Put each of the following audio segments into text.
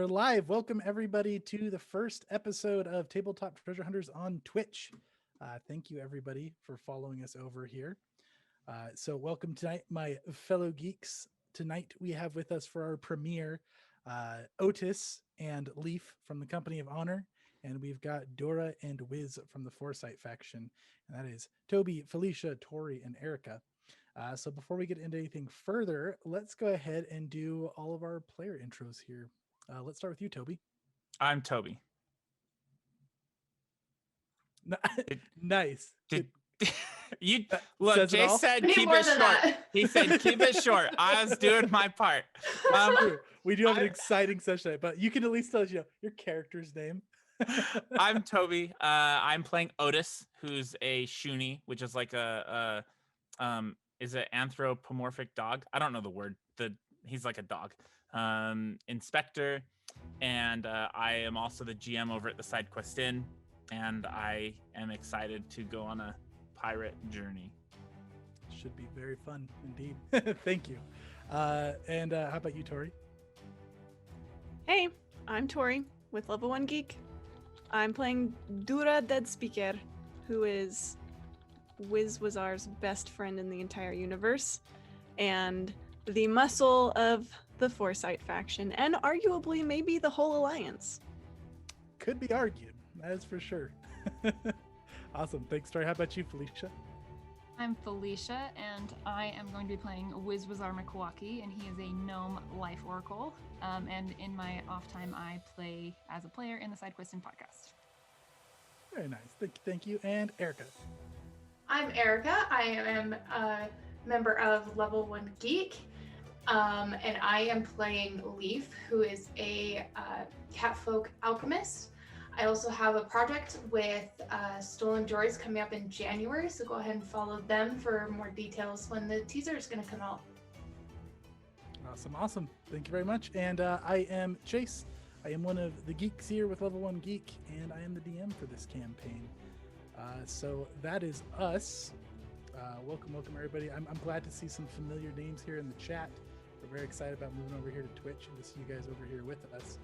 We're live. Welcome everybody to the first episode of Tabletop Treasure Hunters on Twitch. Thank you everybody for following us over here. So welcome tonight, my fellow geeks. Tonight we have with us for our premiere Otis and Leaf from the Company of Honor, and we've got Dora and Wiz from the Foresight Faction, and that is Toby, Felicia, Tori, and Erica. So before we get into anything further, let's go ahead and do all of our player intros here. Let's start with you, Toby. I'm Toby. Nice. You look, Jay said keep it short. He said keep it short. I was doing my part. We do have an exciting session, but you can at least tell us, your character's name. I'm Toby. I'm playing Otis, who's a Shuni, which is like is an anthropomorphic dog. I don't know the word. He's like a dog. Inspector, and I am also the GM over at the Side Quest Inn, and I am excited to go on a pirate journey. Should be very fun indeed. Thank you. And how about you, Tori? Hey, I'm Tori with Level 1 Geek. I'm playing Dura Dead Speaker, who is Wiz Wazar's best friend in the entire universe, and the muscle of the Foresight Faction, and arguably maybe the whole alliance. Could be argued, that is for sure. Awesome. Thanks, Tori. How about you, Felicia? I'm Felicia, and I am going to be playing Wiz Wazar McWalkie, and he is a gnome life oracle. And in my off time, I play as a player in the Side Quest and podcast. Very nice. Thank you. And Erica. I'm Erica. I am a member of Level 1 Geek, and I am playing Leaf, who is a catfolk alchemist. I also have a project with Stolen Joys coming up in January, so go ahead and follow them for more details when the teaser is going to come out. Awesome. Thank you very much. And I am Chase. I am one of the geeks here with Level 1 Geek, and I am the DM for this campaign. So that is us. Welcome everybody. I'm glad to see some familiar names here in the chat. We're very excited about moving over here to Twitch and to see you guys over here with us.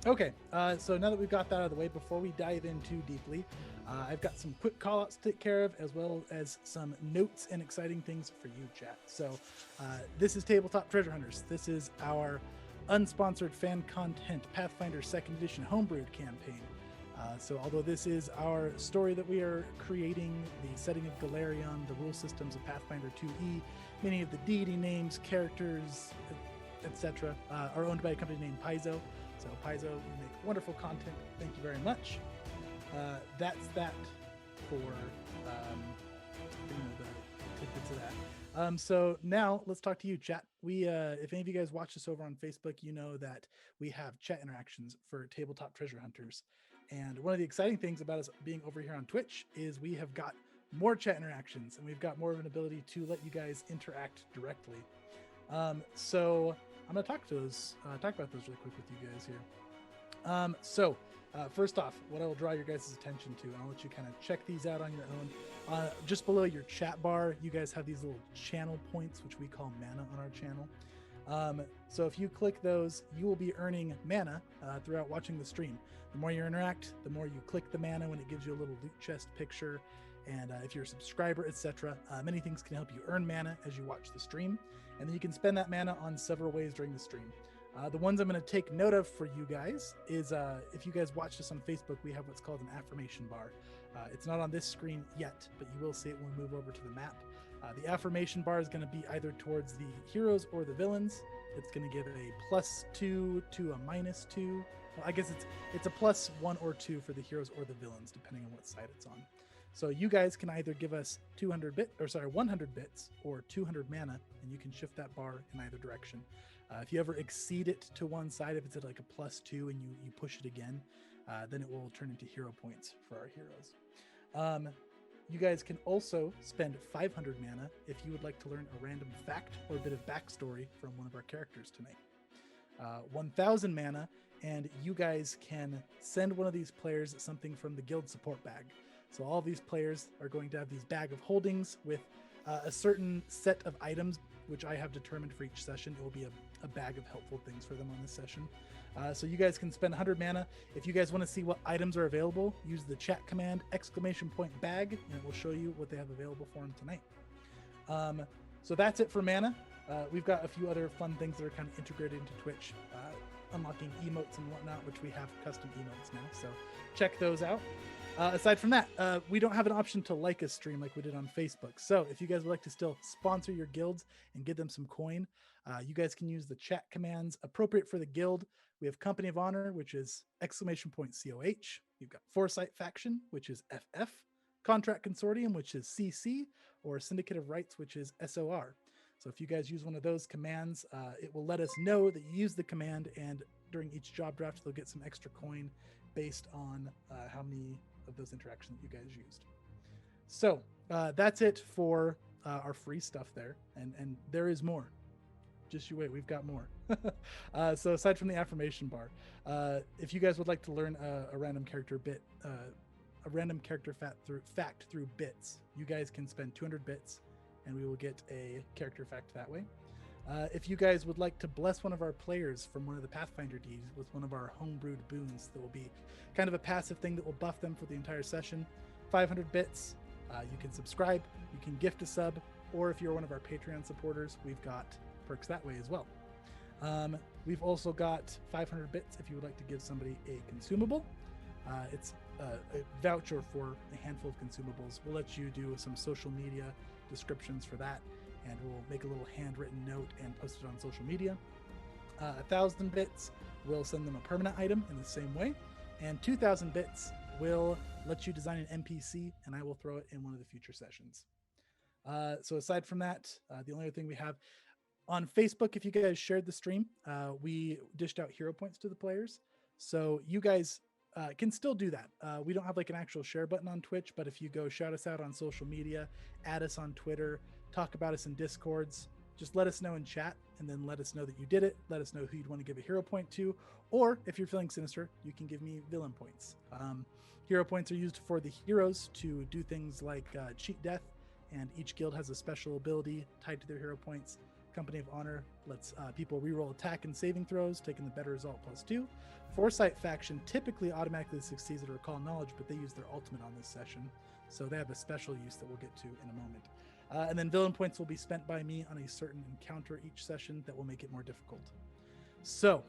Okay, so now that we've got that out of the way, before we dive in too deeply, I've got some quick call-outs to take care of, as well as some notes and exciting things for you, chat. So this is Tabletop Treasure Hunters. This is our unsponsored fan content Pathfinder 2nd Edition homebrewed campaign. So although this is our story that we are creating, the setting of Galarion, the rule systems of Pathfinder 2E, many of the deity names, characters, etc. Are owned by a company named Paizo. So Paizo, you make wonderful content. Thank you very much. That's that for the tidbits of that. So now let's talk to you, chat. We, if any of you guys watch this over on Facebook, you know that we have chat interactions for Tabletop Treasure Hunters. And one of the exciting things about us being over here on Twitch is we have got more chat interactions, and we've got more of an ability to let you guys interact directly. So I'm going to talk about those really quick with you guys here. So first off, what I will draw your guys' attention to, and I'll let you kind of check these out on your own. Just below your chat bar, you guys have these little channel points, which we call mana on our channel. So if you click those, you will be earning mana throughout watching the stream. The more you interact, the more you click the mana when it gives you a little loot chest picture. And if you're a subscriber, etc., many things can help you earn mana as you watch the stream. And then you can spend that mana on several ways during the stream. The ones I'm going to take note of for you guys is if you guys watch this on Facebook, we have what's called an affirmation bar. It's not on this screen yet, but you will see it when we move over to the map. The affirmation bar is going to be either towards the heroes or the villains. It's going to give a +2 to a -2. Well, I guess it's a +1 or 2 for the heroes or the villains, depending on what side it's on. So you guys can either give us 100 bits or 200 mana, and you can shift that bar in either direction. If you ever exceed it to one side, if it's at like a +2 and you push it again, then it will turn into hero points for our heroes. You guys can also spend 500 mana if you would like to learn a random fact or a bit of backstory from one of our characters tonight. 1,000 mana, and you guys can send one of these players something from the guild support bag. So all these players are going to have these bag of holdings with a certain set of items, which I have determined for each session. It will be a bag of helpful things for them on this session. So you guys can spend 100 mana. If you guys want to see what items are available, use the chat command !bag, and it will show you what they have available for them tonight. So that's it for mana. We've got a few other fun things that are kind of integrated into Twitch, unlocking emotes and whatnot, which we have custom emotes now. So check those out. Aside from that, we don't have an option to like a stream like we did on Facebook. So if you guys would like to still sponsor your guilds and give them some coin, you guys can use the chat commands appropriate for the guild. We have Company of Honor, which is !COH. You've got Foresight Faction, which is FF. Contract Consortium, which is CC, or Syndicate of Rights, which is SOR. So if you guys use one of those commands, it will let us know that you use the command, and during each job draft, they'll get some extra coin based on how many of those interactions you guys used. So that's it for our free stuff there, and there is more. Just you wait, we've got more. So aside from the affirmation bar, if you guys would like to learn a random character bit, a random character fact through bits, you guys can spend 200 bits and we will get a character fact that way. If you guys would like to bless one of our players from one of the Pathfinder deeds with one of our homebrewed boons, that will be kind of a passive thing that will buff them for the entire session, 500 bits. You can subscribe, you can gift a sub, or if you're one of our Patreon supporters, we've got perks that way as well. We've also got 500 bits if you would like to give somebody a consumable. It's a voucher for a handful of consumables. We'll let you do some social media descriptions for that, and we'll make a little handwritten note and post it on social media. 1,000 bits will send them a permanent item in the same way, and 2,000 bits will let you design an NPC, and I will throw it in one of the future sessions. So aside from that, the only other thing we have on Facebook, if you guys shared the stream, we dished out hero points to the players. So you guys can still do that. We don't have like an actual share button on Twitch, but if you go shout us out on social media, add us on Twitter, talk about us in Discords, just let us know in chat, and then let us know that you did it. Let us know who you'd want to give a hero point to, or if you're feeling sinister, you can give me villain points. Hero points are used for the heroes to do things like cheat death, and each guild has a special ability tied to their hero points. Company of Honor lets people reroll attack and saving throws, taking the better result +2. Foresight Faction typically automatically succeeds at Recall Knowledge, but they use their ultimate on this session, so they have a special use that we'll get to in a moment. And then villain points will be spent by me on a certain encounter each session that will make it more difficult. So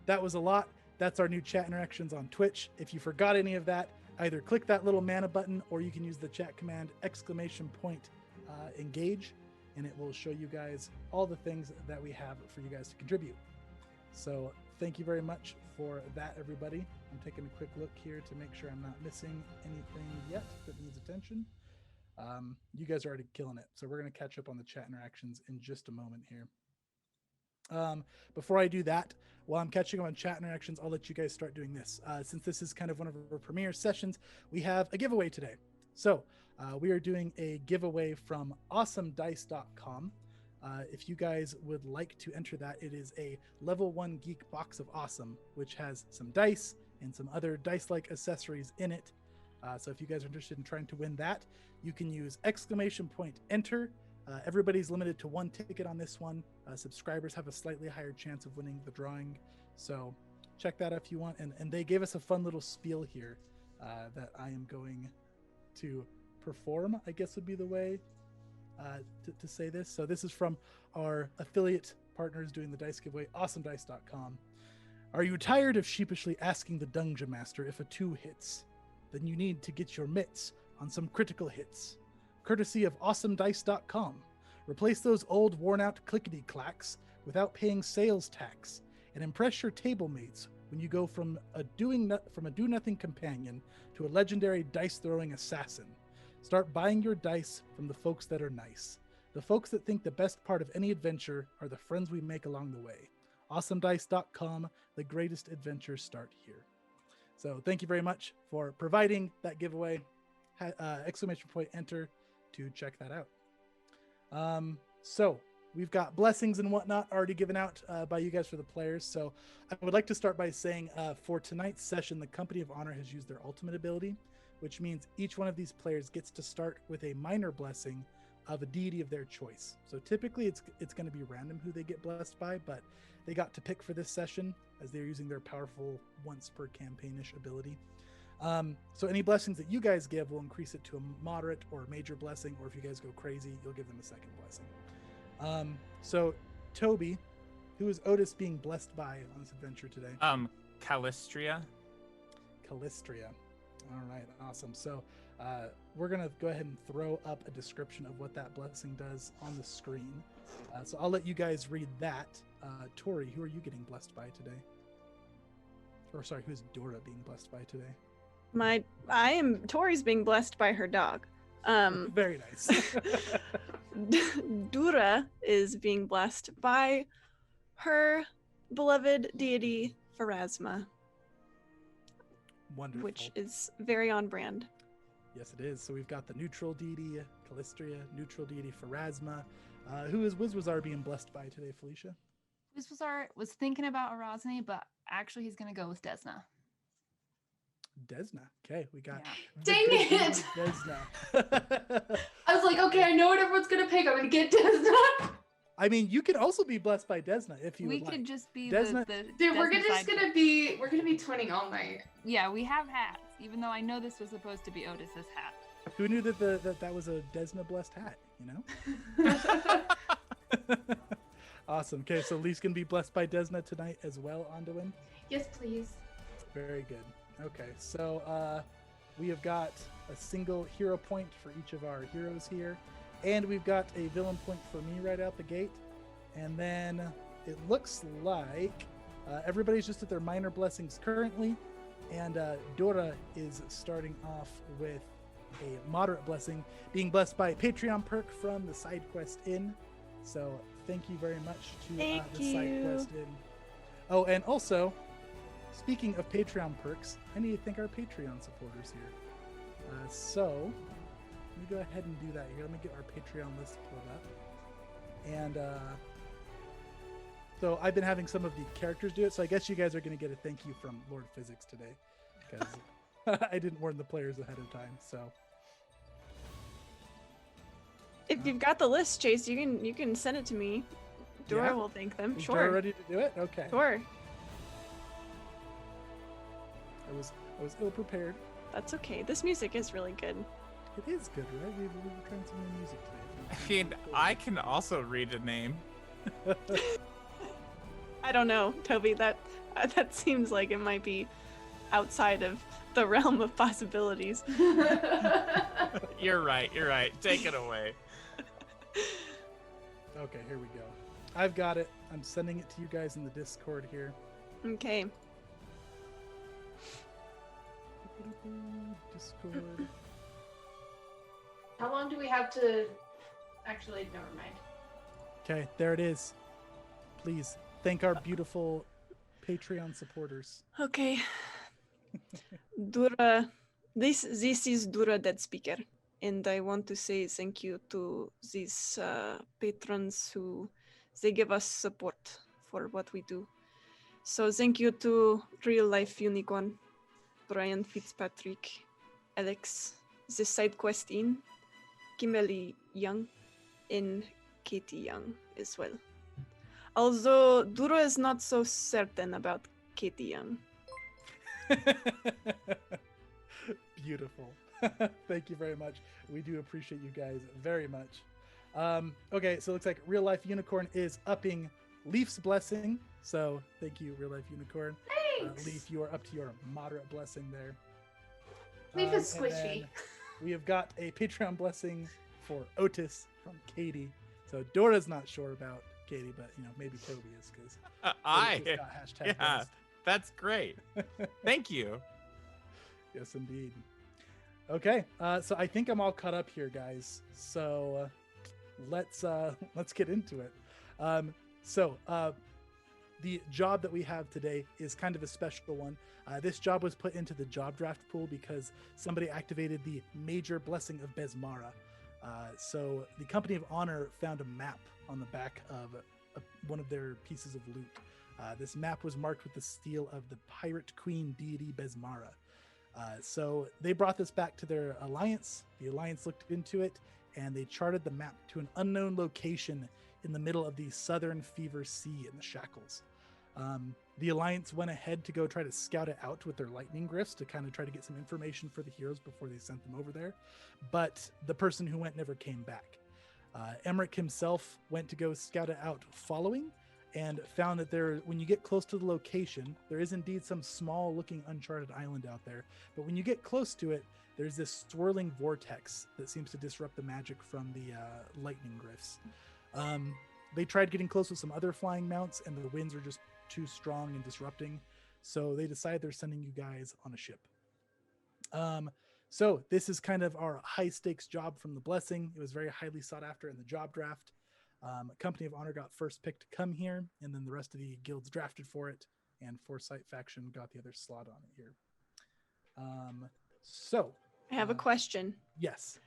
that was a lot. That's our new chat interactions on Twitch. If you forgot any of that, either click that little mana button, or you can use the chat command !engage, and it will show you guys all the things that we have for you guys to contribute. So thank you very much for that, everybody. I'm taking a quick look here to make sure I'm not missing anything yet that needs attention. You guys are already killing it, so we're going to catch up on the chat interactions in just a moment here. Before I do that, while I'm catching up on chat interactions, I'll let you guys start doing this. Since this is kind of one of our premiere sessions, we have a giveaway today. So we are doing a giveaway from awesomedice.com. If you guys would like to enter that, it is a level 1 Geek box of awesome, which has some dice and some other dice-like accessories in it. So if you guys are interested in trying to win that, you can use !enter. Everybody's limited to 1 ticket on this one. Subscribers have a slightly higher chance of winning the drawing. So check that out if you want. And they gave us a fun little spiel here that I am going to perform, I guess would be the way to say this. So this is from our affiliate partners doing the dice giveaway, awesomedice.com. Are you tired of sheepishly asking the dungeon master if a 2 hits? Then you need to get your mitts on some critical hits. Courtesy of awesomedice.com. Replace those old worn-out clickety-clacks without paying sales tax, and impress your table mates when you go from a do-nothing companion to a legendary dice-throwing assassin. Start buying your dice from the folks that are nice. The folks that think the best part of any adventure are the friends we make along the way. Awesomedice.com, the greatest adventures start here. So thank you very much for providing that giveaway. !enter to check that out. So we've got blessings and whatnot already given out by you guys for the players. So I would like to start by saying for tonight's session, the Company of Honor has used their ultimate ability, which means each one of these players gets to start with a minor blessing of a deity of their choice. So typically it's going to be random who they get blessed by, but they got to pick for this session as they're using their powerful once per campaignish ability. So any blessings that you guys give will increase it to a moderate or major blessing, or if you guys go crazy, you'll give them a second blessing. So Toby, who is Otis being blessed by on this adventure today? Calistria. Calistria. All right, awesome. So we're going to go ahead and throw up a description of what that blessing does on the screen. So I'll let you guys read that. Tori, who are you getting blessed by today? Or sorry, who's Dora being blessed by today? Tori's being blessed by her dog. Very nice. Dura is being blessed by her beloved deity Pharasma, Wonderful. which is very on brand. Yes, it is. So we've got the neutral deity Calistria, neutral deity Pharasma. Who is Wizwazar being blessed by today, Felicia? Wizwazar was thinking about Erosny, but actually he's going to go with Desna. Desna. Okay, we got. Yeah. Dang the good it! deity Desna. I was like, okay, I know what everyone's gonna pick. I'm gonna get Desna. I mean, you could also be blessed by Desna if you We would could like. just be Desna- the Dude, we're Desna just sidekick. gonna be twinning all night. Yeah, we have hats, even though I know this was supposed to be Otis's hat. Who knew that was a Desna blessed hat? You know. Awesome. Okay, so Lee's gonna be blessed by Desna tonight as well, Anduin. Yes, please. Very good. Okay, so we have got a single hero point for each of our heroes here, and we've got a villain point for me right out the gate. And then it looks like everybody's just at their minor blessings currently, and Dora is starting off with a moderate blessing, being blessed by a Patreon perk from the Side Quest Inn. So thank you very much to the Side Quest Inn. Oh, and also, speaking of Patreon perks, I need to thank our Patreon supporters here. So let me go ahead and do that here. Let me get our Patreon list pulled up. And so I've been having some of the characters do it, so I guess you guys are going to get a thank you from Lord Physics today, because I didn't warn the players ahead of time. So If you've got the list, Chase, you can send it to me. Dora Yeah? will thank them. is Sure. Dora ready to do it? Okay. Sure. I was ill prepared. That's okay. This music is really good. It is good, right? We were trying some new music today. I mean, I can also read a name. I don't know, Toby. That seems like it might be outside of the realm of possibilities. You're right. You're right. Take it away. Okay, here we go. I've got it. I'm sending it to you guys in the Discord here. Okay. Discord. How long do we have to? Actually, never mind. Okay, there it is. Please thank our beautiful Patreon supporters. Okay. Dura, this is Dura Dead Speaker, and I want to say thank you to these patrons who they give us support for what we do. So thank you to Real Life Unicorn, Brian Fitzpatrick, Alex, the Side Quest Inn, Kimberly Young, and Katie Young as well. Although Dura is not so certain about Katie Young. Beautiful. Thank you very much. We do appreciate you guys very much. Okay, so it looks like Real Life Unicorn is upping Leaf's blessing. So thank you, Real Life Unicorn. Thanks. Leaf, you are up to your moderate blessing there. Leaf is and squishy. then we have got a Patreon blessing for Otis from Katie. So Dora's not sure about Katie, but maybe Toby is, because Yeah, that's great. Thank you. Yes, indeed. Okay, so I think I'm all caught up here, guys. So let's get into it. The job that we have today is kind of a special one. This job was put into the job draft pool because somebody activated the major blessing of Besmara. So the Company of Honor found a map on the back of one of their pieces of loot. This map was marked with the seal of the pirate queen deity Besmara. So they brought this back to their alliance. The alliance looked into it, and they charted the map to an unknown location in the middle of the Southern Fever Sea in the Shackles. The Alliance went ahead to go try to scout it out with their lightning glyphs to kind of try to get some information for the heroes before they sent them over there. But the person who went never came back. Emmerich himself went to go scout it out following, and found that when you get close to the location, there is indeed some small looking uncharted island out there. But when you get close to it, there's this swirling vortex that seems to disrupt the magic from the lightning glyphs. They tried getting close with some other flying mounts, and the winds are just too strong and disrupting. So they decide they're sending you guys on a ship. So this is kind of our high stakes job from the Blessing. It was very highly sought after in the job draft. Company of Honor got first pick to come here, and then the rest of the guilds drafted for it, and Foresight Faction got the other slot on it here. So I have a question. yes.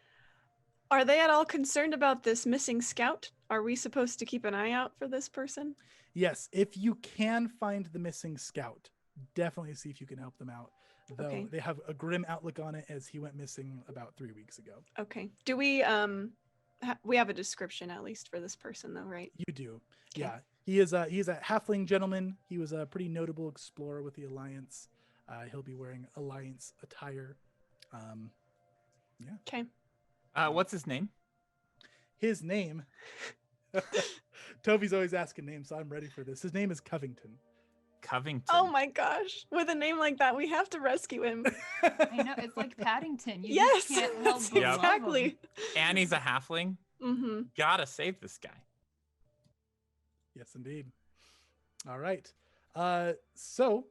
Are they at all concerned about this missing scout? Are we supposed to keep an eye out for this person? Yes, if you can find the missing scout, definitely see if you can help them out. Though Okay. they have a grim outlook on it, as he went missing about 3 weeks ago. Okay. Do we we have a description at least for this person though, right? You do. Okay. Yeah. He's a halfling gentleman. He was a pretty notable explorer with the Alliance. He'll be wearing Alliance attire. Yeah. Okay. What's his name? His name. Toby's always asking names, so I'm ready for this. His name is Covington. Covington. Oh my gosh. With a name like that, we have to rescue him. I know, it's like Paddington. You Yes, just can't help that's but love him. exactly. And he's a halfling. Mm-hmm. Gotta save this guy. Yes, indeed. All right. So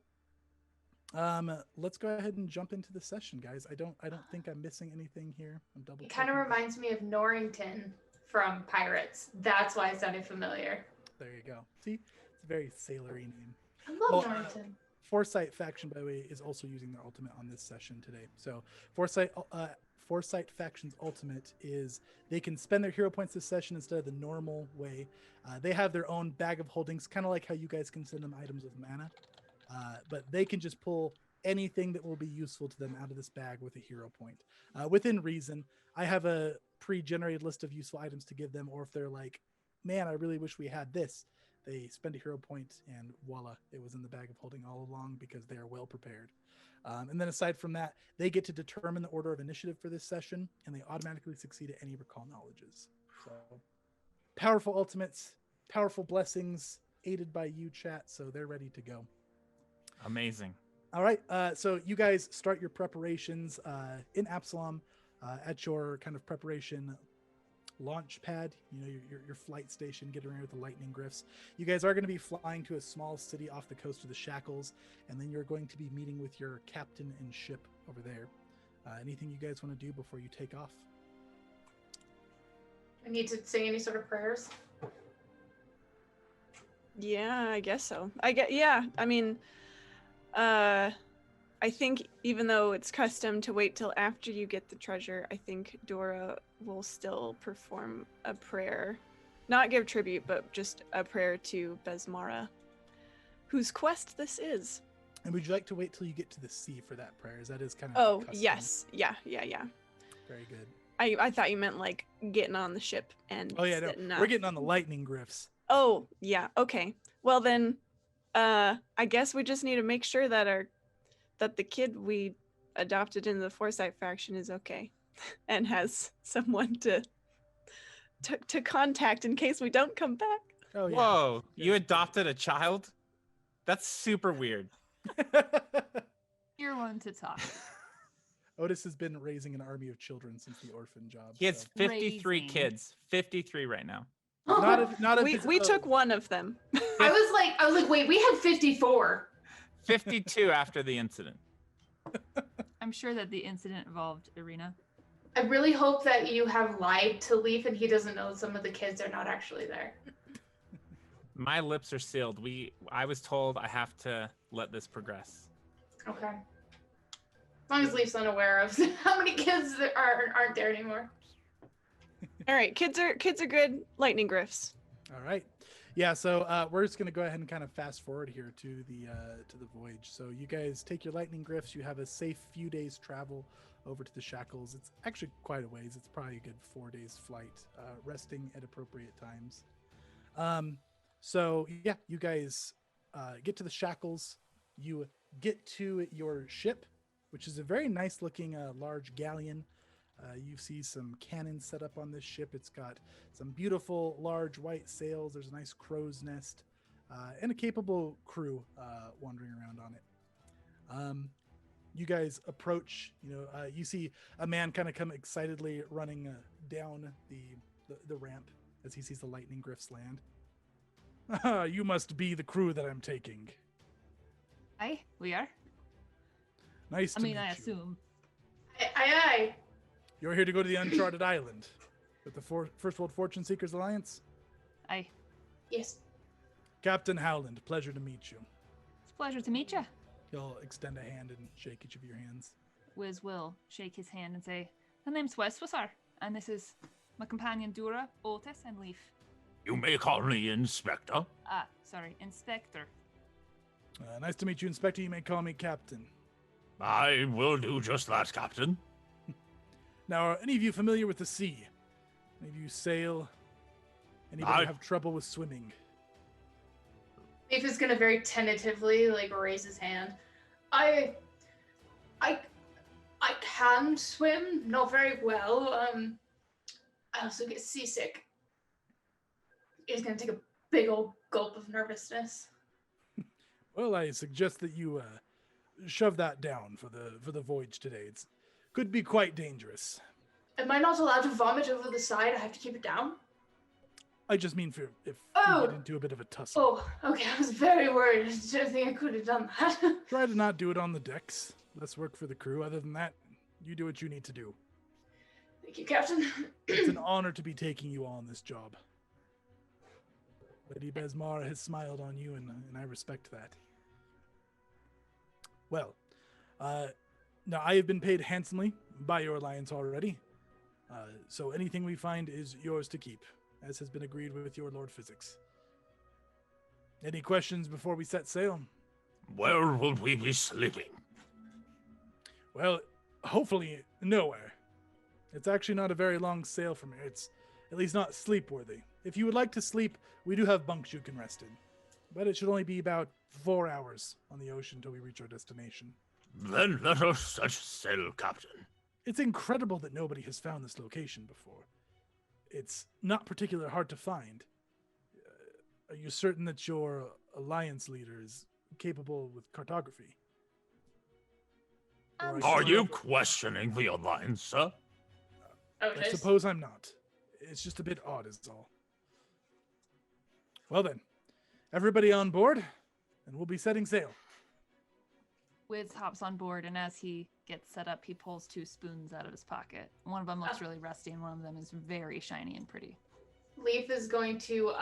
let's go ahead and jump into the session, guys. I don't think I'm missing anything here. I'm double It kind of checking. reminds me of Norrington from Pirates. That's why it sounded familiar. There you go. See, it's a very sailory name. I love Well, Norrington. Foresight Faction, by the way, is also using their ultimate on this session today. So Foresight Faction's ultimate is they can spend their hero points this session instead of the normal way. They have their own bag of holdings, kind of like how you guys can send them items of mana. But they can just pull anything that will be useful to them out of this bag with a hero point. Within reason, I have a pre-generated list of useful items to give them, or if they're like, man, I really wish we had this, they spend a hero point and voila, it was in the bag of holding all along because they are well prepared. And then aside from that, they get to determine the order of initiative for this session, and they automatically succeed at any recall knowledges. So powerful ultimates, powerful blessings, aided by you, chat, so they're ready to go. Amazing. All right, so you guys start your preparations in Absalom at your kind of preparation launch pad, your flight station, getting ready with the lightning glyphs. You guys are going to be flying to a small city off the coast of the Shackles, and then you're going to be meeting with your captain and ship over there. Anything you guys want to do before you take off? I need to say any sort of prayers. Yeah, I guess so. I mean, I think even though it's custom to wait till after you get the treasure, I think Dora will still perform a prayer. Not give tribute, but just a prayer to Besmara, whose quest this is. And would you like to wait till you get to the sea for that prayer? As that is kind of Oh, custom. yes. Yeah. Very good. I thought you meant like getting on the ship and Oh yeah, sitting no, up. we're getting on the lightning glyphs. Oh, yeah. Okay. Well then, I guess we just need to make sure that the kid we adopted into the Foresight Faction is okay and has someone to contact in case we don't come back. Oh yeah. Whoa, you adopted a child? That's super weird. You're one to talk. Otis has been raising an army of children since the orphan job. He has so. 53 Raising. kids. 53 right now. Not of We his took own. one of them. I was like, wait, we had 54. 52 after the incident. I'm sure that the incident involved Irina. I really hope that you have lied to Leaf and he doesn't know some of the kids are not actually there. My lips are sealed. I was told I have to let this progress. Okay. As long as Leaf's unaware of how many kids there aren't there anymore. All right, kids are good lightning glyphs. All right. Yeah, so we're just going to go ahead and kind of fast forward here to the voyage. So you guys take your lightning glyphs. You have a safe few days travel over to the shackles. It's actually quite a ways. It's probably a good 4 days flight, resting at appropriate times. So yeah, you guys get to the shackles. You get to your ship, which is a very nice looking large galleon. You see some cannons set up on this ship. It's got some beautiful large white sails. There's a nice crow's nest and a capable crew wandering around on it. You guys approach. You see a man kind of come excitedly running down the ramp as he sees the lightning griffs land. You must be the crew that I'm taking. Aye, we are. Nice to meet I you. assume. Aye. You're here to go to the uncharted island with the First World Fortune Seekers Alliance? Aye. Yes. Captain Howland, pleasure to meet you. It's a pleasure to meet you. He'll extend a hand and shake each of your hands. Wiz will shake his hand and say, "My name's Weswasar, and this is my companion Dura, Otis, and Leaf." You may call me Inspector. Inspector. Nice to meet you, Inspector. You may call me Captain. I will do just that, Captain. Now, are any of you familiar with the sea? Any of you sail? Anybody have trouble with swimming? Leaf is gonna very tentatively raise his hand. I can swim, not very well. I also get seasick. He's gonna take a big old gulp of nervousness. Well, I suggest that you shove that down for the voyage today. It could be quite dangerous. Am I not allowed to vomit over the side? I have to keep it down? I just mean if you get into a bit of a tussle. Oh, okay. I was very worried. I don't think I could have done that. Try to not do it on the decks. Less work for the crew. Other than that, you do what you need to do. Thank you, Captain. It's an honor to be taking you on this job. Lady Besmar has smiled on you, and I respect that. Well, now I have been paid handsomely by your alliance already, so anything we find is yours to keep, as has been agreed with your Lord Physics. Any questions before we set sail? Where will we be sleeping? Well, hopefully nowhere. It's actually not a very long sail from here. It's at least not sleep-worthy. If you would like to sleep, we do have bunks you can rest in. But it should only be about 4 hours on the ocean until we reach our destination. Then let us set sail, Captain. It's incredible that nobody has found this location before. It's not particularly hard to find. Are you certain that your alliance leader is capable with cartography? Are you questioning the alliance, sir? I suppose I'm not. It's just a bit odd is all. Well then, everybody on board, and we'll be setting sail. Wiz hops on board, and as he gets set up, he pulls 2 spoons out of his pocket. One of them looks really rusty, and one of them is very shiny and pretty. Leaf is going to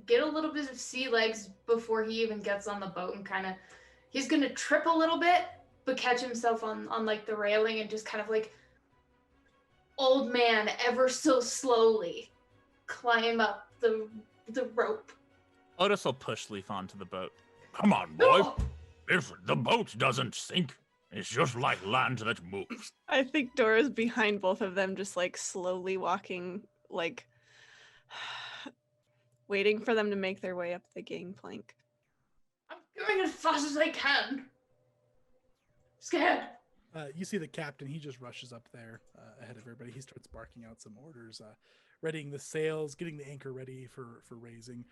get a little bit of sea legs before he even gets on the boat, and he's going to trip a little bit, but catch himself on the railing and just old man ever so slowly climb up the rope. Otis will push Leaf onto the boat. Come on, boy. No! If the boat doesn't sink, it's just like land that moves. I think Dora's behind both of them, just slowly walking, waiting for them to make their way up the gangplank. I'm going as fast as I can. Scared. You see the captain, he just rushes up there ahead of everybody. He starts barking out some orders, readying the sails, getting the anchor ready for raising.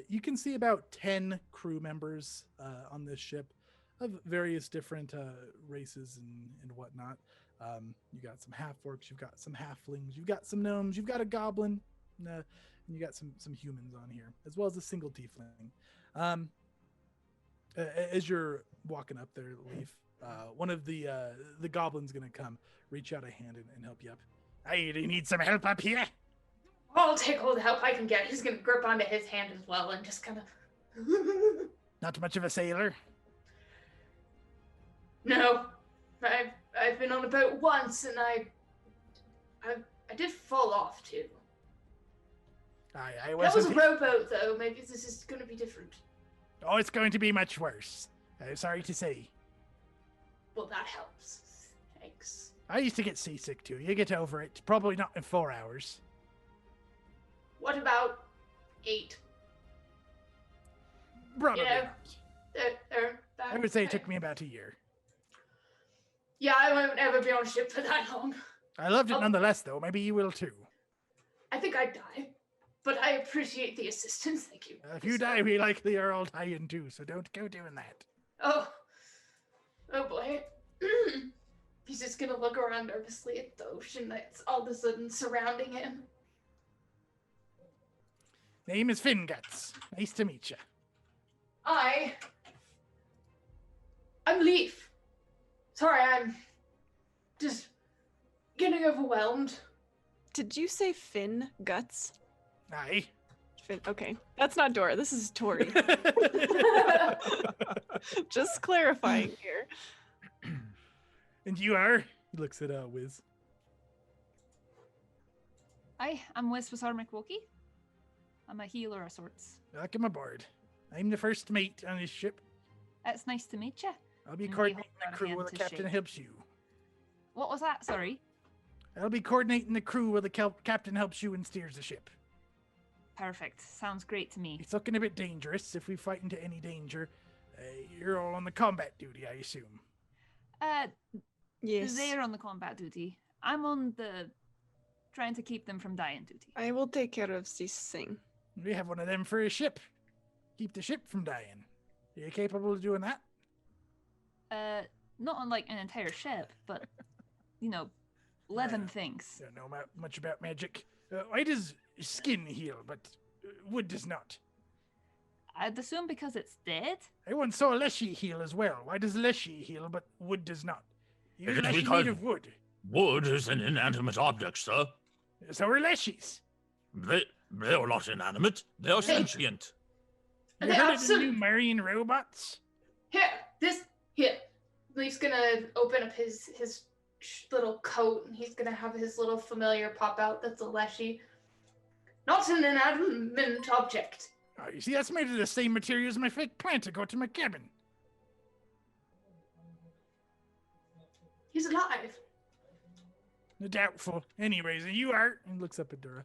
You can see about 10 crew members on this ship of various different races and whatnot. You got some half-orcs, you've got some halflings, you've got some gnomes, you've got a goblin, and you got some humans on here, as well as a single tiefling. As you're walking up there, Leaf, one of the goblins gonna come, reach out a hand and help you up. Hey, do you need some help up here? I'll take all the help I can get. He's gonna grip onto his hand as well and just Not much of a sailor. No, I've been on a boat once, and I did fall off too. I That was a rowboat, though. Maybe this is gonna be different. Oh, it's going to be much worse. Sorry to say. Well, that helps. Thanks. I used to get seasick too. You get over it. Probably not in 4 hours. What about 8? Probably You know, not. I would say it took me about a year. Yeah, I won't ever be on a ship for that long. I loved it nonetheless, though. Maybe you will too. I think I'd die, but I appreciate the assistance. Thank you. If you die, we likely are all dying too, so don't go doing that. Oh boy. He's just gonna look around nervously at the ocean that's all of a sudden surrounding him. Name is Finguts. Nice to meet you. I'm Leaf. Sorry, I'm just getting overwhelmed. Did you say Finn Guts? Aye. Finn. Okay, that's not Dora. This is Tori. Just clarifying here. And you are? He looks at Wiz. Hi, I'm Wizwazar McWalkie. I'm a healer of sorts. Welcome aboard. I'm the first mate on this ship. It's nice to meet you. I'll be And we coordinating hold the our crew hand while the to captain shake. helps you. What was that? Sorry. I'll be coordinating the crew while the captain helps you and steers the ship. Perfect. Sounds great to me. It's looking a bit dangerous. If we fight into any danger, you're all on the combat duty, I assume. Yes. They're on the combat duty. I'm on the trying to keep them from dying duty. I will take care of this thing. We have one of them for a ship. Keep the ship from dying. Are you capable of doing that? Not on like an entire ship, but 11 things. Don't know much about magic. Why does skin heal, but wood does not? I'd assume because it's dead. I once saw Leshy heal as well. Why does Leshy heal, but wood does not? You're It is Leshy because- made of wood. Wood is an inanimate object, sir. So are Leshies. They're not inanimate. They're sentient. You They heard of the absolutely- new Marian robots? Here. Leaf's gonna open up his little coat, and he's gonna have his little familiar pop out. That's a Leshy. Not an inanimate object. Oh, you see, that's made of the same material as my fake plant I got to my cabin. He's alive. Doubtful. Anyways, you are. And looks up at Dura.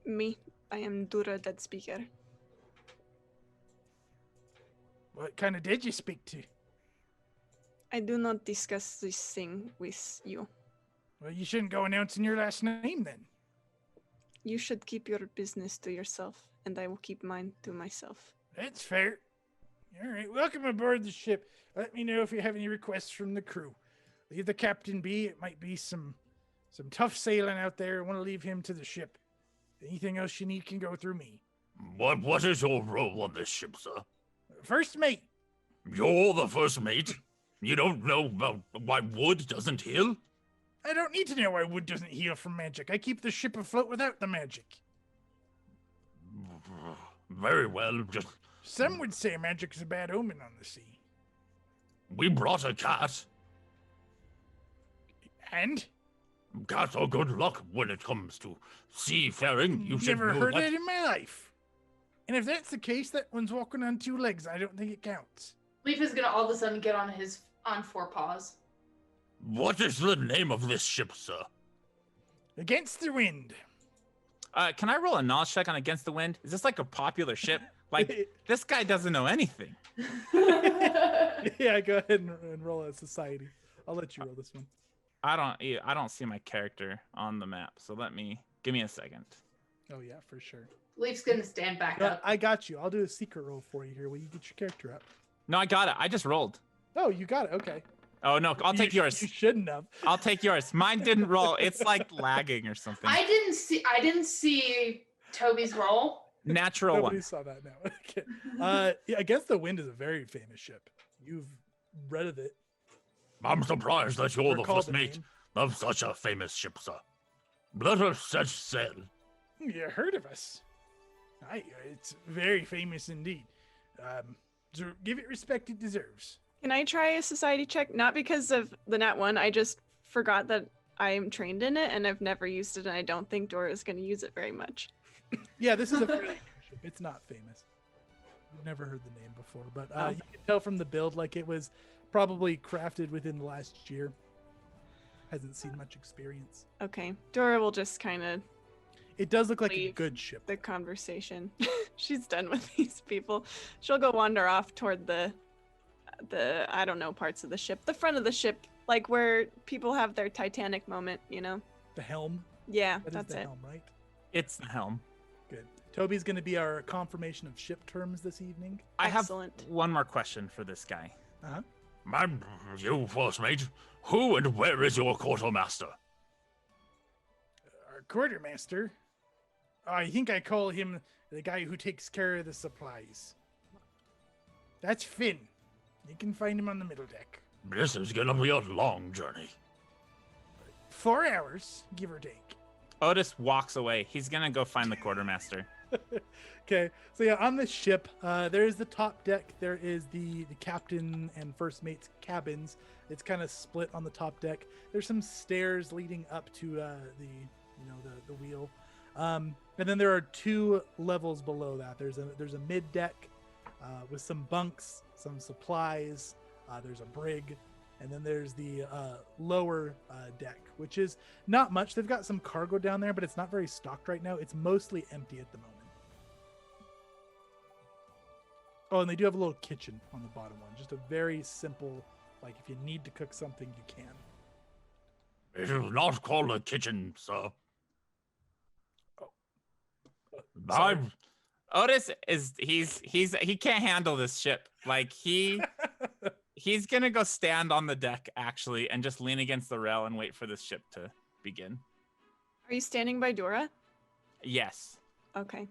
Me. I am Dura Dead Speaker. What kind of did you speak to? I do not discuss this thing with you. Well, you shouldn't go announcing your last name then. You should keep your business to yourself, and I will keep mine to myself. That's fair. All right, welcome aboard the ship. Let me know if you have any requests from the crew. Leave the captain be. It might be some tough sailing out there. I want to leave him to the ship. Anything else you need can go through me. What is your role on this ship, sir? First mate. You're the first mate? You don't know about why wood doesn't heal? I don't need to know why wood doesn't heal from magic. I keep the ship afloat without the magic. Very well, just... Some would say magic is a bad omen on the sea. We brought a cat. And? Cats are good luck when it comes to seafaring. You should Never know heard that. it in my life. And if that's the case, that one's walking on 2 legs. I don't think it counts. Leaf is gonna all of a sudden get on 4 paws. What is the name of this ship, sir? Against the wind. Can I roll a knowledge check on Against the Wind? Is this like a popular ship? Like, this guy doesn't know anything. Yeah, go ahead and roll a society. I'll let you roll this one. I don't see my character on the map, so give me a second. Oh yeah, for sure. Leaf's gonna stand back up. I got you. I'll do a secret roll for you here. Will you get your character up? No, I got it. I just rolled. Oh, you got it. Okay. Oh no, I'll take yours. You shouldn't have. I'll take yours. Mine didn't roll. It's like lagging or something. I didn't see Toby's roll. Natural Nobody one. saw that now. Okay. Yeah, Against the Wind is a very famous ship. You've read of it. I'm surprised that you're the Recall first the mate name. of such a famous ship, sir. Let us set sail. You heard of us? It's very famous indeed. So give it respect it deserves. Can I try a society check? Not because of the nat 1. I just forgot that I am trained in it and I've never used it, and I don't think Dora is going to use it very much. Yeah, this is a fairly new ship. It's not famous. I've never heard the name before, but you can tell from the build, like it was Probably crafted within the last year. Hasn't seen much experience. Okay. Dora will just kind of It does look like a leave good ship. the conversation. She's done with these people. She'll go wander off toward the I don't know, parts of the ship. The front of the ship, like where people have their Titanic moment, you know? The helm. Yeah, That is that's the it. helm, right? It's the helm. Good. Toby's going to be our confirmation of ship terms this evening. I have Excellent. one more question for this guy. Uh-huh. Man, you first mate. Who and where is your quartermaster? Our quartermaster. I think I call him the guy who takes care of the supplies. That's Finn. You can find him on the middle deck. This is gonna be a long journey. 4 hours, give or take. Otis walks away. He's gonna go find the quartermaster. Okay, so yeah, on the ship, there's the top deck. There is the captain and first mate's cabins. It's kind of split on the top deck. There's some stairs leading up to the wheel, and then there are 2 levels below that. There's a mid deck with some bunks, some supplies. There's a brig, and then there's the lower deck, which is not much. They've got some cargo down there, but it's not very stocked right now. It's mostly empty at the moment. Oh, and they do have a little kitchen on the bottom one. Just a very simple, like if you need to cook something, you can. It is not called a kitchen, sir. Sorry. I'm Otis he can't handle this ship. Like he's gonna go stand on the deck actually and just lean against the rail and wait for this ship to begin. Are you standing by Dora? Yes. Okay.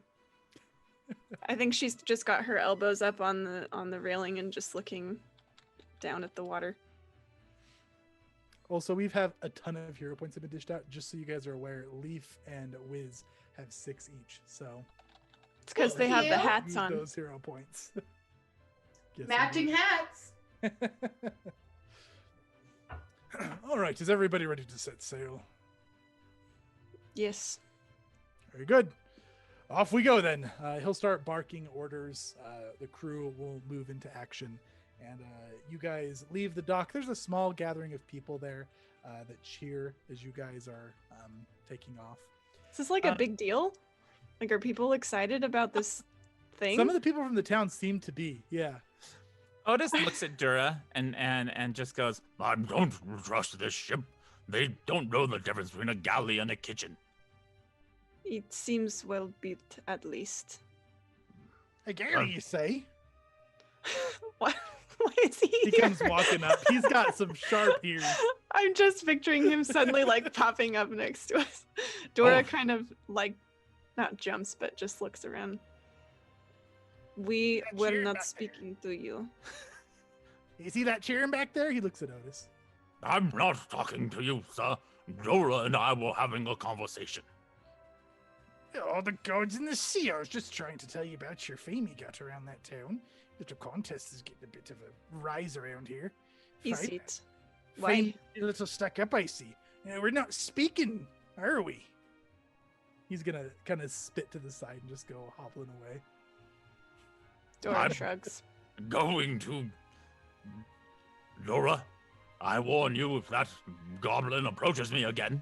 I think she's just got her elbows up on the railing and just looking down at the water. Also, we've have a ton of hero points have been dished out. Just so you guys are aware, Leaf and Wiz have 6 each. So It's because they have the you. hats use on. those hero points. Yes, Matching hats. indeed. All right, is everybody ready to set sail? Yes. Very good. Off we go then. He'll start barking orders. The crew will move into action. And you guys leave the dock. There's a small gathering of people there that cheer as you guys are taking off. Is this like a big deal? Like, are people excited about this thing? Some of the people from the town seem to be, yeah. Otis looks at Dura and just goes, I don't trust this ship. They don't know the difference between a galley and a kitchen. It seems well built, at least. A galley, you say? What? Why is he He here? comes walking up. He's got some sharp ears. I'm just picturing him suddenly like popping up next to us. Dora Oh. kind of like not jumps, but just looks around. We That were cheering not back there. speaking to you. You see that cheering back there? He looks at Otis. I'm not talking to you, sir. Dora and I were having a conversation. Oh, the gods in the sea. I was just trying to tell you about your fame you got around that town. Little contest is getting a bit of a rise around here. Is Fine. it? Why? Fame a little stuck up, I see. We're not speaking, are we? He's gonna kind of spit to the side and just go hobbling away. Dora I'm- shrugs. Going to... Dora, I warn you, if that goblin approaches me again,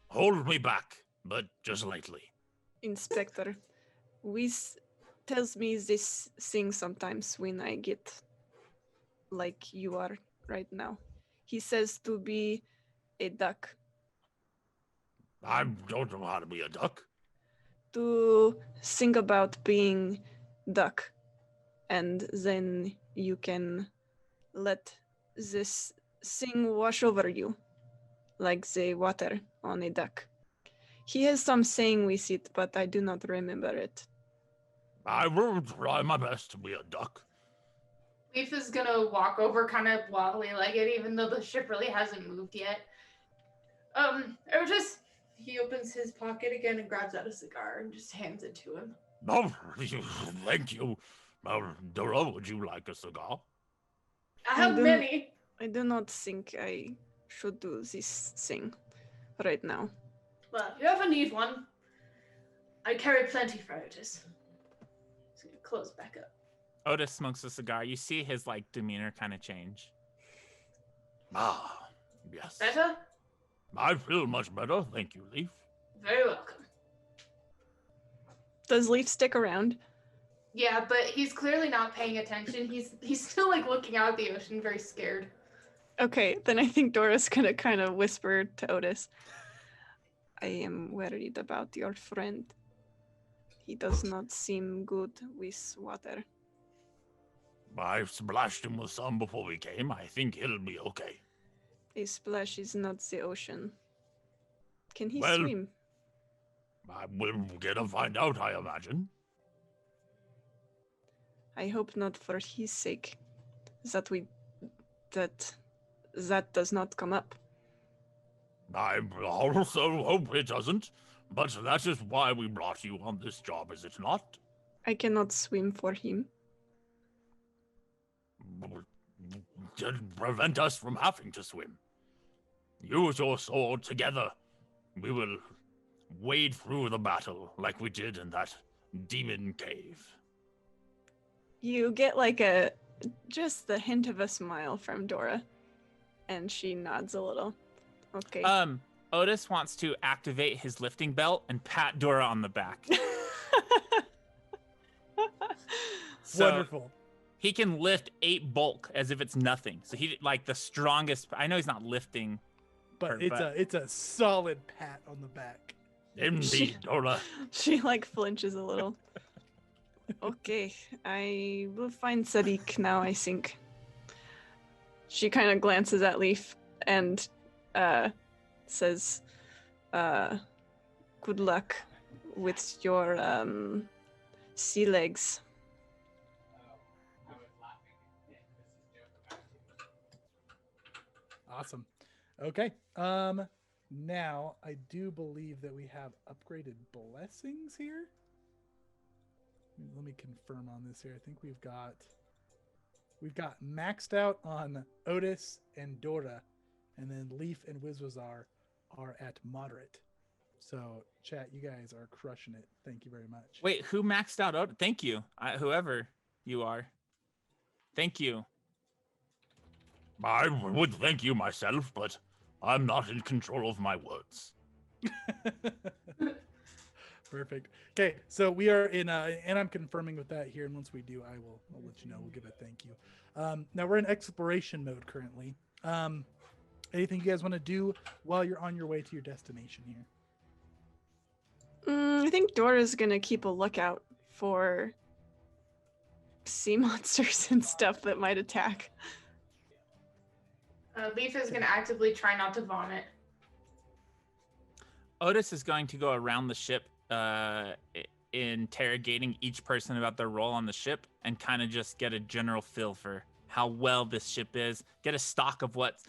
hold me back, but just lightly. Inspector, Whis tells me this thing sometimes when I get like you are right now. He says to be a duck, I don't know how to be a duck. to think about being duck, and then you can let this thing wash over you like the water on a duck. He has some saying with it, but I do not remember it. I will try my best to be a duck. Leaf is gonna walk over kind of wobbly legged, even though the ship really hasn't moved yet. He opens his pocket again and grabs out a cigar and just hands it to him. Oh, thank you. Dora, would you like a cigar? I have don't- many. I do not think I should do this thing right now. Well, if you ever need one, I carry plenty for Otis. He's gonna close back up. Otis smokes a cigar. You see his like demeanor kind of change. Ah, yes. Better? I feel much better, thank you, Leaf. Very welcome. Does Leaf stick around? Yeah, but he's clearly not paying attention. He's still like looking out at the ocean, very scared. Okay, then I think Dora's gonna kind of whisper to Otis. I am worried about your friend. He does not seem good with water. I splashed him with some before we came. I think he'll be okay. A splash is not the ocean. Can he Well- swim? I will get to find out, I imagine. I hope not for his sake. That does not come up. I also hope it doesn't, but that is why we brought you on this job, is it not? I cannot swim for him. To prevent us from having to swim. Use your sword together. We will wade through the battle like we did in that demon cave. You get like just the hint of a smile from Dora, and she nods a little. Okay. Otis wants to activate his lifting belt and pat Dora on the back. So Wonderful. he can lift 8 bulk as if it's nothing. So he like the strongest. I know he's not lifting, But Perfect. it's a solid pat on the back. Indeed, Dora. She like flinches a little. Okay, I will find Sadiq now, I think. She kind of glances at Leaf and says, good luck with your sea legs. Awesome. Okay. Now I do believe that we have upgraded blessings here. Let me confirm on this here. I think we've got maxed out on Otis and Dora, and then Leaf and Wizwazar are at moderate. So chat, you guys are crushing it. Thank you very much. Wait, who maxed out Otis? Thank you. Whoever you are. Thank you. I would thank you myself, but I'm not in control of my words. Perfect. Okay, so we are in, and I'm confirming with that here. And once we do, I'll let you know. We'll give a thank you. Now we're in exploration mode currently. Anything you guys want to do while you're on your way to your destination here? I think Dora's gonna keep a lookout for sea monsters and stuff that might attack. Leaf is going to actively try not to vomit. Otis is going to go around the ship, interrogating each person about their role on the ship, and kind of just get a general feel for how well this ship is. Get a stock of what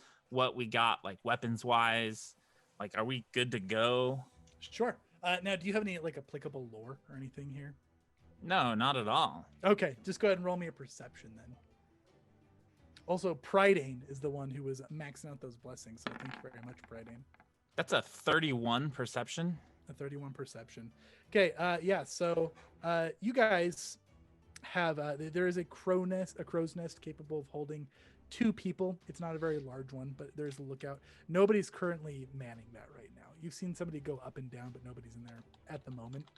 we got, like weapons wise. Like, are we good to go? Sure. Now, do you have any like applicable lore or anything here? No, not at all. Okay, just go ahead and roll me a perception then. Also, Pridane is the one who was maxing out those blessings, so thank you very much, Pridane. That's a 31 perception. A 31 perception. Okay, yeah, so you guys have, there is a crow's nest capable of holding 2 people. It's not a very large one, but there's a lookout. Nobody's currently manning that right now. You've seen somebody go up and down, but nobody's in there at the moment.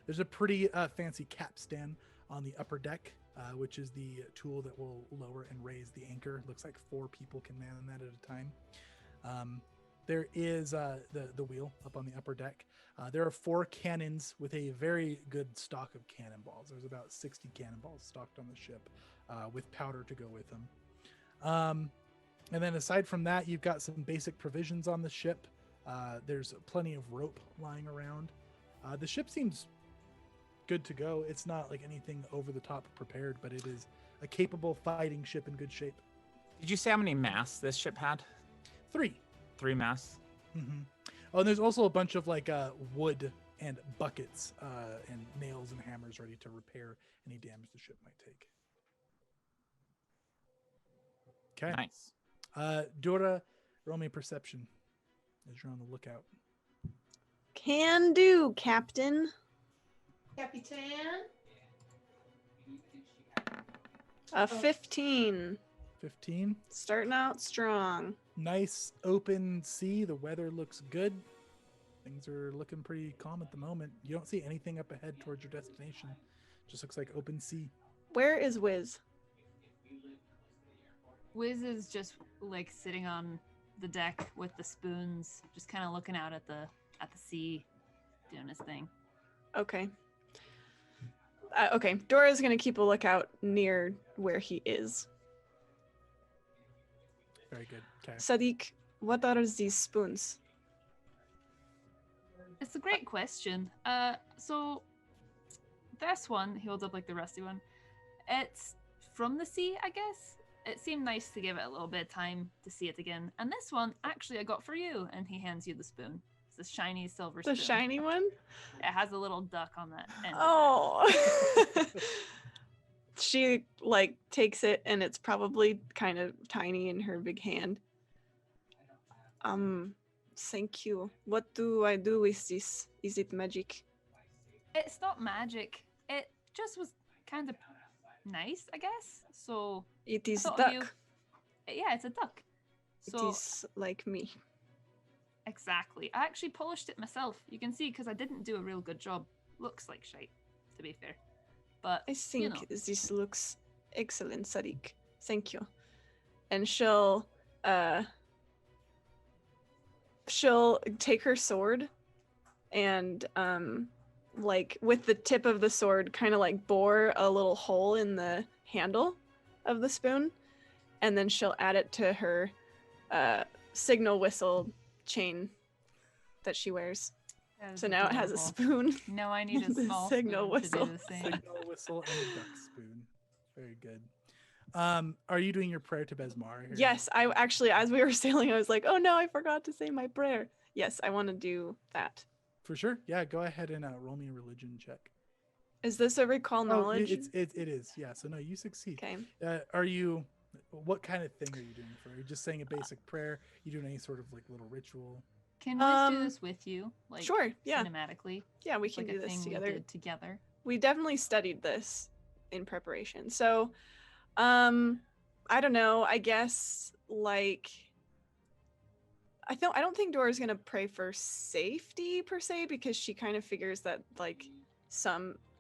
There's a pretty fancy capstan on the upper deck, which is the tool that will lower and raise the anchor. Looks like 4 people can man that at a time. There is the wheel up on the upper deck. There are 4 cannons with a very good stock of cannonballs. There's about 60 cannonballs stocked on the ship with powder to go with them. And then aside from that, you've got some basic provisions on the ship. There's plenty of rope lying around. The ship seems good to go. It's not like anything over the top prepared, but it is a capable fighting ship in good shape. Did you say how many masts this ship had? 3. 3 masts. Mm-hmm. Oh, and there's also a bunch of like wood and buckets and nails and hammers ready to repair any damage the ship might take. Okay. Nice. Dora, roll me a perception as you're on the lookout. Can do, Captain. Capitan? 15. 15. Starting out strong. Nice open sea. The weather looks good. Things are looking pretty calm at the moment. You don't see anything up ahead towards your destination. Just looks like open sea. Where is Wiz? Wiz is just like sitting on the deck with the spoons, just kind of looking out at the sea, doing his thing. Okay. Okay, Dora's gonna keep a lookout near where he is. Very good. Okay. Sadiq, what are these spoons? It's a great question. So this one, he holds up like the rusty one. It's from the sea, I guess. It seemed nice to give it a little bit of time to see it again. And this one, actually, I got for you. And he hands you the spoon. It's a shiny silver spoon. The shiny one? It has a little duck on that end. Oh. She like takes it and it's probably kind of tiny in her big hand. Thank you. What do I do with this? Is it magic? It's not magic. It just was kind of nice, I guess. So It is thought of duck. you. Yeah, it's a duck. It So is like me. exactly. I actually polished it myself. You can see because I didn't do a real good job. Looks like shite, to be fair. But I think you know, this looks excellent, Sadiq. Thank you. And she'll take her sword and like with the tip of the sword kind of like bore a little hole in the handle of the spoon, and then she'll add it to her signal whistle chain that she wears. that is So now it has a adorable. spoon. Now I need a The small signal spoon whistle. to do the same. Signal whistle and a duck spoon. Very good. Are you doing your prayer to Besmar here? Yes, I actually, as we were sailing, I was like, oh no, I forgot to say my prayer. Yes, I want to do that. For sure. Yeah, go ahead and roll me a religion check. Is this a recall knowledge? It is. Yeah. So no, you succeed. Okay. What kind of thing are you doing for? Are you just saying a basic prayer? You doing any sort of like little ritual? Can we do this with you? Like Sure, yeah. cinematically? Yeah, we can Like do a this thing together. we did together. We definitely studied this in preparation. So, I don't know. I guess like I don't think Dora's gonna pray for safety per se, because she kind of figures that like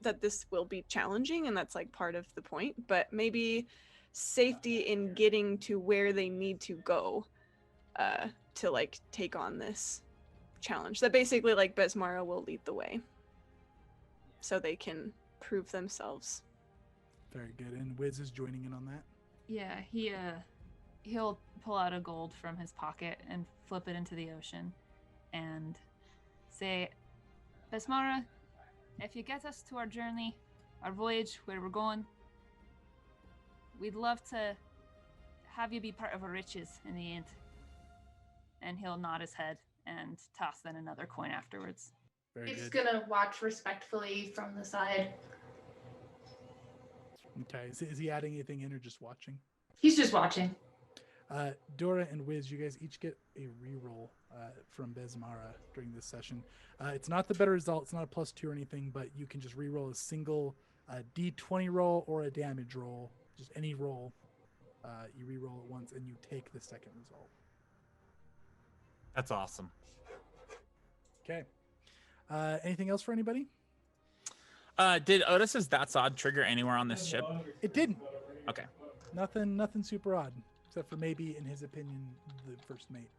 that this will be challenging and that's like part of the point. But maybe safety in getting to where they need to go to like take on this challenge. That basically like Besmara will lead the way, so they can prove themselves. Very good. And Wiz is joining in on that. Yeah, he'll pull out a gold from his pocket and flip it into the ocean and say, Besmara, if you get us to our journey, our voyage, where we're going, we'd love to have you be part of our riches in the end. And he'll nod his head and toss then another coin afterwards. Very He's good. gonna watch respectfully from the side. Okay. Is he adding anything in or just watching? He's just watching. Dora and Wiz, you guys each get a reroll from Besmara during this session. It's not the better result. It's not a +2 or anything, but you can just reroll a single D20 roll or a damage roll. Just any roll. You reroll it once and you take the second result. That's awesome. Okay. Anything else for anybody? Did Otis's That's Odd trigger anywhere on this ship? It didn't. Okay. Nothing super odd, except for maybe, in his opinion, the first mate.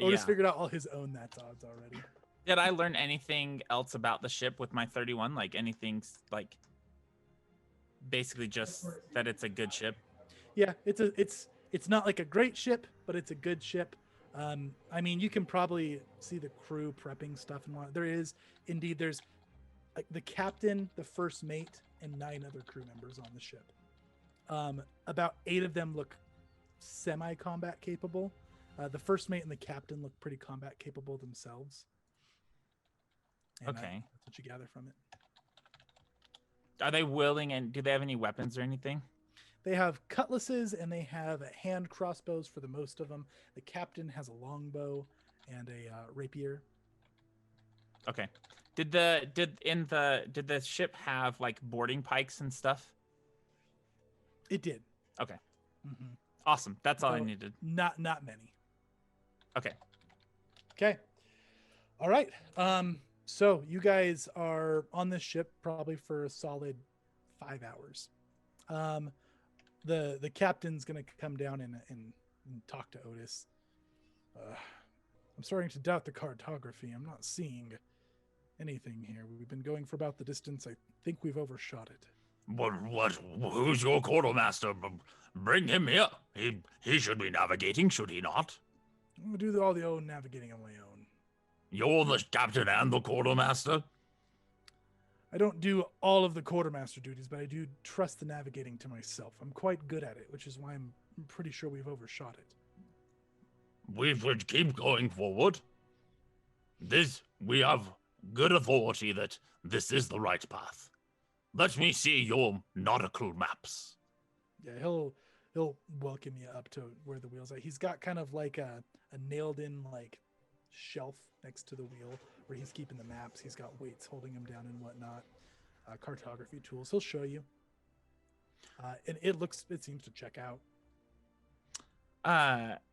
Otis Yeah. figured out all his own That's Odds already. Did I learn anything else about the ship with my 31? Like anything like basically just that it's a good ship? Yeah, it's not like a great ship, but it's a good ship. I mean, you can probably see the crew prepping stuff and whatnot. There's like the captain, the first mate, and 9 other crew members on the ship. About 8 of them look semi-combat capable. The first mate and the captain look pretty combat capable themselves. And, Okay. that's what you gather from it. Are they willing, and do they have any weapons or anything? They have cutlasses and they have hand crossbows for the most of them. The captain has a longbow and a rapier. Okay. Did the ship have like boarding pikes and stuff? It did. Okay. Mhm. Awesome. That's all I So, needed. Not many. Okay. Okay. All right. So you guys are on this ship probably for a solid 5 hours. The captain's gonna come down and talk to Otis. I'm starting to doubt the cartography. I'm not seeing anything here. We've been going for about the distance. I think we've overshot it. What? Who's your quartermaster? Bring him here. He should be navigating, should he not? I'm gonna do all the own navigating on my own. You're the captain and the quartermaster? I don't do all of the quartermaster duties, but I do trust the navigating to myself. I'm quite good at it, which is why I'm pretty sure we've overshot it. We would keep going forward. We have good authority that this is the right path. Let me see your nautical maps. Yeah, he'll welcome you up to where the wheels are. He's got kind of like a nailed in like shelf next to the wheel where he's keeping the maps. He's got weights holding him down and whatnot. Cartography tools. He'll show you. And it seems to check out.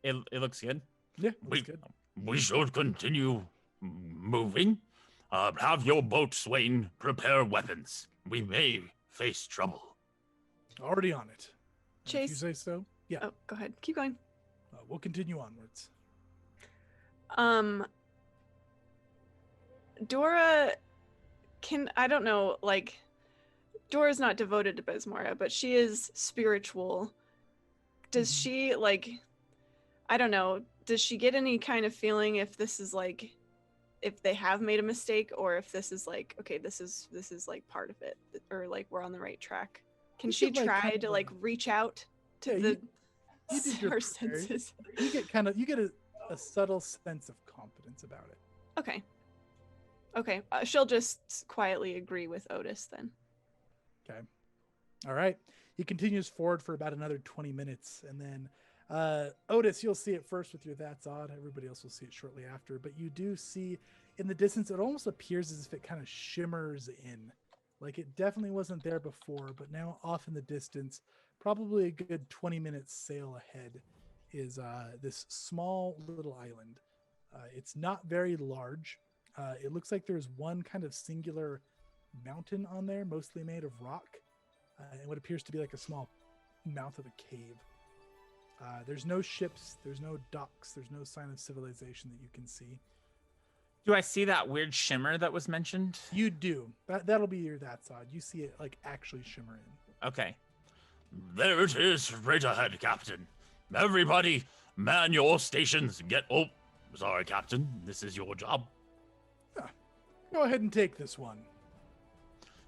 It looks good. Yeah, looks good. We should continue moving. Have your boatswain prepare weapons. We may face trouble. Already on it. If you Chase. say so. Yeah. Oh, go ahead. Keep going. We'll continue onwards. Dora I don't know, like, Dora's not devoted to Besmora, but she is spiritual. Does she, like, I don't know, does she get any kind of feeling if this is, like, if they have made a mistake, or if this is, like, okay, this is like, part of it, or, like, we're on the right track? Can she get, like, try kind to, of like, reach out to Yeah, the you did your her preparing. senses? You get a subtle sense of confidence about it. Okay. She'll just quietly agree with Otis then. Okay. All right. He continues forward for about another 20 minutes. And then Otis, you'll see it first with your That's Odd. Everybody else will see it shortly after. But you do see in the distance, it almost appears as if it kind of shimmers in. Like it definitely wasn't there before, but now off in the distance, probably a good 20 minutes sail ahead, is this small little island. It's not very large. It looks like there's one kind of singular mountain on there, mostly made of rock, and what appears to be like a small mouth of a cave. There's no ships, there's no docks, there's no sign of civilization that you can see. Do I see that weird shimmer that was mentioned? You do. That'll be your That's Odd. You see it like actually shimmer in. Okay. There it is, straight ahead, Captain. Everybody, man your stations. Sorry, Captain. This is your job. Go ahead and take this one.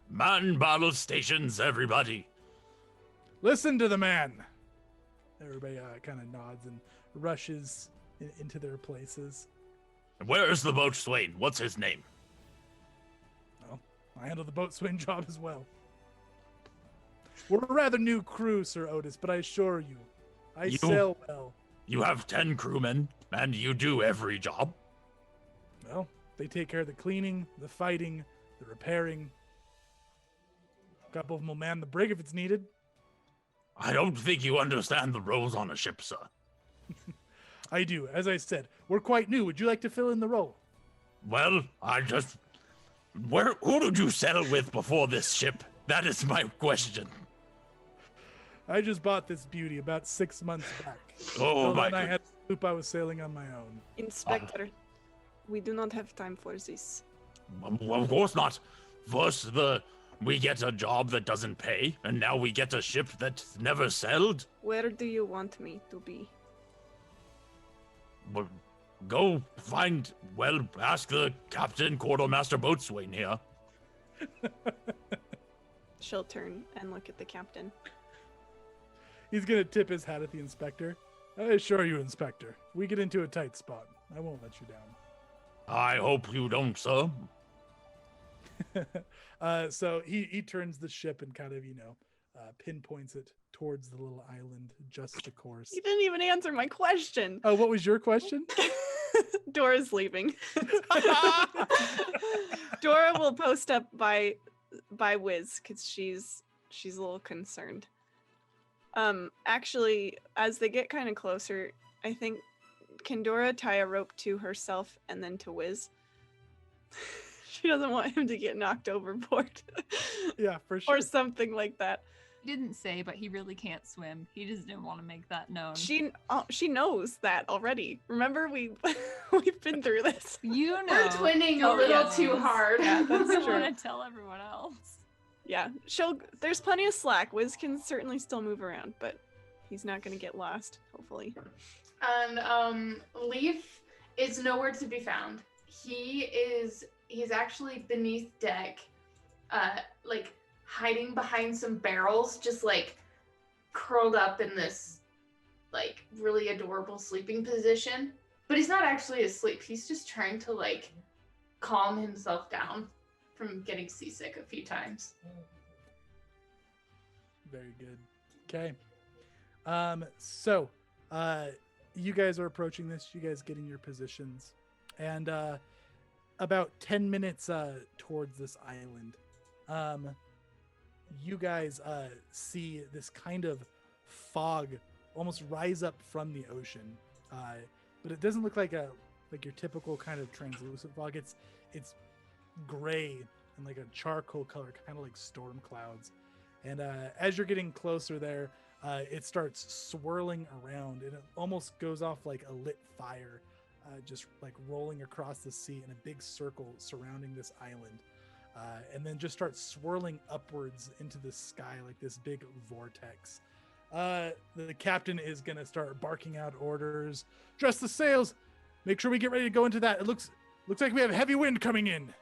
Man battle stations, everybody. Listen to the man. Everybody kind of nods and rushes into their places. Where's the boatswain? What's his name? Well, I handle the boatswain job as well. We're a rather new crew, Sir Otis, but I assure you, I sail well. You have 10 crewmen, and you do every job? Well, they take care of the cleaning, the fighting, the repairing. A couple of them will man the brig if it's needed. I don't think you understand the roles on a ship, sir. I do. As I said, we're quite new. Would you like to fill in the role? Well, who did you settle with before this ship? That is my question. I just bought this beauty about 6 months back. Oh, my God. I had a sloop I was sailing on my own. Inspector, we do not have time for this. Well, of course not. First, we get a job that doesn't pay, and now we get a ship that's never sailed. Where do you want me to be? Well, go ask the captain, quartermaster, boatswain here. She'll turn and look at the captain. He's going to tip his hat at the inspector. I assure you, Inspector, if we get into a tight spot, I won't let you down. I hope you don't, sir. So he turns the ship and kind of, pinpoints it towards the little island just to course. You didn't even answer my question. Oh, what was your question? Dora's leaving. Dora will post up by Wiz because she's a little concerned. Actually, as they get kind of closer, I think, can Dora tie a rope to herself and then to Wiz? She doesn't want him to get knocked overboard. Yeah, for sure. Or something like that. He didn't say, but he really can't swim. He just didn't want to make that known. She knows that already. Remember, we've been through this. You know. We're twinning a little too hard. Yeah, that's I true. want to tell everyone else. Yeah, there's plenty of slack. Wiz can certainly still move around, but he's not going to get lost, hopefully. And Leaf is nowhere to be found. He's actually beneath deck, like hiding behind some barrels, just like curled up in this like really adorable sleeping position. But he's not actually asleep. He's just trying to like calm himself down from getting seasick a few times. Very good. Okay. So you guys are approaching this. You guys get in your positions, and about 10 minutes towards this island, you guys see this kind of fog almost rise up from the ocean, but it doesn't look like your typical kind of translucent fog. It's gray and like a charcoal color, kind of like storm clouds. And as you're getting closer there, it starts swirling around, and it almost goes off like a lit fire, just like rolling across the sea in a big circle surrounding this island, and then just starts swirling upwards into the sky like this big vortex. The captain is gonna start barking out orders. Dress the sails. Make sure we get ready to go into that. It looks like we have heavy wind coming in.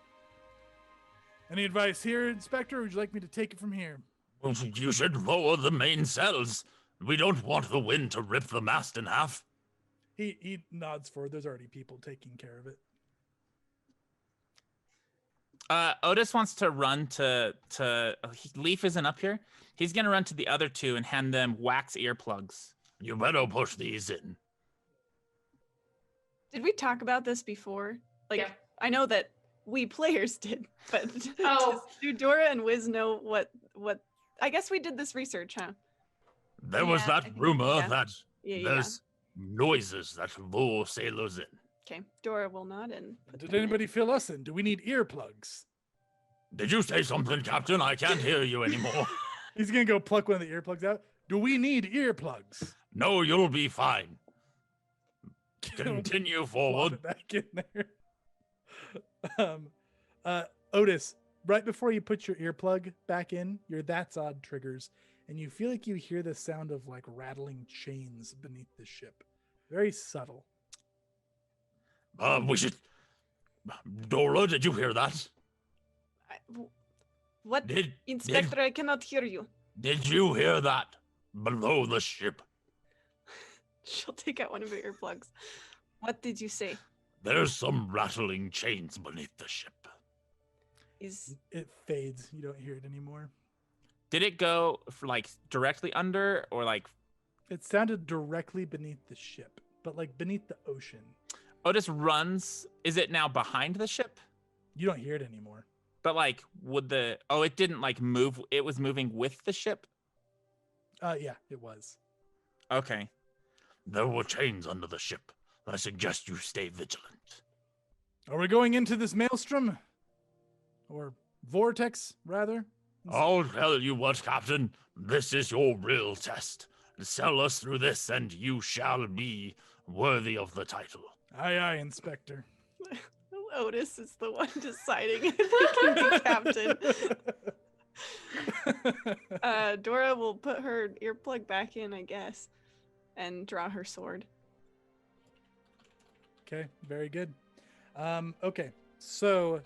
Any advice here, Inspector? Or would you like me to take it from here? Well, you should lower the mainsails. We don't want the wind to rip the mast in half. He nods forward. There's already people taking care of it. Otis wants to run to Leaf isn't up here. He's gonna run to the other two and hand them wax earplugs. You better push these in. Did we talk about this before? Like, Yeah. I know that we players did, but Oh. do Dora and Wiz know what? I guess we did this research, huh? There was Yeah, I that think- rumor yeah. that Yeah. there's noises that lure sailors in. Okay, Dora will nod and put Did them in. anybody fill us in? Do we need earplugs? Did you say something, Captain? I can't hear you anymore. He's gonna go pluck one of the earplugs out. Do we need earplugs? No, you'll be fine. Continue Plop forward. it back in there. Otis, right before you put your earplug back in, your That's Odd triggers, and you feel like you hear the sound of like rattling chains beneath the ship. Very subtle. We should. Dora, did you hear that? What? Did Inspector, I cannot hear you. Did you hear that? Below the ship, She'll take out one of her earplugs. What did you say? there's some rattling chains beneath the ship. It fades. You don't hear it anymore. Did it go like directly under or like? It sounded directly beneath the ship, but like beneath the ocean. Otis runs. Is it now behind the ship? You don't hear it anymore. But like, it didn't like move. It was moving with the ship. Yeah, it was. Okay. There were chains under the ship. I suggest you stay vigilant. Are we going into this maelstrom? Or vortex, rather? I'll tell you what, Captain. This is your real test. Sell us through this, and you shall be worthy of the title. Aye, aye, Inspector. Otis is the one deciding if he can be captain. Dora will put her earplug back in, I guess, and draw her sword. Okay, very good. Okay, so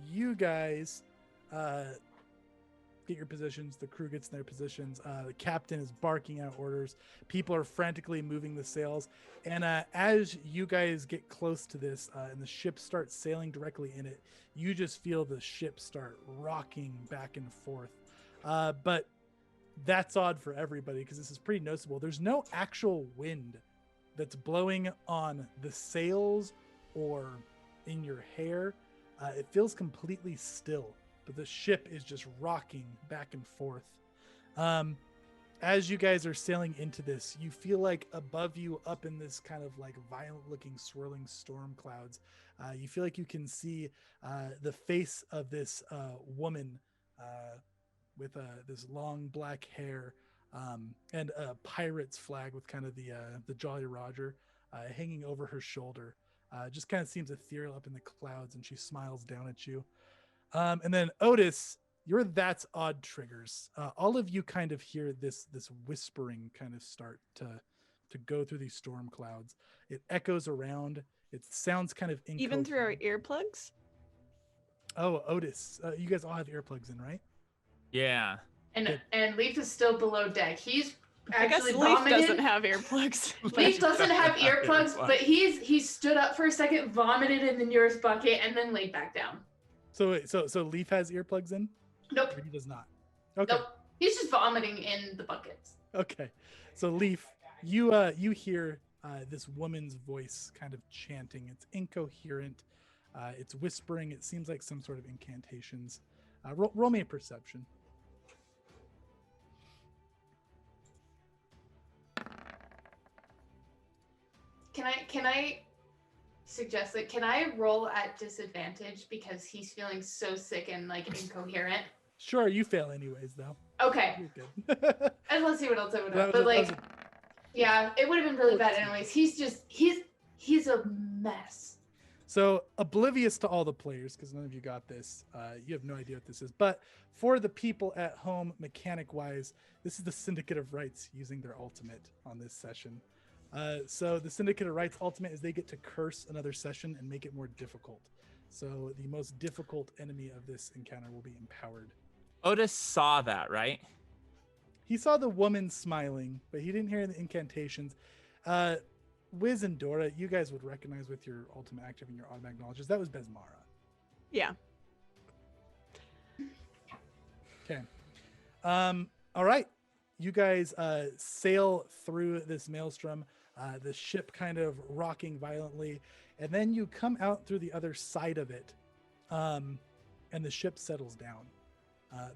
you guys get your positions. The crew gets in their positions. The captain is barking out orders. People are frantically moving the sails. And as you guys get close to this and the ship starts sailing directly in it, you just feel the ship start rocking back and forth. But that's odd for everybody because this is pretty noticeable. There's no actual wind that's blowing on the sails or in your hair. It feels completely still, but the ship is just rocking back and forth. as you guys are sailing into this, you feel like above you, up in this kind of like violent-looking, swirling storm clouds, you feel like you can see the face of this woman with this long black hair and a pirate's flag with kind of the Jolly Roger hanging over her shoulder. Just kind of seems ethereal up in the clouds, and she smiles down at you. And then Otis, you're That's Odd triggers. All of you kind of hear this whispering kind of start to go through these storm clouds. It echoes around. It sounds kind of Even through our earplugs? Oh, Otis, you guys all have earplugs in, right? Yeah. And Leaf is still below deck. He's I guess actually Leaf vomited. doesn't have earplugs. Leaf doesn't have earplugs, but he stood up for a second, vomited in the nearest bucket, and then laid back down. So Leaf has earplugs in? Nope. Or he does not. Okay. Nope. He's just vomiting in the buckets. Okay. So Leaf, you hear this woman's voice kind of chanting. It's incoherent. It's whispering. It seems like some sort of incantations. Roll me a perception. Can I suggest that? Can I roll at disadvantage because he's feeling so sick and like incoherent? Sure, you fail anyways, though. Okay. You're good. And let's see what else I would have. That But was like, yeah, it would have been really bad anyways. He's a mess. So oblivious to all the players, because none of you got this, you have no idea what this is. But for the people at home, mechanic-wise, this is the Syndicate of Rights using their ultimate on this session. So the Syndicate of Rights ultimate is they get to curse another session and make it more difficult. So the most difficult enemy of this encounter will be empowered. Otis saw that, right? He saw the woman smiling, but he didn't hear the incantations. Wiz and Dora, you guys would recognize with your ultimate active and your automatic knowledges. That was Besmara. Yeah. Okay. All right. You guys sail through this maelstrom, the ship kind of rocking violently, and then you come out through the other side of it, and the ship settles down.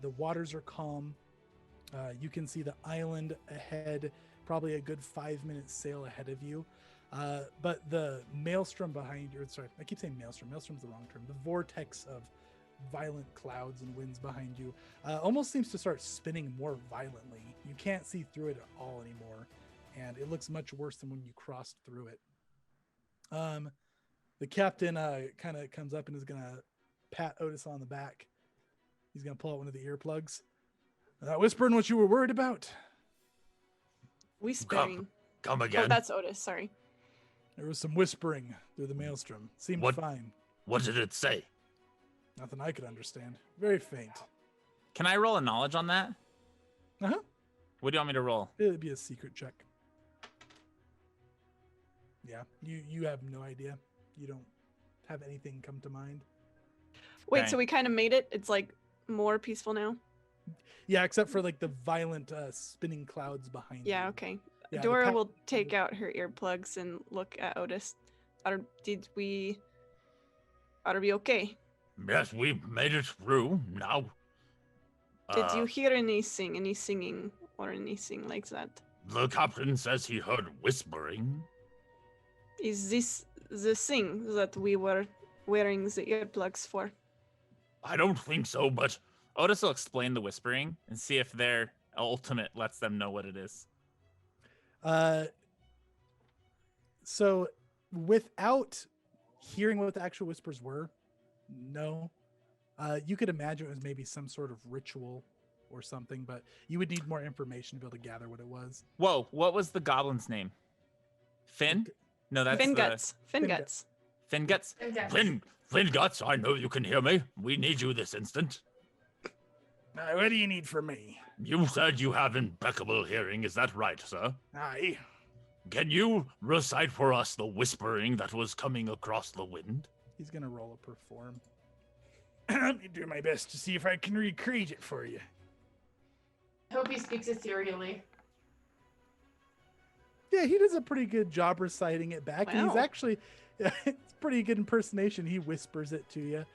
The waters are calm. You can see the island ahead, probably a good 5-minute sail ahead of you. But the maelstrom behind you, sorry, I keep saying maelstrom. Maelstrom's the wrong term. The vortex of violent clouds and winds behind you almost seems to start spinning more violently. You can't see through it at all anymore, and it looks much worse than when you crossed through it. The captain kind of comes up and is going to pat Otis on the back. He's going to pull out one of the earplugs. Whispering what you were worried about. Whispering. Come again. Oh, that's Otis. Sorry. There was some whispering through the maelstrom. Seemed fine. What did it say? Nothing I could understand. Very faint. Can I roll a knowledge on that? Uh-huh. What do you want me to roll? It'd be a secret check. Yeah, you have no idea. You don't have anything come to mind. Wait, Okay. so we kind of made it? It's like more peaceful now? Yeah, except for like the violent spinning clouds behind you. Yeah, okay. Yeah, the Dora will take out her earplugs and look at Otis. Are we okay? Yes, we made it through. Now. Did you hear any singing or anything like that? The captain says he heard whispering. Is this the thing that we were wearing the earplugs for? I don't think so, but Otis will explain the whispering and see if their ultimate lets them know what it is. So without hearing what the actual whispers were, no. You could imagine it was maybe some sort of ritual or something, but you would need more information to be able to gather what it was. Whoa, what was the goblin's name? Finn? No, that's Finguts. Finguts. Finguts? Okay. Flintguts, I know you can hear me. We need you this instant. What do you need from me? You said you have impeccable hearing, is that right, sir? Aye. Can you recite for us the whispering that was coming across the wind? He's going to roll a perform. Let me do my best to see if I can recreate it for you. I hope he speaks ethereally. Yeah, he does a pretty good job reciting it back. And he's Wow. actually, it's pretty good impersonation. He whispers it to you.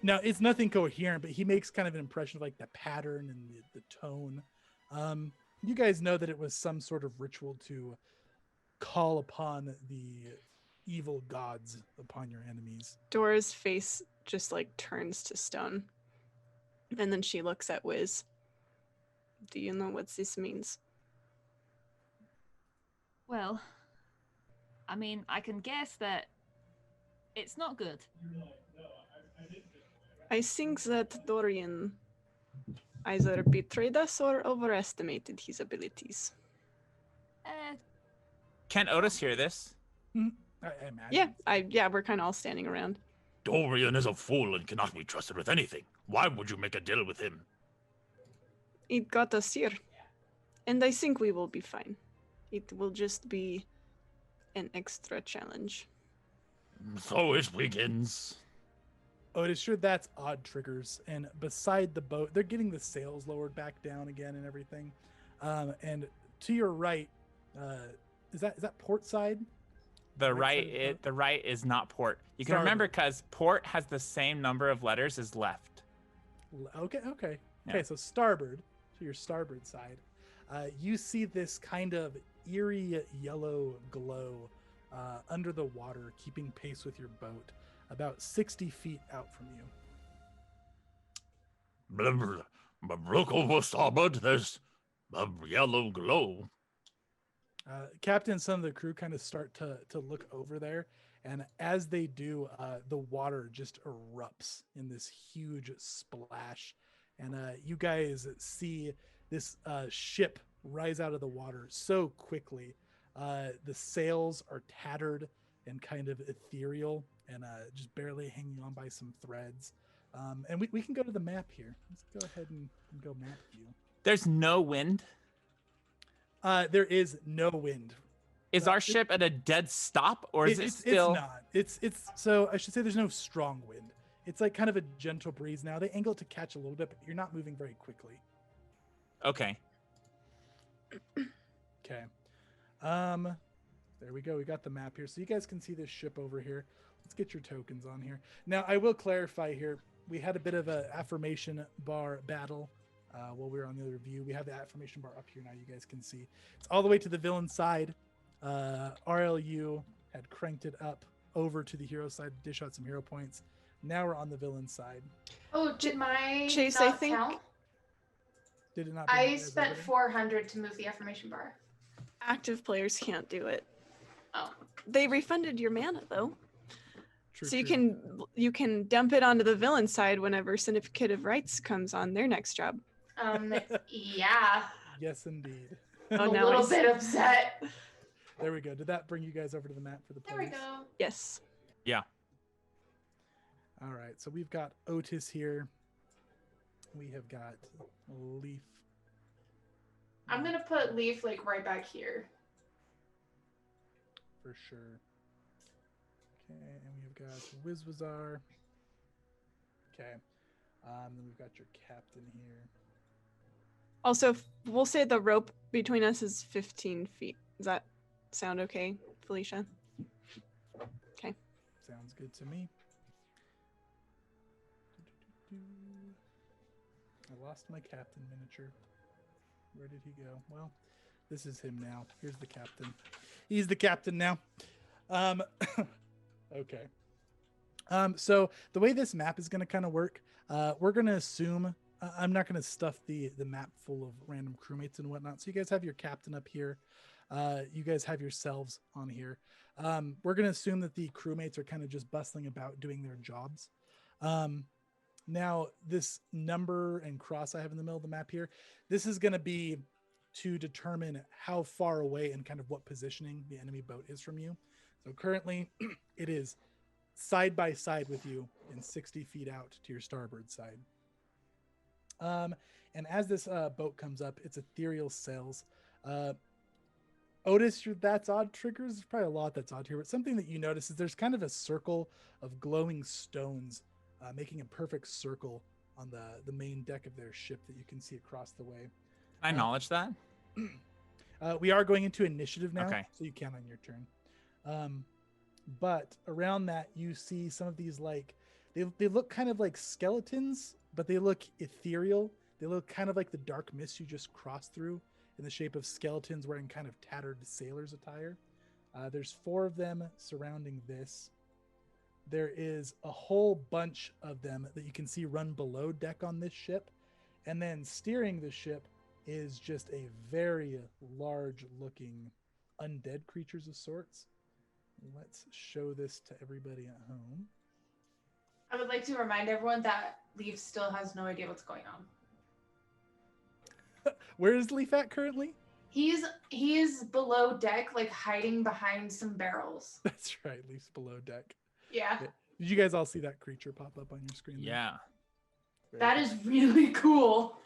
Now, it's nothing coherent, but he makes kind of an impression of like the pattern and the tone. You guys know that it was some sort of ritual to call upon the evil gods upon your enemies. Dora's face just like turns to stone. And then she looks at Wiz. Do you know what this means? Well, I mean, I can guess that it's not good. I think that Dorian either betrayed us or overestimated his abilities. Can Otis hear this? I imagine. Yeah, we're kind of all standing around. Dorian is a fool and cannot be trusted with anything. Why would you make a deal with him? It got us here. And I think we will be fine. It will just be an extra challenge. So it begins. Otis, sure, that's odd triggers. And beside the boat, they're getting the sails lowered back down again and everything. And to your right, is that port side? The Right side of the boat? the right is not port. You can Starboard. remember because port has the same number of letters as left. Okay. Yeah. So starboard, to your starboard side, you see this kind of eerie yellow glow under the water, keeping pace with your boat, about 60 feet out from you. Look over starboard, there's a yellow glow. Captain and some of the crew kind of start to look over there, and as they do, the water just erupts in this huge splash, and you guys see this ship rise out of the water so quickly. The sails are tattered and kind of ethereal and just barely hanging on by some threads. And we can go to the map here. Let's go ahead and go map view. There's no wind. There is no wind. Is our ship at a dead stop, or is it still? It's not. It's so I should say there's no strong wind. It's like kind of a gentle breeze now. They angle it to catch a little bit, but you're not moving very quickly. Okay. Okay. There we go. We got the map here. So you guys can see this ship over here. Let's get your tokens on here. Now, I will clarify here. We had a bit of an affirmation bar battle while we were on the other view. We have the affirmation bar up here now. You guys can see. It's all the way to the villain side. RLU had cranked it up over to the hero side to dish out some hero points. Now we're on the villain side. Oh, did my Chase, not I think- count? Did it not? bring you I guys spent over there? 400 to move the affirmation bar. Active players can't do it. Oh. They refunded your mana though. True, So true. you can dump it onto the villain side whenever Certificate of Rights comes on their next job. Yeah. Yes, indeed. Oh, A now I little see. bit upset. There we go. Did that bring you guys over to the map for the There we plays? go. Yes. Yeah. All right. So we've got Otis here. We have got Leaf. I'm gonna put Leaf like right back here. For sure. Okay, and we've got Wizwazar. Okay. Then we've got your captain here. Also, we'll say the rope between us is 15 feet. Does that sound okay, Felicia? Okay. Sounds good to me. I lost my captain miniature. Where did he go? Well, this is him now. Here's the captain. He's the captain now. Okay. So the way this map is going to kind of work, we're going to assume I'm not going to stuff the map full of random crewmates and whatnot. So you guys have your captain up here. You guys have yourselves on here. We're going to assume that the crewmates are kind of just bustling about doing their jobs. Now, this number and cross I have in the middle of the map here, this is going to be to determine how far away and kind of what positioning the enemy boat is from you. So currently, it is side by side with you and 60 feet out to your starboard side. And as this boat comes up, it's ethereal sails. Otis, that's odd triggers. There's probably a lot that's odd here, but something that you notice is there's kind of a circle of glowing stones making a perfect circle on the main deck of their ship that you can see across the way. Can I acknowledge that? We are going into initiative now, Okay. so you can on your turn. But around that, you see some of these, like, they look kind of like skeletons, but they look ethereal. They look kind of like the dark mist you just crossed through, in the shape of skeletons wearing kind of tattered sailor's attire. There's 4 of them surrounding this. There is a whole bunch of them that you can see run below deck on this ship. And then steering the ship is just a very large looking undead creatures of sorts. Let's show this to everybody at home. I would like to remind everyone that Leaf still has no idea what's going on. Where is Leaf at currently? He's below deck, like hiding behind some barrels. That's right, Leaf's below deck. Yeah. Did you guys all see that creature pop up on your screen there? Yeah. That is really cool.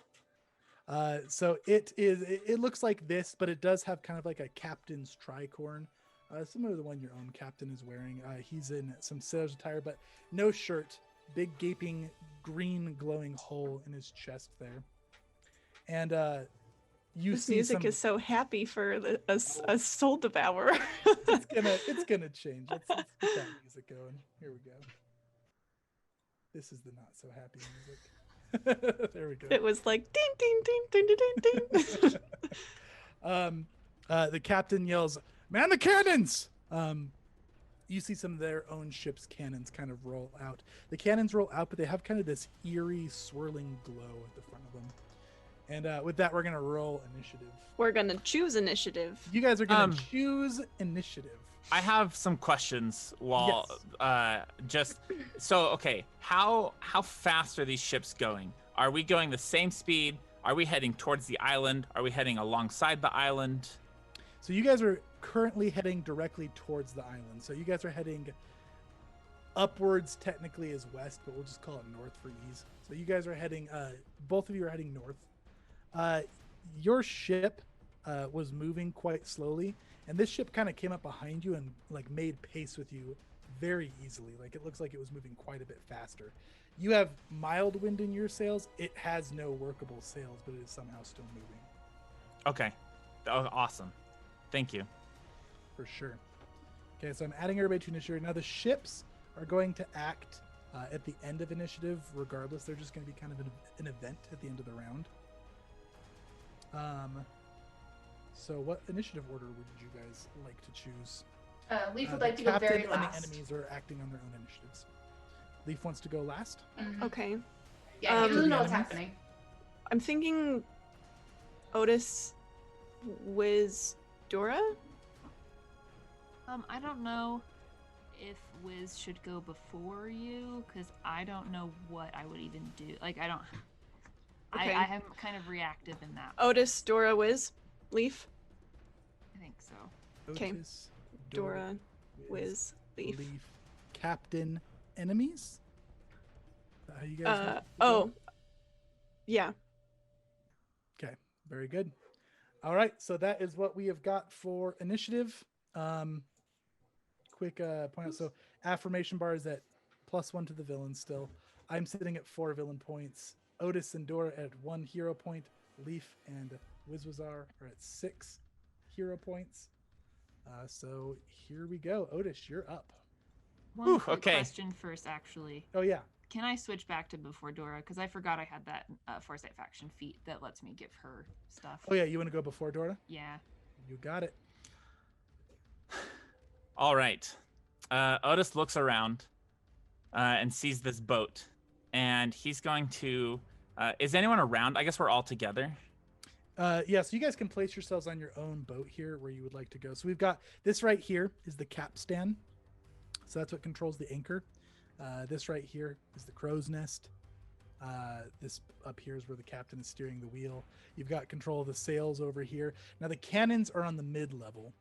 So it looks like this, but it does have kind of like a captain's tricorn, similar to the one your own captain is wearing. He's in some sailor's attire, but no shirt. Big gaping green glowing hole in his chest there. And you This see music some... is so happy for a soul devourer. it's gonna change. Let's get that music going. Here we go. This is the not so happy music. There we go. It was like ding ding ding ding ding ding ding. The captain yells, "Man the cannons!" You see some of their own ship's cannons kind of roll out. The cannons roll out, but they have kind of this eerie swirling glow at the front of them. And with that, we're gonna roll initiative. We're gonna choose initiative. You guys are gonna choose initiative. I have some questions while okay, how fast are these ships going? Are we going the same speed? Are we heading towards the island? Are we heading alongside the island? So you guys are currently heading directly towards the island. So you guys are heading upwards, technically as west, but we'll just call it north for ease. So you guys are heading, both of you are heading north. Your ship was moving quite slowly, and this ship kind of came up behind you and like made pace with you very easily. Like it looks like it was moving quite a bit faster. You have mild wind in your sails. It has no workable sails, but it is somehow still moving. Okay. Oh, awesome. Thank you. For sure. Okay, so I'm adding everybody to initiative. Now the ships are going to act at the end of initiative regardless. They're just going to be kind of an event at the end of the round. So what initiative order would you guys like to choose? Leaf would like to go very captain and last. the enemies are acting on their own initiatives. Leaf wants to go last. Mhm. Okay. Yeah, he doesn't know what's enemies? happening. I'm thinking Otis, Wiz, Dora? I don't know if Wiz should go before you, because I don't know what I would even do. Like, I don't... Okay. I am kind of reactive in that. Otis, Dora, Wiz, Leaf, I think so. Okay. Otis, Dora, Wiz, Leaf. Captain, enemies? Is that how you guys want to Oh, go? yeah. Okay, very good. All right, so that is what we have got for initiative. Quick point out. So affirmation bar is at +1 to the villain still. I'm sitting at 4 villain points. Otis and Dora at 1 hero point. Leaf and Wizwazar are at 6 hero points. So here we go. Otis, you're up. One Whew, quick okay. question first, actually. Oh yeah. Can I switch back to before Dora? Because I forgot I had that Foresight Faction feat that lets me give her stuff. Oh yeah, you want to go before Dora? Yeah. You got it. All right. Otis looks around and sees this boat, and he's going to. Is anyone around? I guess we're all together. Yeah, so you guys can place yourselves on your own boat here where you would like to go. So we've got this right here is the capstan. So that's what controls the anchor. This right here is the crow's nest. This up here is where the captain is steering the wheel. You've got control of the sails over here. Now the cannons are on the mid-level.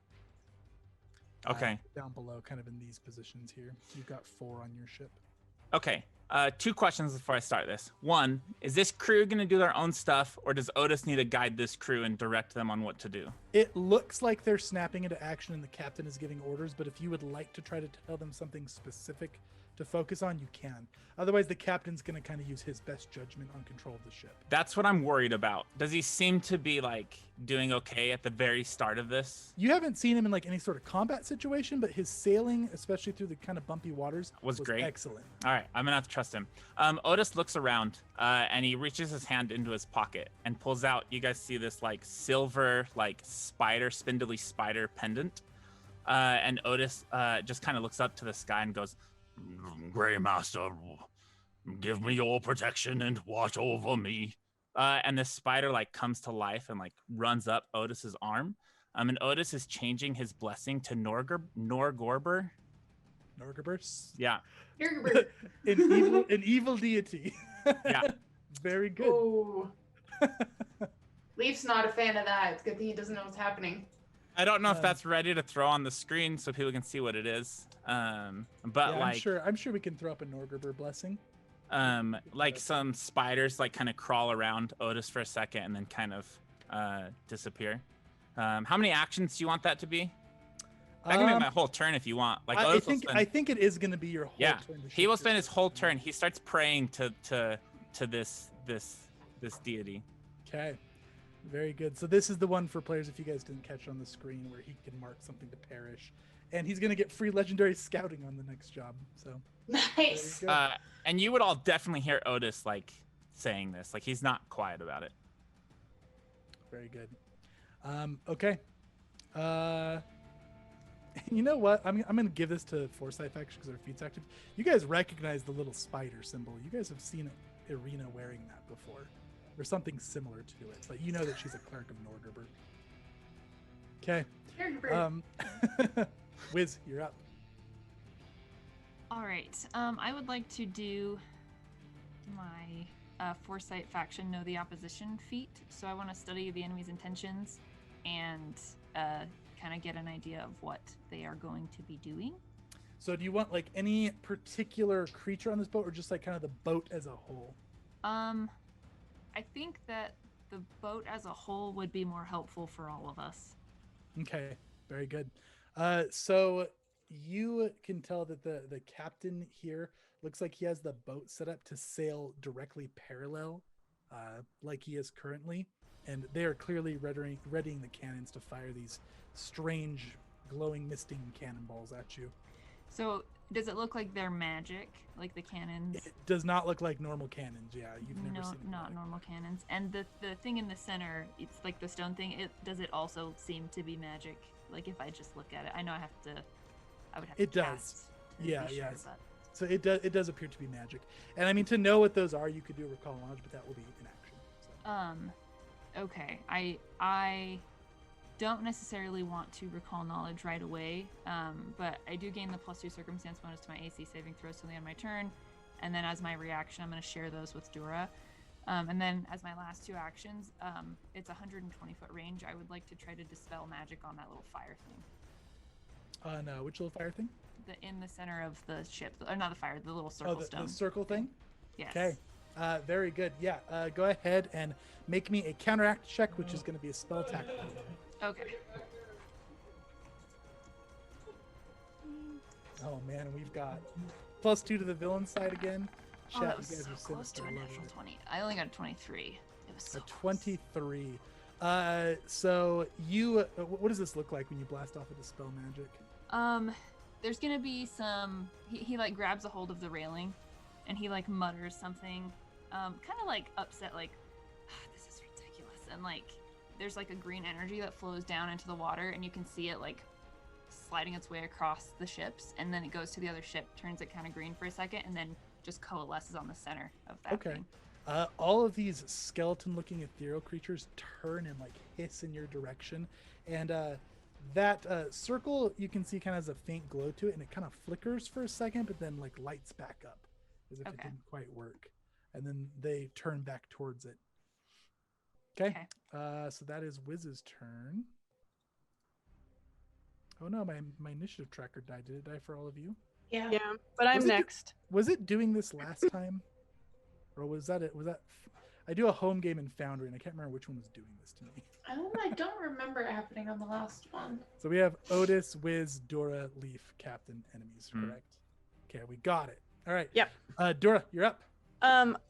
Okay. Down below, kind of in these positions here. You've got 4 on your ship. Okay. 2 questions before I start this. One, is this crew going to do their own stuff, or does Otis need to guide this crew and direct them on what to do? It looks like they're snapping into action and the captain is giving orders, but if you would like to try to tell them something specific to focus on, you can. Otherwise, the captain's going to kind of use his best judgment on control of the ship. That's what I'm worried about. Does he seem to be like doing okay at the very start of this? You haven't seen him in like any sort of combat situation, but his sailing, especially through the kind of bumpy waters, Was great. Excellent. All right, I'm gonna have to trust him. Otis looks around and he reaches his hand into his pocket and pulls out. You guys see this like silver, like spindly spider pendant. And Otis just kind of looks up to the sky and goes, Grey Master, give me your protection and watch over me. and this spider like comes to life and like runs up Otis's arm. And Otis is changing his blessing to Norgorber. Norgorber's? Yeah. an evil deity. Yeah. Very good. Oh. Leaf's not a fan of that. It's good that he doesn't know what's happening. I don't know if that's ready to throw on the screen so people can see what it is. But yeah, like I'm sure we can throw up a Norgorber blessing. Like some spiders like kind of crawl around Otis for a second and then kind of disappear. How many actions do you want that to be? That can be my whole turn if you want. Like I think it is going to be your whole turn. He will spend his whole turn. He starts praying to this deity. Okay. Very good. So this is the one for players, if you guys didn't catch on the screen, where he can mark something to perish. And he's going to get free legendary scouting on the next job. So Nice. And you would all definitely hear Otis like saying this. Like he's not quiet about it. Very good. Okay. You know what? I'm going to give this to Foresight Faction because our feat's active. You guys recognize the little spider symbol. You guys have seen Irina wearing that before. Or something similar to it. But you know that she's a cleric of Norgorber. Okay. Wiz, you're up. All right. I would like to do my Foresight Faction Know the Opposition feat. So I want to study the enemy's intentions and kind of get an idea of what they are going to be doing. So do you want like any particular creature on this boat or just like kind of the boat as a whole? I think that the boat as a whole would be more helpful for all of us. Okay, very good. So you can tell that the captain here looks like he has the boat set up to sail directly parallel, like he is currently, and they are clearly readying the cannons to fire these strange, glowing, misting cannonballs at you. So does it look like they're magic, like the cannons? It does not look like normal cannons. Yeah, you've never seen them. Not normal cannons. And the thing in the center, it's like the stone thing. Does it also seem to be magic? Like if I just look at it, I know I would have to. It does. Yeah, sure, yes. but... So it does appear to be magic. And I mean, to know what those are, you could do a recall knowledge, but that will be in action. So. Okay. I don't necessarily want to recall knowledge right away, but I do gain the +2 circumstance bonus to my AC saving throws till the end of my turn, and then as my reaction, I'm going to share those with Dura. And then as my last 2 actions, it's a 120-foot range. I would like to try to dispel magic on that little fire thing. No, which little fire thing? In the center of the ship, or not the fire, the little circle stone. The circle thing? Yes. Okay. Very good. Yeah. Go ahead and make me a counteract check, which is going to be a spell attack. Okay. Oh man, we've got +2 to the villain side again. Oh, that was so close to a natural 20. I only got a 23. It was so 23. So you, what does this look like when you blast off a dispel magic? There's gonna be some. He like grabs a hold of the railing, and he like mutters something, kind of like upset, like this is ridiculous, and like. There's like a green energy that flows down into the water, and you can see it like sliding its way across the ships, and then it goes to the other ship, turns it kind of green for a second, and then just coalesces on the center of that thing. All of these skeleton-looking ethereal creatures turn and like hiss in your direction, and that circle you can see kind of has a faint glow to it, and it kind of flickers for a second, but then like lights back up as if it didn't quite work, and then they turn back towards it. Okay. So that is Wiz's turn. Oh no, my initiative tracker died. Did it die for all of you? Yeah, but I'm next. Was it doing this last time? Or was that it? I do a home game in Foundry, and I can't remember which one was doing this to me. I don't remember it happening on the last one. So we have Otis, Wiz, Dora, Leaf, Captain, enemies, correct? Okay, we got it. All right. Yep. Dora, you're up.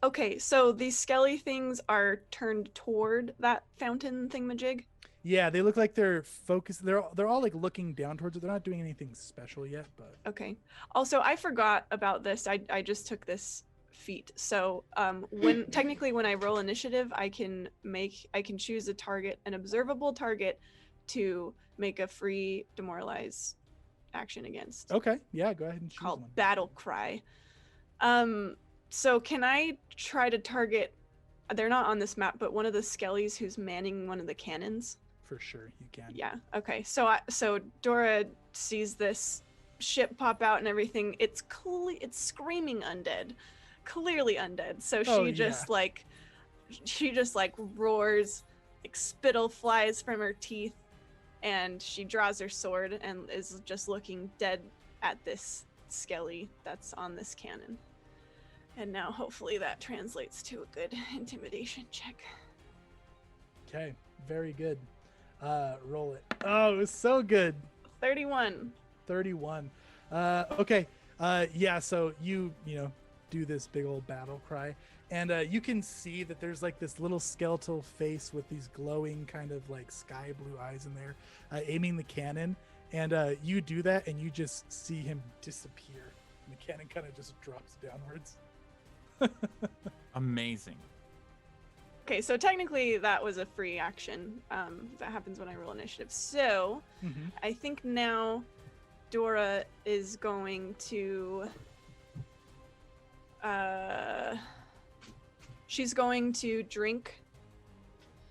Okay, so these skelly things are turned toward that fountain thingamajig. Yeah, they look like they're focused. They're all like looking down towards it. They're not doing anything special yet, but Okay. Also, I forgot about this. I just took this feat. So when technically when I roll initiative, I can choose a target, an observable target, to make a free demoralize action against. okay. Yeah, go ahead and choose Called one. Battle Cry. So can I try to target? They're not on this map, but one of the skellies who's manning one of the cannons. For sure, you can. Yeah. Okay. So Dora sees this ship pop out and everything. It's screaming undead, clearly undead. So she just roars, like spittle flies from her teeth, and she draws her sword and is just looking dead at this skelly that's on this cannon. And now hopefully that translates to a good intimidation check. Okay, very good. Roll it. Oh, it was so good. 31. 31. Okay. Yeah, so you do this big old battle cry, and you can see that there's like this little skeletal face with these glowing kind of like sky blue eyes in there, aiming the cannon, and you do that and you just see him disappear, and the cannon kind of just drops downwards. Amazing. Okay, so technically that was a free action. That happens when I roll initiative. So I think now Dora is going to she's going to drink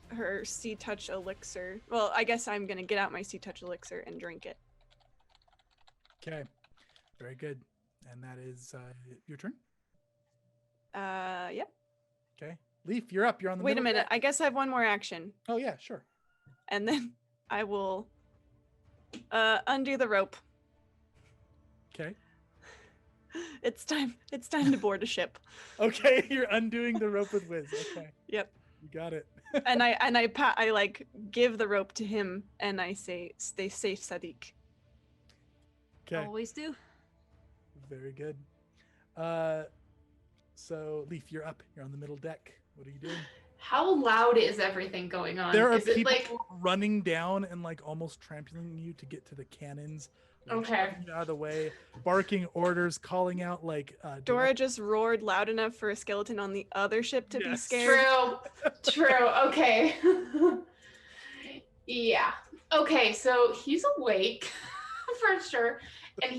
her sea touch elixir. Well, I guess I'm gonna get out my sea touch elixir and drink it. Okay, very good. And that is your turn. Yep. Okay, Leaf, you're up. You're on the Wait a middle minute. deck. I guess I have one more action, Oh yeah, sure. and then I will undo the rope. Okay. It's time to board a ship. Okay, you're undoing the rope with Wiz. Okay, Yep. you got it. And I like give the rope to him and I say, "Stay safe, Sadiq." Okay, Always do. very good. So Leaf, you're up. You're on the middle deck. What are you doing? How loud is everything going on? There are Is it people like running down and like almost trampling you to get to the cannons. Like, Okay. shoving you out of the way, barking orders, calling out like. Dora just roared loud enough for a skeleton on the other ship to be Yes. scared. True. Okay. Yeah. Okay, so he's awake for sure. And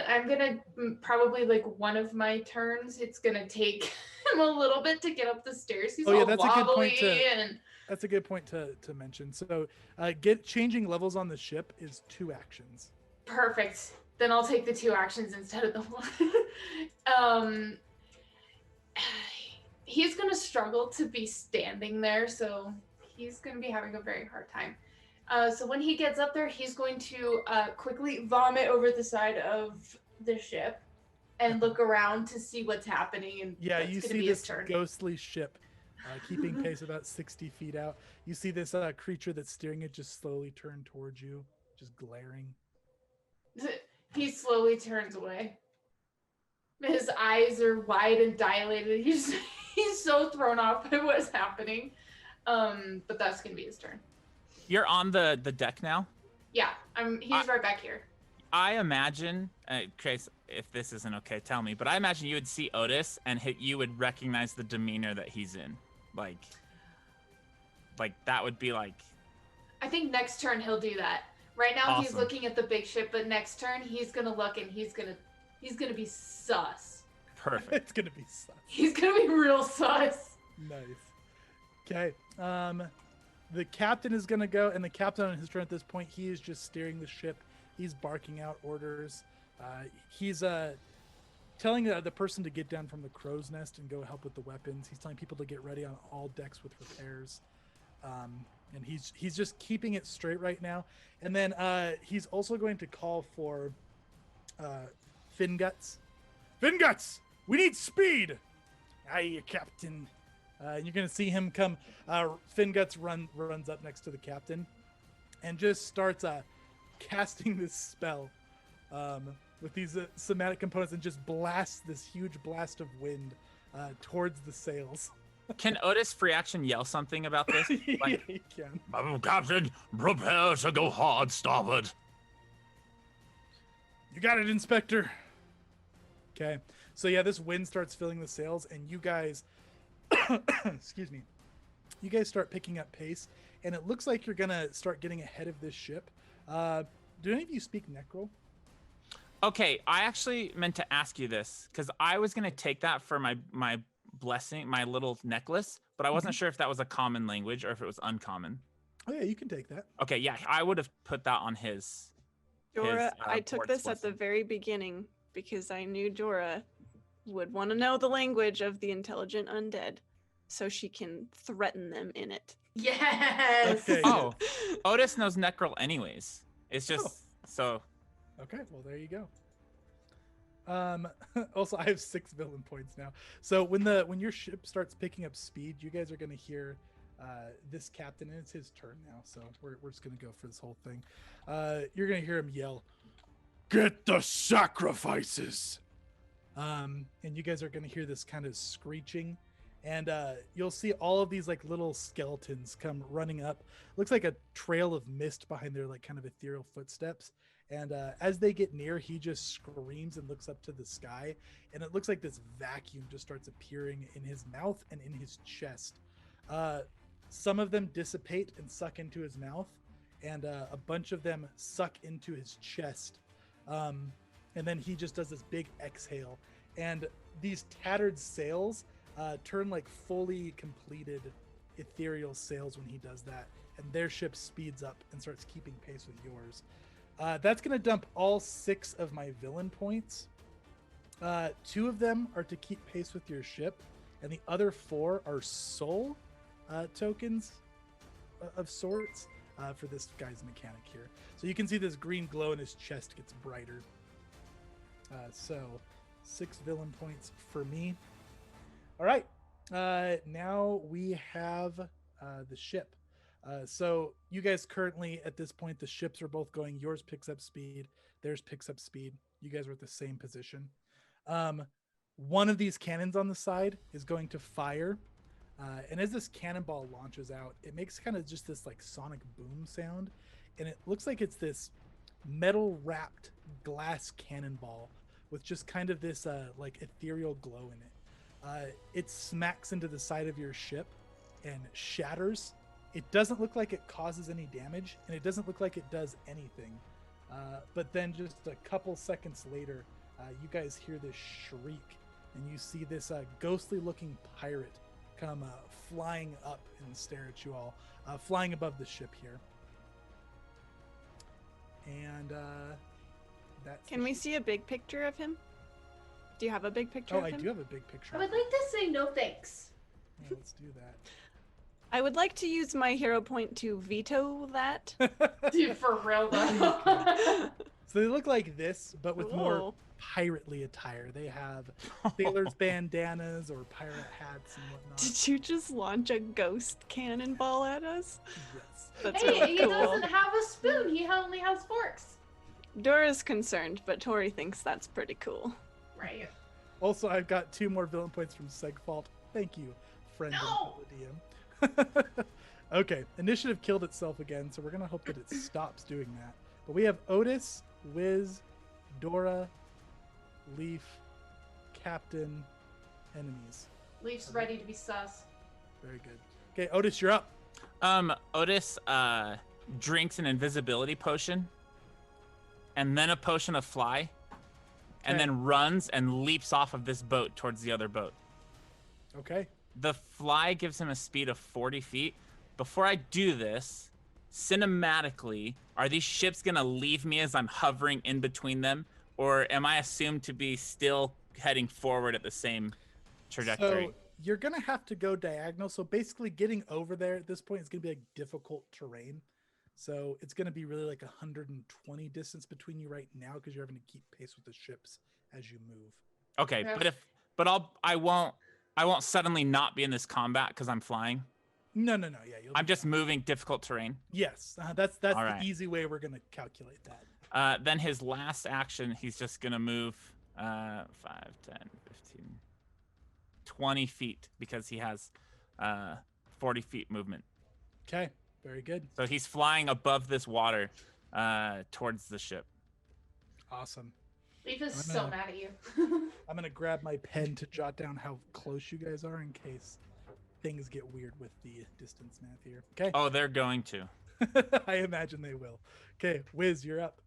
I'm gonna probably like one of my turns, it's gonna take him a little bit to get up the stairs. He's all that's a good wobbly point to. and That's a good point to mention. So, changing levels on the ship is 2 actions. perfect. Then I'll take the 2 actions instead of the 1. He's gonna struggle to be standing there, so he's gonna be having a very hard time. So when he gets up there, he's going to quickly vomit over the side of the ship and look around to see what's happening. And Yeah, that's you gonna see be his this turn. ghostly ship keeping pace about 60 feet out. You see this creature that's steering it just slowly turn towards you, just glaring. He slowly turns away. His eyes are wide and dilated. He's so thrown off by what's happening. But that's gonna be his turn. You're on the deck now. Yeah, he's right back here. I imagine, Chris, if this isn't okay, tell me. But I imagine you would see Otis and you would recognize the demeanor that he's in, like that would be like. I think next turn he'll do that. Right now he's Awesome. looking at the big ship, but next turn he's gonna look and he's gonna be sus. Perfect. It's gonna be sus. He's gonna be real sus. Nice. Okay. The captain is gonna go, and the captain on his turn at this point, he is just steering the ship. He's barking out orders. He's telling the person to get down from the crow's nest and go help with the weapons. He's telling people to get ready on all decks with repairs. And he's just keeping it straight right now. And then he's also going to call for Finguts. Finguts, we need speed. Aye, Captain. And you're going to see him come. Finguts runs up next to the captain and just starts casting this spell with these somatic components and just blasts this huge blast of wind towards the sails. Can Otis free action yell something about this? Yeah, he can. Captain, prepare to go hard starboard. You got it, Inspector. Okay. So yeah, this wind starts filling the sails, and you guys, excuse me, you guys start picking up pace, and it looks like you're gonna start getting ahead of this ship. Do any of you speak Necro? Okay, I actually meant to ask you this because I was gonna take that for my blessing, my little necklace, but I wasn't sure if that was a common language or if it was uncommon. Oh yeah, you can take that. Okay, yeah, I would have put that on his. Jorah, I took board's this at the blessing. very beginning because I knew Jorah would want to know the language of the intelligent undead so she can threaten them in it. Yes. Okay. Oh, Otis knows Necrol anyways. It's just so. Okay, well there you go. Also, I have 6 villain points now. So when your ship starts picking up speed, you guys are gonna hear this captain, and it's his turn now. So we're just gonna go for this whole thing. You're gonna hear him yell, "Get the sacrifices!" And you guys are gonna hear this kind of screeching, and you'll see all of these like little skeletons come running up. Looks like a trail of mist behind their like kind of ethereal footsteps. And as they get near, he just screams and looks up to the sky, and it looks like this vacuum just starts appearing in his mouth and in his chest. Some of them dissipate and suck into his mouth, and a bunch of them suck into his chest. And then he just does this big exhale, and these tattered sails turn like fully completed ethereal sails when he does that, and their ship speeds up and starts keeping pace with yours. That's going to dump all 6 of my villain points. 2 of them are to keep pace with your ship, and the other 4 are soul tokens of sorts for this guy's mechanic here. So you can see this green glow in his chest gets brighter. So 6 villain points for me. All right. Now we have the ship. So you guys currently at this point, the ships are both going. Yours picks up speed. Theirs picks up speed. You guys are at the same position. One of these cannons on the side is going to fire. And as this cannonball launches out, it makes kind of just this like sonic boom sound. And it looks like it's this metal wrapped glass cannonball with just kind of this like ethereal glow in it. It smacks into the side of your ship and shatters. It doesn't look like it causes any damage, and it doesn't look like it does anything. But then just a couple seconds later, you guys hear this shriek, and you see this ghostly-looking pirate come flying up and stare at you all, flying above the ship here. And that's... Can we see a big picture of him? Do you have a big picture Oh, of I him? do have a big picture. I would like to say no thanks. Yeah, let's do that. I would like to use my hero point to veto that. Dude, for real though. So they look like this, but with more Cool. pirately attire. They have sailors' bandanas or pirate hats and whatnot. Did you just launch a ghost cannonball at us? Yes. That's Hey, really he cool. doesn't have a spoon. He only has forks. Dora's concerned, but Tori thinks that's pretty cool. Right. Also, I've got 2 more villain points from Segfault. Thank you, friend No! of the DM. Okay, initiative killed itself again, so we're gonna hope that it stops doing that. But we have Otis, Wiz, Dora, Leaf, Captain, enemies. Leaf's ready to be sus. Very good. Okay, Otis, you're up. Otis drinks an invisibility potion, and then a potion of fly, and Okay. then runs and leaps off of this boat towards the other boat. Okay. The fly gives him a speed of 40 feet. Before I do this, cinematically, are these ships going to leave me as I'm hovering in between them? Or am I assumed to be still heading forward at the same trajectory? So you're gonna have to go diagonal. So basically, getting over there at this point is gonna be like difficult terrain. So it's gonna be really like 120 distance between you right now because you're having to keep pace with the ships as you move. Okay, Yeah. I won't suddenly not be in this combat because I'm flying. No. Yeah, I'm just moving difficult terrain. Yes, that's All the right. easy way we're gonna calculate that. Then his last action, he's just gonna move 5, 10, 15, 20 feet because he has 40 feet movement. Okay, very good. So he's flying above this water towards the ship. Awesome. Leaf is I'm so gonna- mad at you. I'm gonna grab my pen to jot down how close you guys are in case things get weird with the distance math here. Okay. Oh, they're going to. I imagine they will. Okay, Wiz, you're up.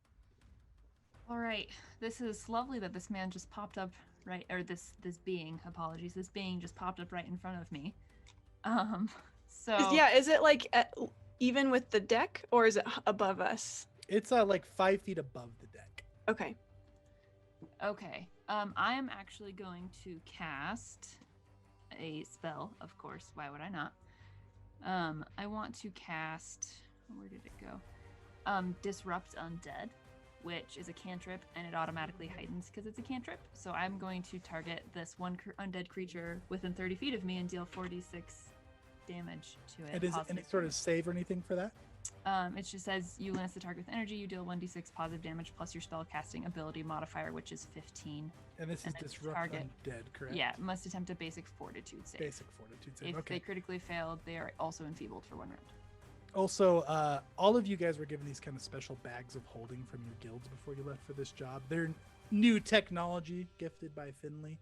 All right, this is lovely that this man just popped up right, or this being. Apologies, this being just popped up right in front of me. So Yeah, is it like even with the deck, or is it above us? It's like 5 feet above the deck. Okay. Okay. I am actually going to cast a spell, of course. Why would I not? I want to cast. Where did it go? Disrupt Undead, which is a cantrip, and it automatically heightens because it's a cantrip. So I'm going to target this one undead creature within 30 feet of me and deal 46 damage to it. And is any sort of save or anything for that? It just says you lance the target with energy, you deal 1d6 positive damage plus your spell casting ability modifier, which is 15. And this is and its disrupt target- undead, correct? Yeah, must attempt a basic fortitude save. Basic fortitude save. If Okay. they critically failed, they are also enfeebled for 1 round. Also, all of you guys were given these kind of special bags of holding from your guilds before you left for this job. They're new technology gifted by Finley.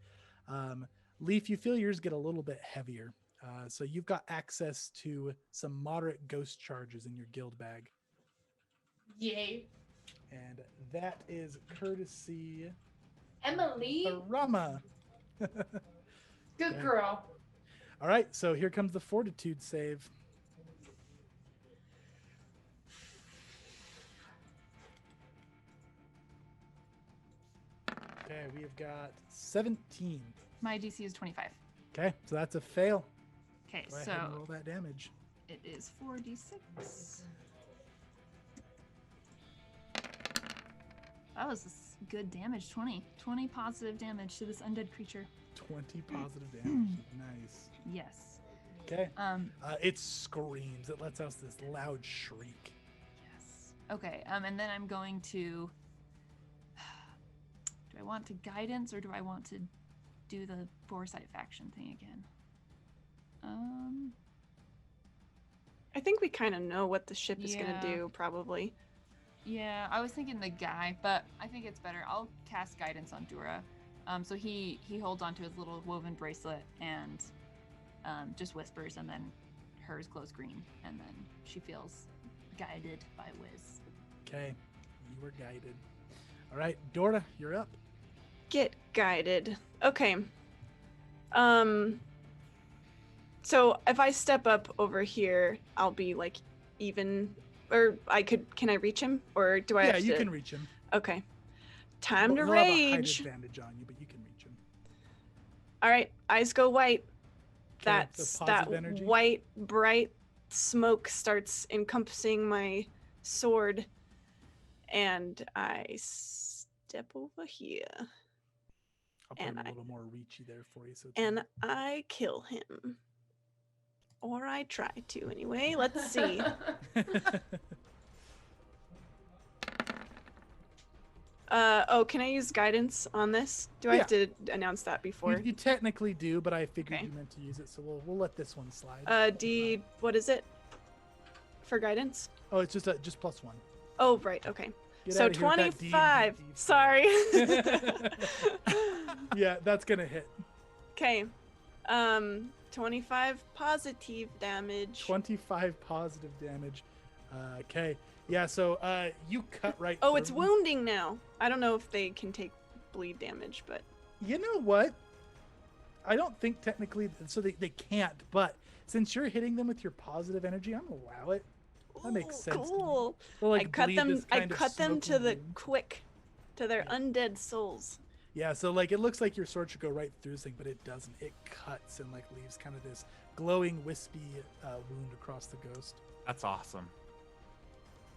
Leaf, you feel yours get a little bit heavier. So you've got access to some moderate ghost charges in your guild bag. Yay. And that is courtesy Emily, Rama. good Okay. girl. All right, so here comes the fortitude save. Okay, we have got 17. My DC is 25. Okay, so that's a fail. Okay, Go ahead and so roll that damage. it is 4d6. That was good damage. 20 positive damage to this undead creature. 20 positive damage. Nice. Yes. Okay. Um. It screams. It lets out this loud shriek. Yes. Okay. And then I'm going to. Do I want to guidance or do I want to do the Foresight Faction thing again? I think we kind of know what the ship is Yeah. gonna do, probably. Yeah, I was thinking the guy, but I think it's better. I'll cast guidance on Dura. So he holds onto his little woven bracelet and just whispers, and then hers glows green, and then she feels guided by Wiz. Okay. You were guided. All right, Dora, you're up. Get guided. Okay. So if I step up over here, I'll be like even, or can I reach him, or do I Yeah, have to? you can reach him. Okay. Time to He'll have a height rage. advantage on you, but you can reach him. All right, eyes go white. Okay, That's so that positive energy. white bright smoke starts encompassing my sword, and I step over here I'll put and him a I- little more reachy there for you. So it's and I kill him, or I try to anyway. Let's see. Can I use guidance on this? Do I have to announce that before? you technically do, but I figured Okay. you meant to use it, so we'll let this one slide. What is it for guidance? Oh, it's just just +1. Oh, right. Okay. Get So outta here with that D&D 25. stuff. Sorry. Yeah, that's gonna hit. Okay. 25 positive damage. 25 positive damage. Okay. Yeah, so you cut right Oh, it's through. wounding now. I don't know if they can take bleed damage, but You know what? I don't think technically, so they can't, but since you're hitting them with your positive energy, I'm gonna allow it. That makes Ooh, sense to me. Cool. They'll, like, I cut bleed them. this I kind of cut them to smoky the wound. quick, to their Yeah. undead souls. Yeah, so like it looks like your sword should go right through this thing, but it doesn't. It cuts and like leaves kind of this glowing, wispy wound across the ghost. That's awesome.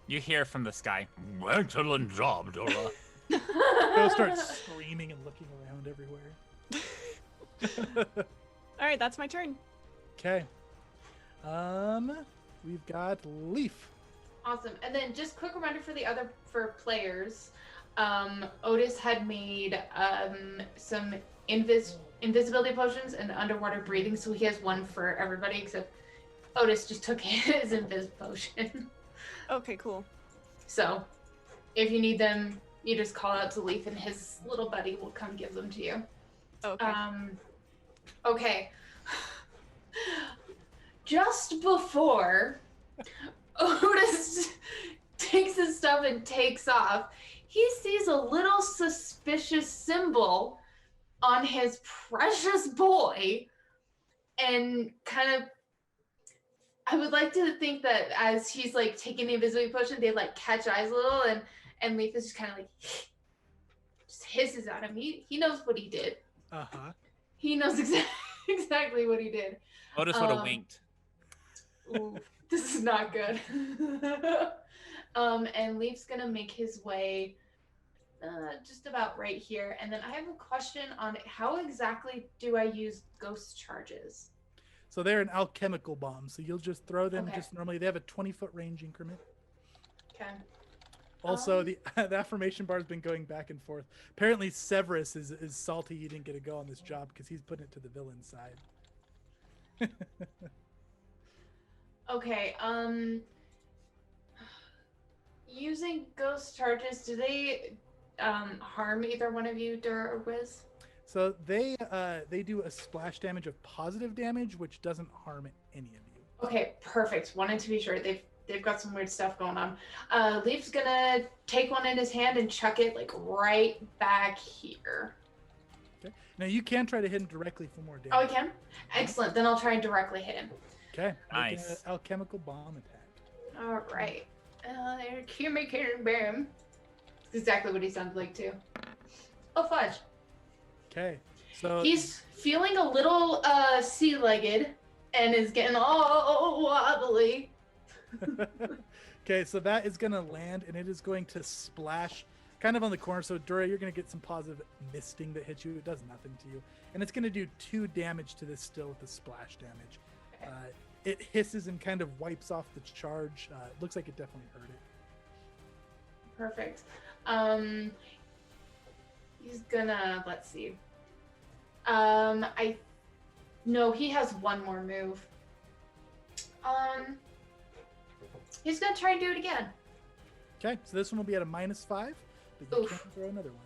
You hear from the sky. Excellent job, Dora. Ghost starts screaming and looking around everywhere. All right, that's my turn. Okay. We've got Leaf. Awesome. And then just quick reminder for players, Otis had made some invisibility potions and underwater breathing, so he has one for everybody except Otis just took his invis potion. Okay, cool. So if you need them, you just call out to Leaf and his little buddy will come give them to you. Okay. Okay. Just before Otis takes his stuff and takes off, he sees a little suspicious symbol on his precious boy, and kind of, I would like to think that as he's like taking the invisibility potion, they like catch eyes a little, and Leaf is just kind of like just hisses at him. He knows what he did. He knows exactly what he did. Otis would have winked. Ooh, this is not good. And Leaf's gonna make his way just about right here. And then I have a question on how exactly do I use ghost charges? So they're an alchemical bomb. So you'll just throw them Okay. just normally. They have a 20-foot range increment. Okay. Also, the affirmation bar has been going back and forth. Apparently, Severus is salty he didn't get to go on this job because he's putting it to the villain side. Okay. Using ghost charges, do they harm either one of you, Dur or Wiz? So they do a splash damage of positive damage, which doesn't harm any of you. Okay, perfect. Wanted to be sure. They've got some weird stuff going on. Leaf's gonna take one in his hand and chuck it like right back here. Okay. Now you can try to hit him directly for more damage. Oh, I can? Excellent. Then I'll try and directly hit him. Okay. Make Nice. an alchemical bomb attack. All right. Chemical bomb. Exactly what he sounded like too. Oh, fudge. Okay. So He's feeling a little sea-legged and is getting all wobbly. okay, so that is going to land, and it is going to splash kind of on the corner. So, Dura, you're going to get some positive misting that hits you. It does nothing to you. And it's going to do 2 damage to this still with the splash damage. Okay. It hisses and kind of wipes off the charge. It looks like it definitely hurt it. Perfect. He's gonna, let's see. No, he has one more move. He's gonna try and do it again. Okay, so this one will be at a -5, but you Oof. can throw another one.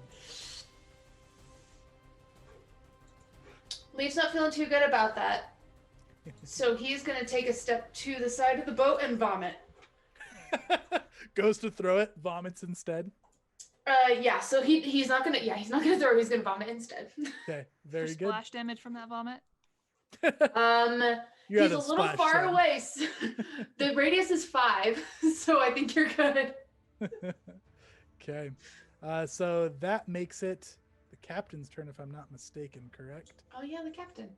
Leaf's not feeling too good about that. So he's gonna take a step to the side of the boat and vomit. Goes to throw it, vomits instead. Yeah, so he's not gonna throw, he's gonna vomit instead. Okay, very For good. splash damage from that vomit. You He's had a little splash far zone. away. The radius is 5, so I think you're good. Okay, so that makes it the captain's turn, if I'm not mistaken, correct? Oh yeah, the captain.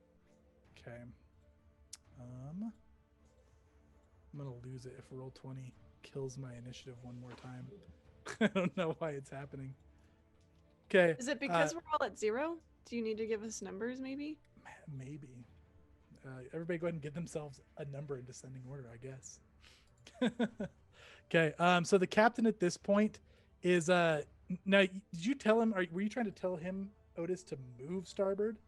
Okay. I'm gonna lose it if Roll20 kills my initiative one more time. I don't know why it's happening. Okay. Is it because we're all at 0? Do you need to give us numbers, maybe? Maybe. Everybody go ahead and give themselves a number in descending order, I guess. Okay. So the captain at this point is now. Did you tell him? Were you trying to tell him, Otis, to move starboard?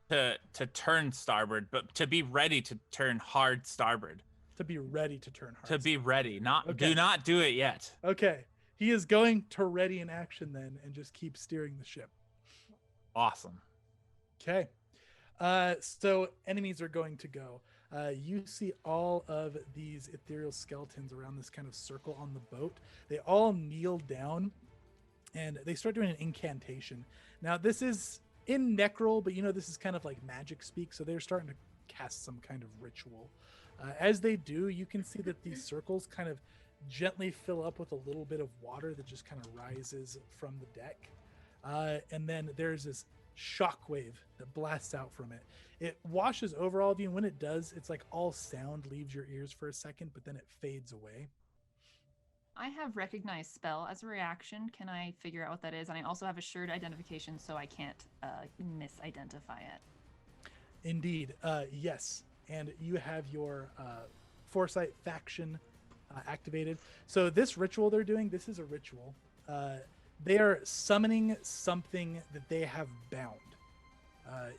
To turn starboard, but to be ready to turn hard starboard. To be ready to turn hard. To be ready, Okay. do not do it yet. Okay. He is going to ready in action then, and just keep steering the ship. Awesome. Okay. So enemies are going to go. You see all of these ethereal skeletons around this kind of circle on the boat. They all kneel down, and they start doing an incantation. Now, this is in Necrol, but this is kind of like magic speak, so they're starting to cast some kind of ritual. As they do, you can see that these circles kind of gently fill up with a little bit of water that just kind of rises from the deck. And then there's this shockwave that blasts out from it. It washes over all of you, and when it does, it's like all sound leaves your ears for a second, but then it fades away. I have recognized spell as a reaction. Can I figure out what that is? And I also have assured identification, so I can't misidentify it. Indeed, yes. And you have your Foresight Faction activated. So this ritual they're doing, this is a ritual. They are summoning something that they have bound.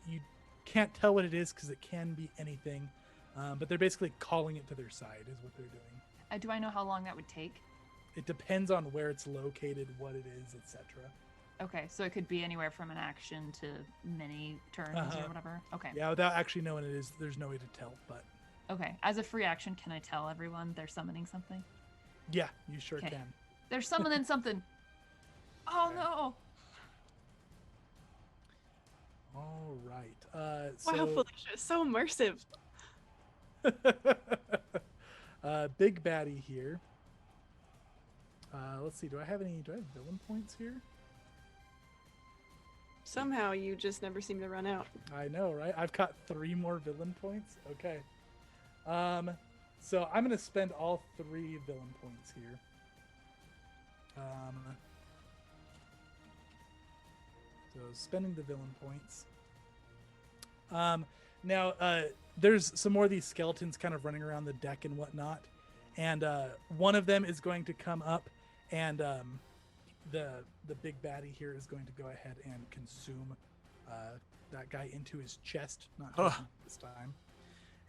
You can't tell what it is because it can be anything, but they're basically calling it to their side is what they're doing. Do I know how long that would take? It depends on where it's located, what it is, etc. Okay, so it could be anywhere from an action to many turns or whatever. Okay. Yeah, without actually knowing it is, there's no way to tell, but... Okay, as a free action, can I tell everyone they're summoning something? Yeah, you sure Okay. can. They're summoning something. Oh, no. All right. Wow, Felicia, so immersive. Big baddie here. Let's see. Do I have villain points here? Somehow you just never seem to run out. I know, right? I've got 3 more villain points. Okay. So I'm gonna spend all 3 villain points here. So spending the villain points. Now, there's some more of these skeletons kind of running around the deck and whatnot, and one of them is going to come up, and the big baddie here is going to go ahead and consume that guy into his chest, not this time.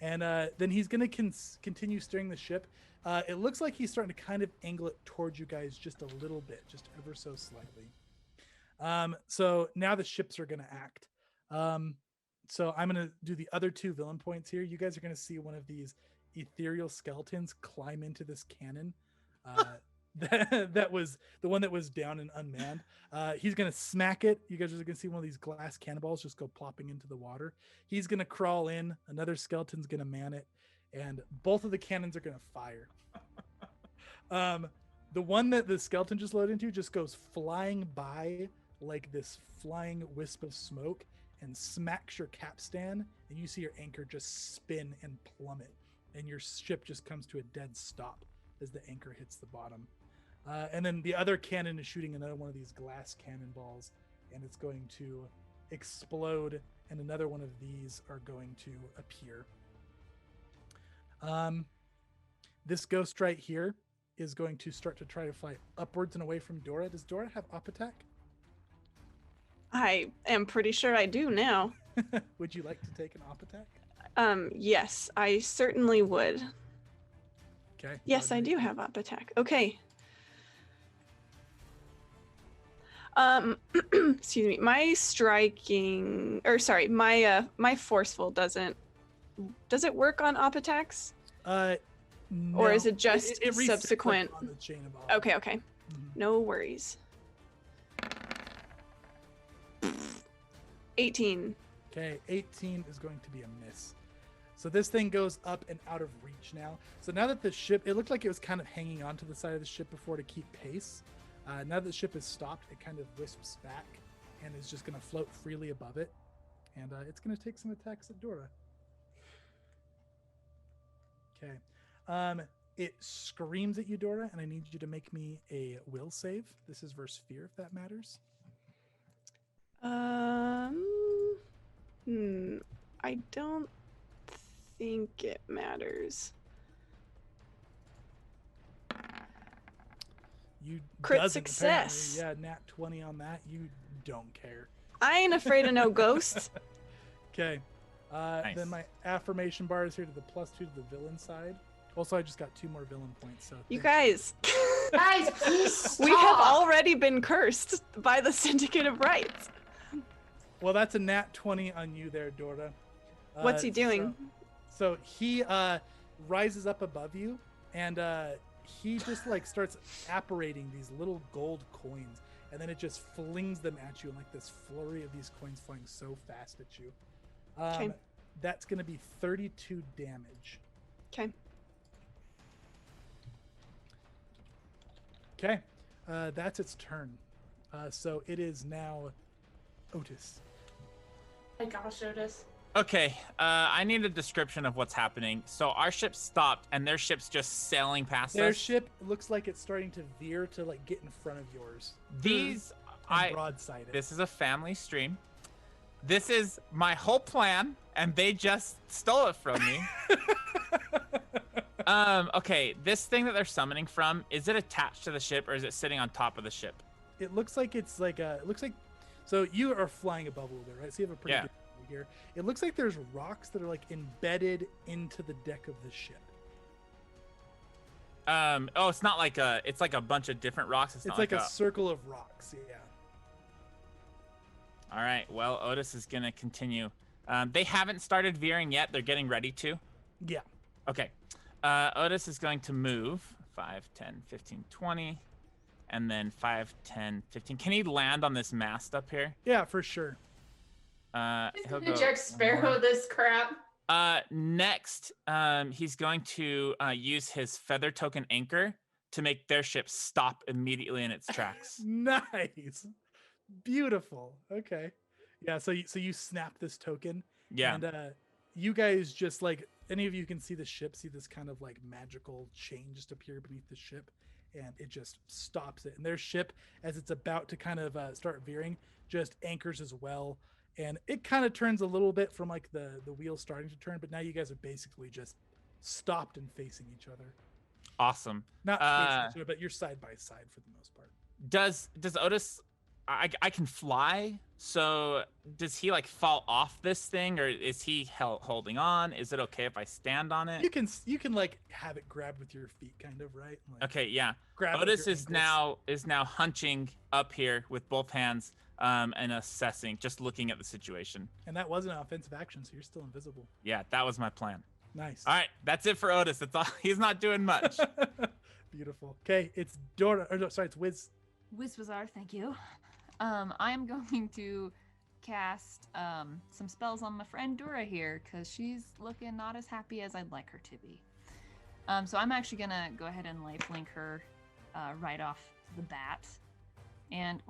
And then he's going to continue steering the ship. It looks like he's starting to kind of angle it towards you guys just a little bit, just ever so slightly. So now the ships are going to act. So I'm going to do the other 2 villain points here. You guys are going to see one of these ethereal skeletons climb into this cannon. That was the one that was down and unmanned. He's going to smack it. You guys are going to see one of these glass cannonballs just go plopping into the water. He's going to crawl in. Another skeleton's going to man it. And both of the cannons are going to fire. The one that the skeleton just loaded into just goes flying by like this flying wisp of smoke and smacks your capstan, and you see your anchor just spin and plummet, and your ship just comes to a dead stop as the anchor hits the bottom. And then the other cannon is shooting another one of these glass cannonballs, and it's going to explode, and another one of these are going to appear. This ghost right here is going to start to try to fly upwards and away from Dora. Does Dora have up attack? I am pretty sure I do now. Would you like to take an op attack? Yes, I certainly would. Okay. Yes, I do have up attack. Okay. Excuse me. My striking, or sorry, my forceful doesn't. Does it work on op attacks? No. Or is it just it resets subsequent? on the chain of op. Okay. Mhm. No worries. 18. Okay, 18 is going to be a miss. So this thing goes up and out of reach now. So now that the ship, it looked like it was kind of hanging onto the side of the ship before to keep pace. Now that the ship is stopped, it kind of wisps back and is just going to float freely above it. And it's going to take some attacks at Dora. Okay. It screams at you, Dora, and I need you to make me a will save. This is versus fear, if that matters. I don't think it matters. You Crit doesn't, success. apparently. Yeah, nat 20 on that. You don't care. I ain't afraid of no ghosts. Okay. Nice. Then my affirmation bar is here to the +2 to the villain side. Also, I just got 2 more villain points. So You thanks. guys, Guys, please we have stop. already been cursed by the Syndicate of Rights. Well, that's a nat 20 on you there, Dora. What's he doing? So he rises up above you, and he just like starts apparating these little gold coins, and then it just flings them at you in like this flurry of these coins flying so fast at you. Okay. That's going to be 32 damage. Okay. Okay. That's its turn. So it is now Otis. Oh my gosh, Otis. Okay, I need a description of what's happening. So our ship stopped, and their ship's just sailing past Their us. ship looks like it's starting to veer to like get in front of yours. These, And broadside it. This is a family stream. This is my whole plan, and they just stole it from me. Okay, this thing that they're summoning from, is it attached to the ship or is it sitting on top of the ship? It looks like it's like a. It looks like. So you are flying above a little bit, right? So you have a pretty Yeah. good view here. It looks like there's rocks that are like embedded into the deck of the ship. Oh, it's not like it's like a bunch of different rocks. It's It's not like like a circle of rocks. Yeah. All right, well, Otis is gonna continue. They haven't started veering yet. They're getting ready to. Yeah. Okay. Otis is going to move 5, 10, 15, 20, and then 5, 10, 15. Can he land on this mast up here? Yeah, for sure. He'll go Jack Sparrow this crap. Next, he's going to use his feather token anchor to make their ship stop immediately in its tracks. Nice. Beautiful. Okay. Yeah, so you snap this token. Yeah. And you guys just like any of you can see the ship, see this kind of like magical chain just appear beneath the ship, and it just stops it. And their ship, as it's about to kind of start veering, just anchors as well. And it kind of turns a little bit from like the wheel starting to turn, but now you guys are basically just stopped and facing each other. Awesome. Not facing each other, but you're side by side for the most part. Does Otis? I can fly, so does he like fall off this thing, or is he holding on? Is it okay if I stand on it? You can like have it grabbed with your feet, kind of, right? Like, Okay, yeah. grab it with Otis your is ankles. now hunching up here with both hands, and assessing, just looking at the situation. And that was an offensive action, so you're still invisible. Yeah, that was my plan. Nice. All right, that's it for Otis. That's all. He's not doing much. Beautiful. Okay, it's Dora. Or no, sorry, it's Wiz. Wizwazar, thank you. I am going to cast some spells on my friend Dura here because she's looking not as happy as I'd like her to be. So I'm actually gonna go ahead and lifelink her right off the bat, and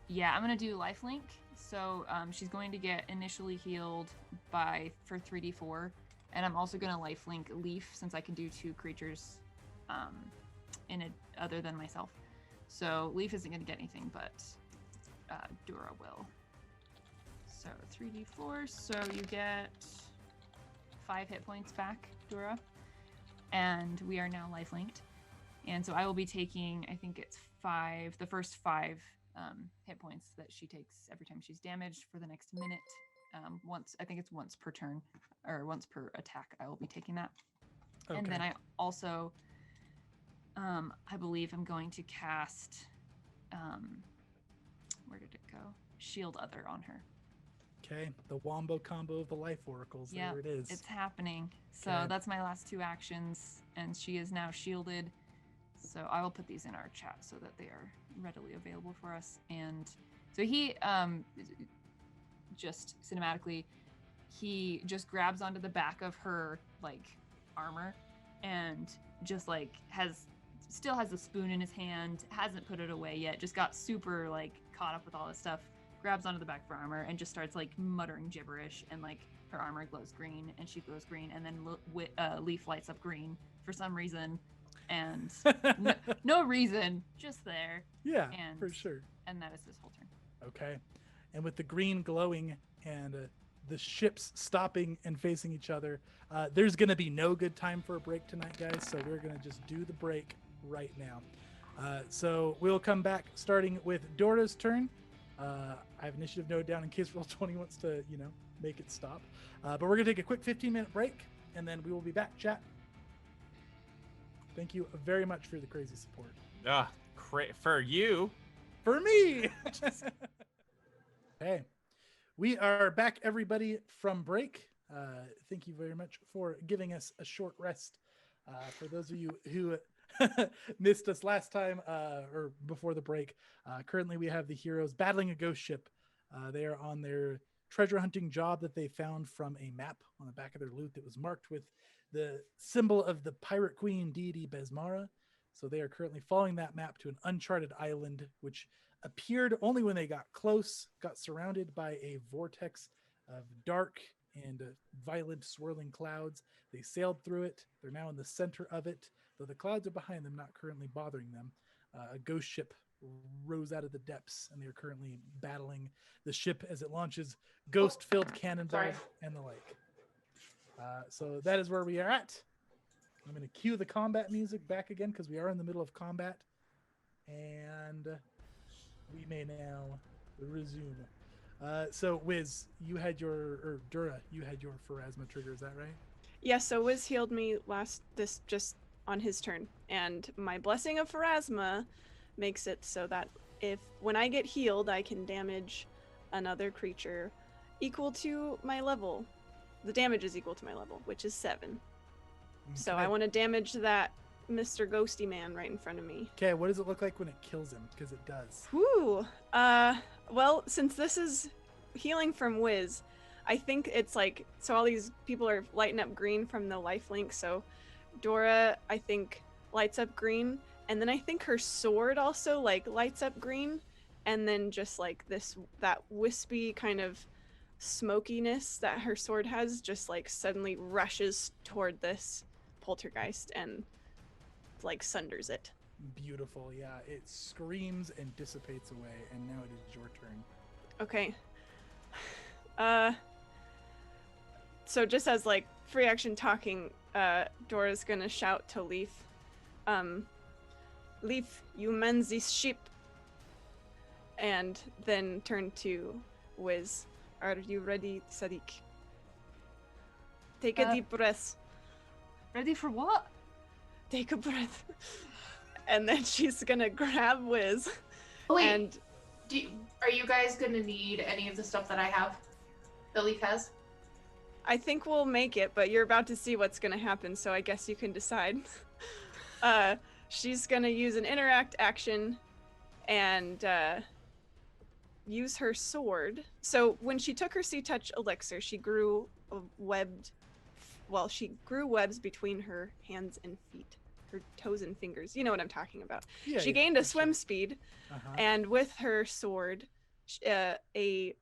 yeah, I'm gonna do lifelink. So she's going to get initially healed for 3d4, and I'm also gonna lifelink Leaf since I can do 2 creatures other than myself. So Leaf isn't going to get anything, but Dura will. So 3d4, so you get 5 hit points back, Dura. And we are now life-linked. And so I will be taking, I think it's 5, the first 5 hit points that she takes every time she's damaged for the next minute. I think it's once per turn, or once per attack, I will be taking that. Okay. And then I also... I believe I'm going to cast, where did it go? Shield Other on her. Okay, the wombo combo of the life oracles. Yeah, there it is. It's happening. So Okay. That's my last 2 actions, and she is now shielded. So I will put these in our chat so that they are readily available for us. And so he, just cinematically, he just grabs onto the back of her like armor, and just like still has a spoon in his hand, hasn't put it away yet, just got super like caught up with all this stuff, grabs onto the back of her armor and just starts like muttering gibberish, and like her armor glows green and she glows green, and then Leaf lights up green for some reason, and no reason, just there. Yeah, and, for sure. And that is his whole turn. Okay, and with the green glowing and the ships stopping and facing each other, there's going to be no good time for a break tonight, guys, so we're going to just do the break right now. So we'll come back starting with Dora's turn. I have initiative noted down in case Roll20 wants to, make it stop. But we're going to take a quick 15-minute break, and then we will be back, chat. Thank you very much for the crazy support. For you. For me! Hey, we are back, everybody, from break. Thank you very much for giving us a short rest. For those of you who missed us last time or before the break, currently we have the heroes battling a ghost ship. They are on their treasure hunting job that they found from a map on the back of their loot that was marked with the symbol of the pirate queen deity Besmara. So they are currently following that map to an uncharted island, which appeared only when they got close, got surrounded by a vortex of dark and violent swirling clouds. They sailed through it. They're now in the center of it, though the clouds are behind them, not currently bothering them. A ghost ship rose out of the depths, and they are currently battling the ship as it launches ghost-filled cannonballs and the like. So that is where we are at. I'm going to cue the combat music back again because we are in the middle of combat. And we may now resume. So Wiz, you had or Dura, you had your Pharasma trigger, is that right? Yeah, so Wiz healed me just on his turn. And my Blessing of Pharasma makes it so that when I get healed, I can damage another creature equal to my level. The damage is equal to my level, which is 7. So I want to damage that Mr. Ghosty Man right in front of me. Okay, what does it look like when it kills him? Because it does. Whew. Well, since this is healing from Wiz, I think it's like, so all these people are lighting up green from the lifelink. So Dora, I think, lights up green. And then I think her sword also like lights up green. And then just like that wispy kind of smokiness that her sword has just like suddenly rushes toward this poltergeist and like sunders it. Beautiful, yeah. It screams and dissipates away, and now it is your turn. Okay. So just as like free action talking, Dora's gonna shout to Leaf, Leaf, you mend this ship. And then turn to Wiz. Are you ready, Sadiq? Take a deep breath. Ready for what? Take a breath. And then she's gonna grab Wiz. Oh, wait. And Are you guys gonna need any of the stuff that I have? That Leaf has? I think we'll make it, but you're about to see what's gonna happen, so I guess you can decide. She's gonna use an interact action and use her sword. So when she took her Sea Touch elixir, she grew webs between her hands and feet, her toes and fingers. You know what I'm talking about. Yeah, she gained a swim speed, Uh-huh. and with her sword, a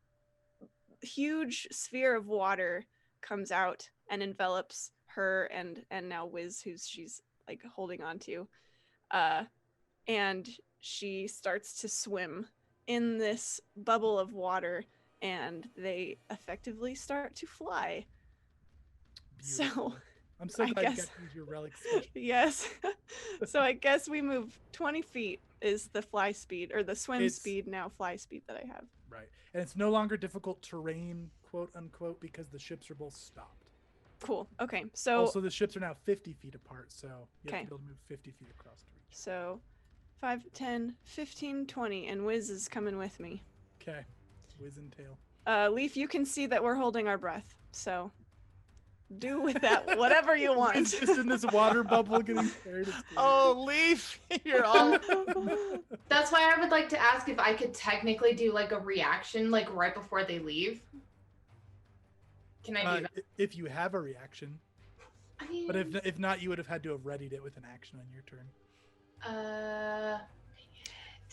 huge sphere of water comes out and envelops her and now Wiz, who she's like holding on to, and she starts to swim in this bubble of water, and they effectively start to fly. Beautiful. So I'm so I glad you guess- got to use your relic special. yes. So I guess we move 20 feet is the fly speed, or the swim It's- speed, now fly speed that I have. Right. And it's no longer difficult terrain, quote unquote, because the ships are both stopped. Cool. Okay. So Also, the ships are now 50 feet apart, so you have Okay. to be able to move 50 feet across to reach. So 5, 10, 15, 20, and Wiz is coming with me. Okay. Whiz and tail. Leaf, you can see that we're holding our breath, so do with that whatever you want. It's just in this water bubble getting carried. It's great. Oh, Leaf, you're all. That's why I would like to ask if I could technically do like a reaction like right before they leave. Can I do that? If you have a reaction. I mean, But if not, you would have had to have readied it with an action on your turn.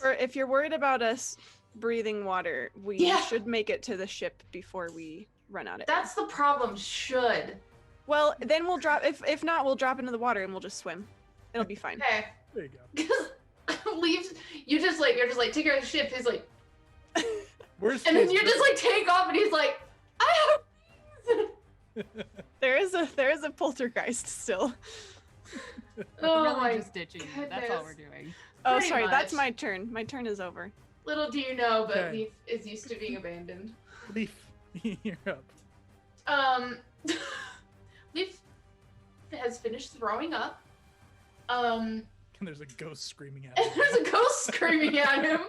Or if you're worried about us breathing water, we Yeah. should make it to the ship before we run out of air. that's the problem. Should. Well, then we'll drop. If not, we'll drop into the water and we'll just swim. It'll be fine. Okay. There you go. Because leaves, you're just like take care of the ship. He's like, Worst and then case, you just like take off, and he's like, I have. There is a poltergeist still. Oh really my just ditching you. That's all we're goodness. doing. Oh, Pretty sorry, that's much. my turn. My turn is over. Little do you know, but Okay. Leaf is used to being abandoned. Leaf, you're up. Leaf has finished throwing up. And there's a ghost screaming at And him. there's a ghost screaming at him.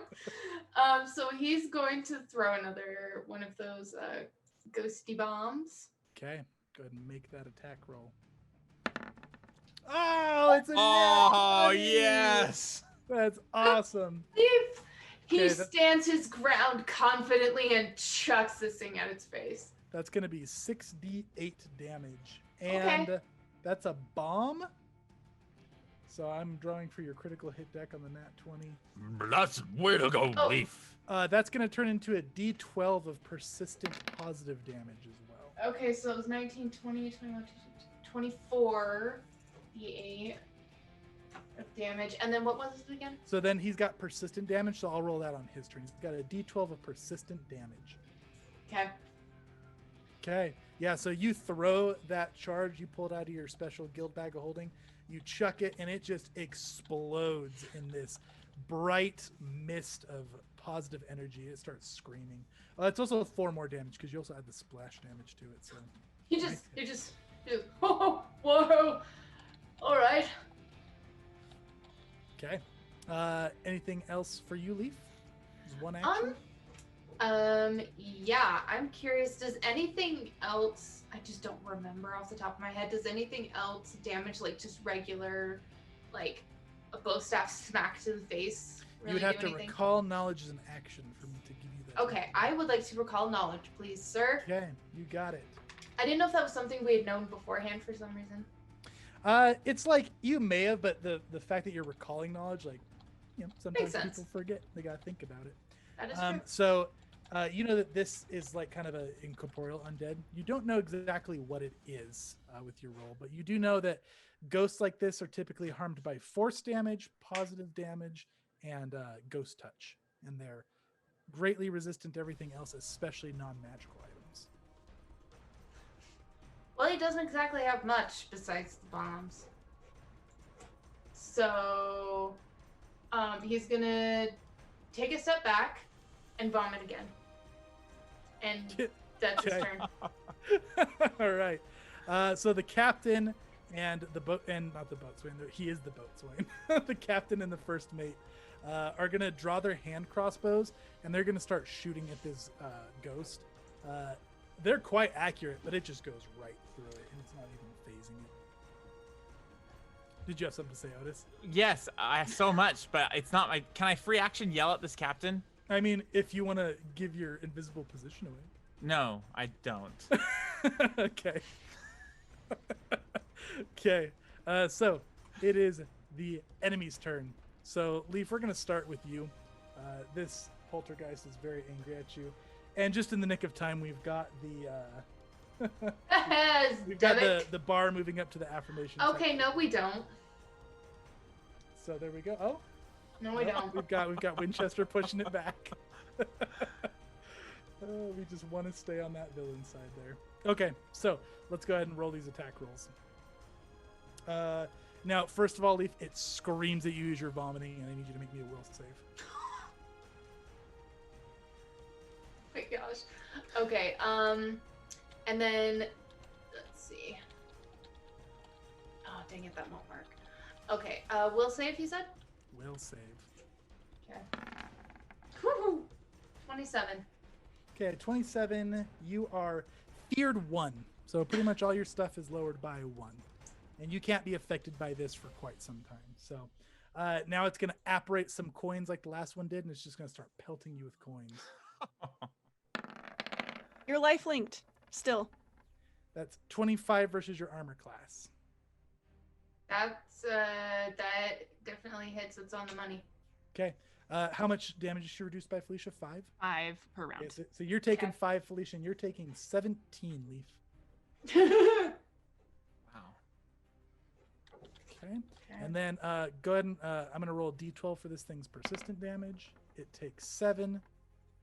So he's going to throw another one of those ghosty bombs. Okay, go ahead and make that attack roll. Oh, it's a nat Oh 20! yes. That's awesome. Leaf, he Okay, that- stands his ground confidently and chucks this thing at its face. That's going to be 6d8 damage. And that's a bomb. So I'm drawing for your critical hit deck on the nat 20. That's way to go, Oh. Leaf. That's going to turn into a d12 of persistent positive damage as well. Okay, so it was 19, 20, 21, 24 d8 of damage. And then what was it again? So then he's got persistent damage, so I'll roll that on his turn. He's got a d12 of persistent damage. Okay. Okay. Yeah, so you throw that charge you pulled out of your special guild bag of holding, you chuck it, and it just explodes in this bright mist of positive energy. It starts screaming. It's also 4 more damage because you also add the splash damage to it. So You just, whoa, whoa. All right. okay. Anything else for you, Leaf? Is one action? Yeah, I'm curious, does anything else, I just don't remember off the top of my head, does anything else damage, like, just regular, like, a bow staff smack to the face? Really You'd have to anything? recall knowledge as an action for me to give you that. Okay, I would like to recall knowledge, please, sir. Okay, you got it. I didn't know if that was something we had known beforehand for some reason. It's like you may have, but the fact that you're recalling knowledge, like, sometimes Makes sense. people forget. They gotta think about it. That is true. So, you know that this is like kind of a incorporeal undead. You don't know exactly what it is with your roll, but you do know that ghosts like this are typically harmed by force damage, positive damage, and ghost touch, and they're greatly resistant to everything else, especially non-magical items. Well, he doesn't exactly have much besides the bombs. So, he's gonna take a step back and vomit again. And that's his turn. All right. So the captain and the boat, and not the boatswain, he is the boatswain. The captain and the first mate are gonna draw their hand crossbows, and they're gonna start shooting at this ghost. They're quite accurate, but it just goes right through it, and it's not even phasing it. Did you have something to say, Otis? Yes, I so much, but it's not my. Can I free action yell at this captain? I mean, if you want to give your invisible position away. No, I don't. Okay. Okay. So it is the enemy's turn. So Leaf, we're gonna start with you. This poltergeist is very angry at you, and just in the nick of time, we've got the we've got the bar moving up to the affirmation. Okay, section. no, we don't. So there we go. Oh. No, we don't. We've got Winchester pushing it back. Oh, we just want to stay on that villain side there. Okay, so let's go ahead and roll these attack rolls. Now, first of all, Leaf, it screams at you as you're vomiting, and I need you to make me a will save. Oh my gosh. Okay, and then, let's see. Oh, dang it, that won't work. Okay, will save, you said? Will save. Okay. Woohoo! 27. Okay, 27, you are feared 1. So pretty much all your stuff is lowered by 1. And you can't be affected by this for quite some time. So now it's going to apparate some coins like the last one did, and it's just going to start pelting you with coins. You're life linked still. That's 25 versus your armor class. That's, that definitely hits what's on the money. Okay. How much damage is she reduced by, Felicia? 5? 5 per round. Okay, so you're taking Okay. 5, Felicia, and you're taking 17, Leaf. Wow. Okay. And then go ahead and I'm going to roll a d12 for this thing's persistent damage. It takes 7,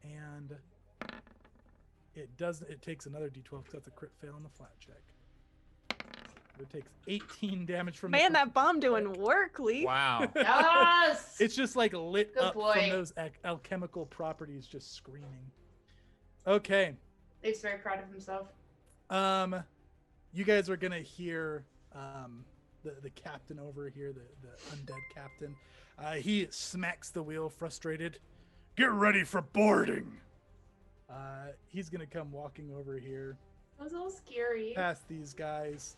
and it takes another d12 because that's a crit fail on the flat check. It takes 18 damage from Man, the that bomb doing work, Lee. Wow. Yes! It's just like lit Good up boy. from those alchemical properties just screaming. Okay. He's very proud of himself. You guys are gonna hear the captain over here, the undead captain. He smacks the wheel, frustrated. Get ready for boarding. He's gonna come walking over here That was a little scary. past these guys,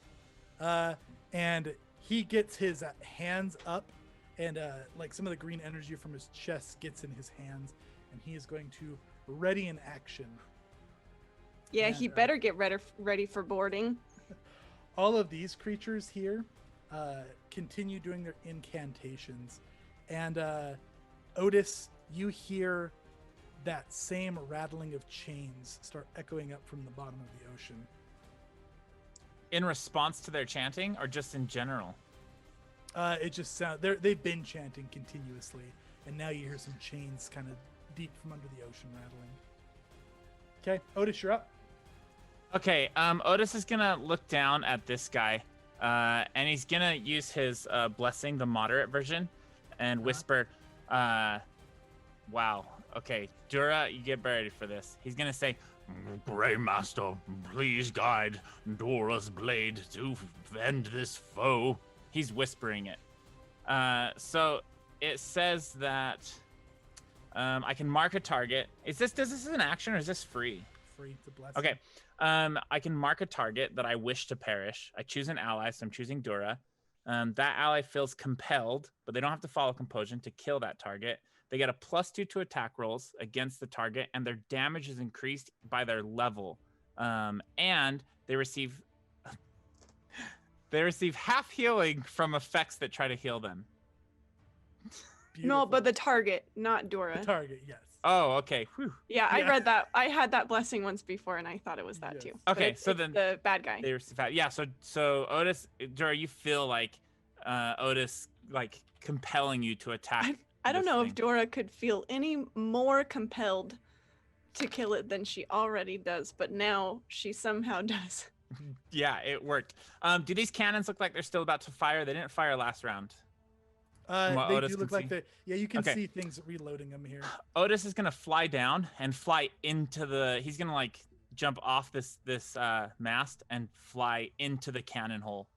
and he gets his hands up, and like some of the green energy from his chest gets in his hands, and he is going to ready in action. Yeah, And, he better get ready for boarding. All of these creatures here continue doing their incantations, and Otis, you hear that same rattling of chains start echoing up from the bottom of the ocean. In response to their chanting, or just in general? It just sounds they've been chanting continuously, and now you hear some chains kind of deep from under the ocean rattling. Okay, Otis, you're up. Okay, Otis is gonna look down at this guy, and he's gonna use his blessing, the moderate version, and whisper, wow, okay, Dura, you get ready for this. He's gonna say, Grey Master, please guide Dora's blade to end this foe. he's whispering it. So it says that I can mark a target. Is this an action or is this free? Free to bless. Okay. I can mark a target that I wish to perish. I choose an ally, so I'm choosing Dura. That ally feels compelled, but they don't have to follow compulsion to kill that target. They get a +2 to attack rolls against the target, and their damage is increased by their level. And they receive half healing from effects that try to heal them. No, but the target, not Dora. The target, yes. Oh, okay. Whew. Yeah, I read that. I had that blessing once before, and I thought it was that Yes. too. But Okay, it's then the bad guy. they receive half. Yeah. So Otis, Dura, you feel like Otis like compelling you to attack. I don't this know thing. if Dora could feel any more compelled to kill it than she already does, but now she somehow does. Yeah, it worked. Do these cannons look like they're still about to fire? They didn't fire last round. what They Otis do can look like see. they. Yeah, you can Okay. see things reloading them here. Otis is gonna fly down and fly into the. He's gonna like jump off this mast and fly into the cannon hole,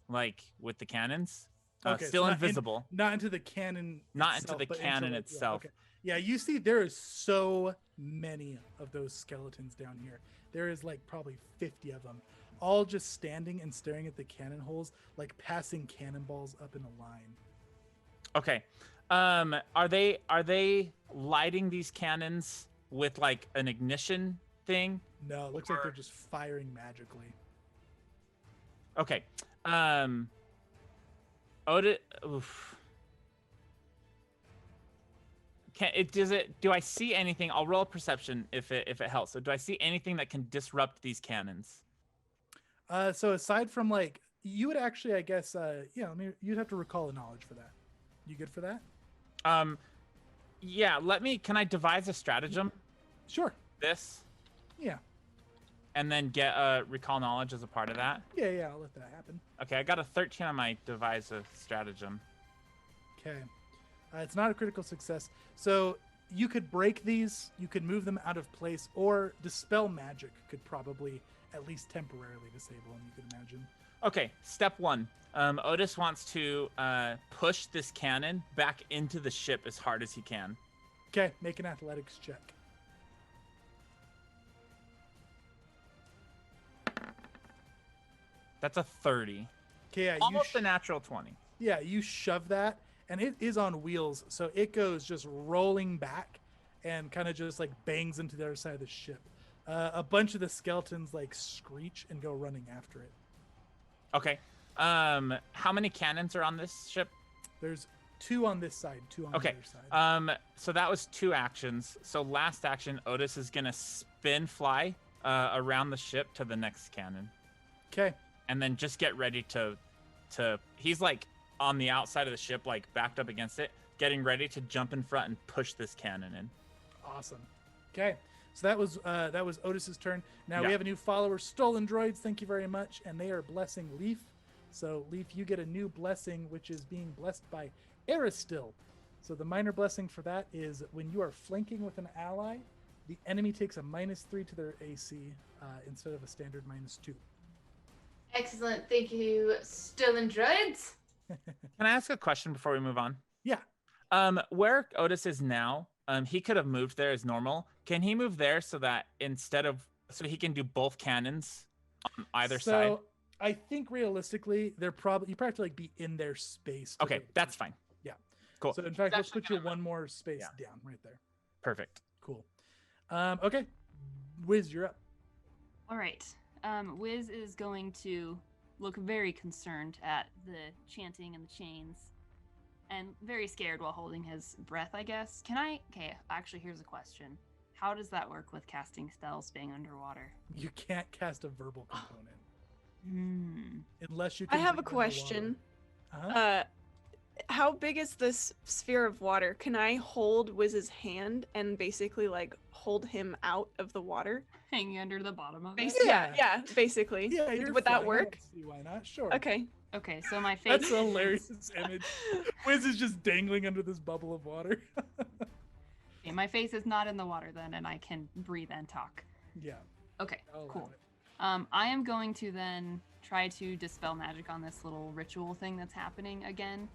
like with the cannons. Okay, so Still not invisible. Not into the cannon. Not into itself, the but cannon yeah, itself. okay. Yeah, you see, there is so many of those skeletons down here. There is like probably 50 of them, all just standing and staring at the cannon holes, like passing cannonballs up in a line. Okay. Are they lighting these cannons with like an ignition thing? No, it looks like they're just firing magically. Okay. Otis. Oof. Do I see anything? I'll roll a perception if it helps. So do I see anything that can disrupt these cannons? So aside from like, you would actually, I guess, yeah, I mean, you'd have to recall a knowledge for that. You good for that? Yeah. Can I devise a stratagem? Sure. This, Yeah. and then get a recall knowledge as a part of that. Yeah, I'll let that happen. Okay, I got a 13 on my devise a stratagem. Okay. It's not a critical success. So you could break these, you could move them out of place, or dispel magic could probably at least temporarily disable them, you could imagine. Okay, step one. Otis wants to push this cannon back into the ship as hard as he can. Okay, make an athletics check. That's a 30. Okay, yeah, Almost a natural 20. yeah, you shove that, and it is on wheels, so it goes just rolling back and kind of just like bangs into the other side of the ship. A bunch of the skeletons like screech and go running after it. Okay. How many cannons are on this ship? There's 2 on this side, 2 on Okay. the other side. So that was 2 actions. So last action, Otis is gonna spin fly around the ship to the next cannon, Okay. and then just get ready to. He's like on the outside of the ship, like backed up against it, getting ready to jump in front and push this cannon in. Awesome. Okay. So that was Otis's turn. Now Yeah. we have a new follower, Stolen Droids. Thank you very much. And they are blessing Leaf. So Leaf, you get a new blessing, which is being blessed by Aristil. So the minor blessing for that is when you are flanking with an ally, the enemy takes a -3 to their AC instead of a standard -2. Excellent. Thank you, Stolen Droids. Can I ask a question before we move on? Yeah. Where Otis is now, he could have moved there as normal. Can he move there so that so he can do both cannons on either side? So I think realistically, you probably have to like be in their space. to, Okay, like, that's fine. Yeah. Cool. So in fact, let's Actually put you kinda one more space down right there. Perfect. Cool. Okay. Wiz, you're up. All right. Wiz is going to look very concerned at the chanting and the chains and very scared while holding his breath, I guess. Okay, actually, here's a question. How does that work with casting spells being underwater? You can't cast a verbal component Hmm. unless you I can. have a breathe question. underwater. Uh-huh. how big is this sphere of water? Can I hold Wiz's hand and basically like hold him out of the water? Hanging under the bottom of it. Basically, yeah, basically. Yeah, you're Would that fine. I work? don't see why not? Sure. Okay. Okay, so my face. That's a hilarious image. Wiz is just dangling under this bubble of water. Okay, my face is not in the water then, and I can breathe and talk. Yeah. Okay, I'll allow cool. it. I am going to then try to dispel magic on this little ritual thing that's happening again.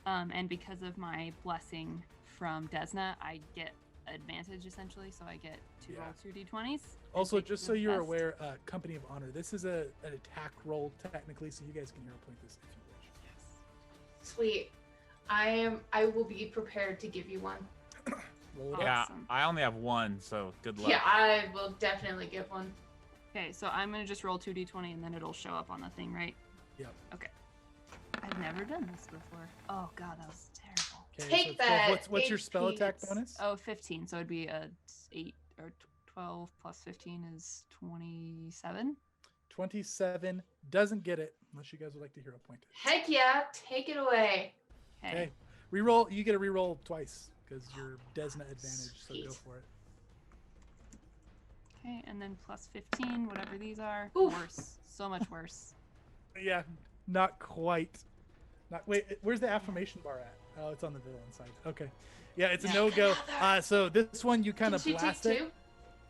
And because of my blessing from Desna, I get advantage essentially, so I get to roll 2 d20s. and Also, take just the so you're best. aware, Company of Honor, this is an attack roll technically, so you guys can hero point this if you wish. Sweet. I will be prepared to give you one. Roll it Yeah, up. Awesome. I only have one, so good luck. Yeah, I will definitely give one. Okay, so I'm gonna just roll 2 d20 and then it'll show up on the thing, right? Yep. Okay. I've never done this before. Oh god, that was terrible. Okay, Take so 12. that, What's your spell HP. attack bonus? Oh, 15. So it'd be a 8 or 12 plus 15 is 27. 27 doesn't get it unless you guys would like to hero point it. Heck yeah, take it away. Okay. Okay. Reroll. You get a reroll twice because you're Desna advantage, so go Sweet. for it. Okay, and then plus 15, whatever these are. Oof. Worse. So much worse. Yeah, not quite. Not wait. Where's the affirmation bar at? Oh, it's on the villain side. Okay. Yeah, it's a Yeah. no-go. Another. So this one you kind Can of she take blast 2? it.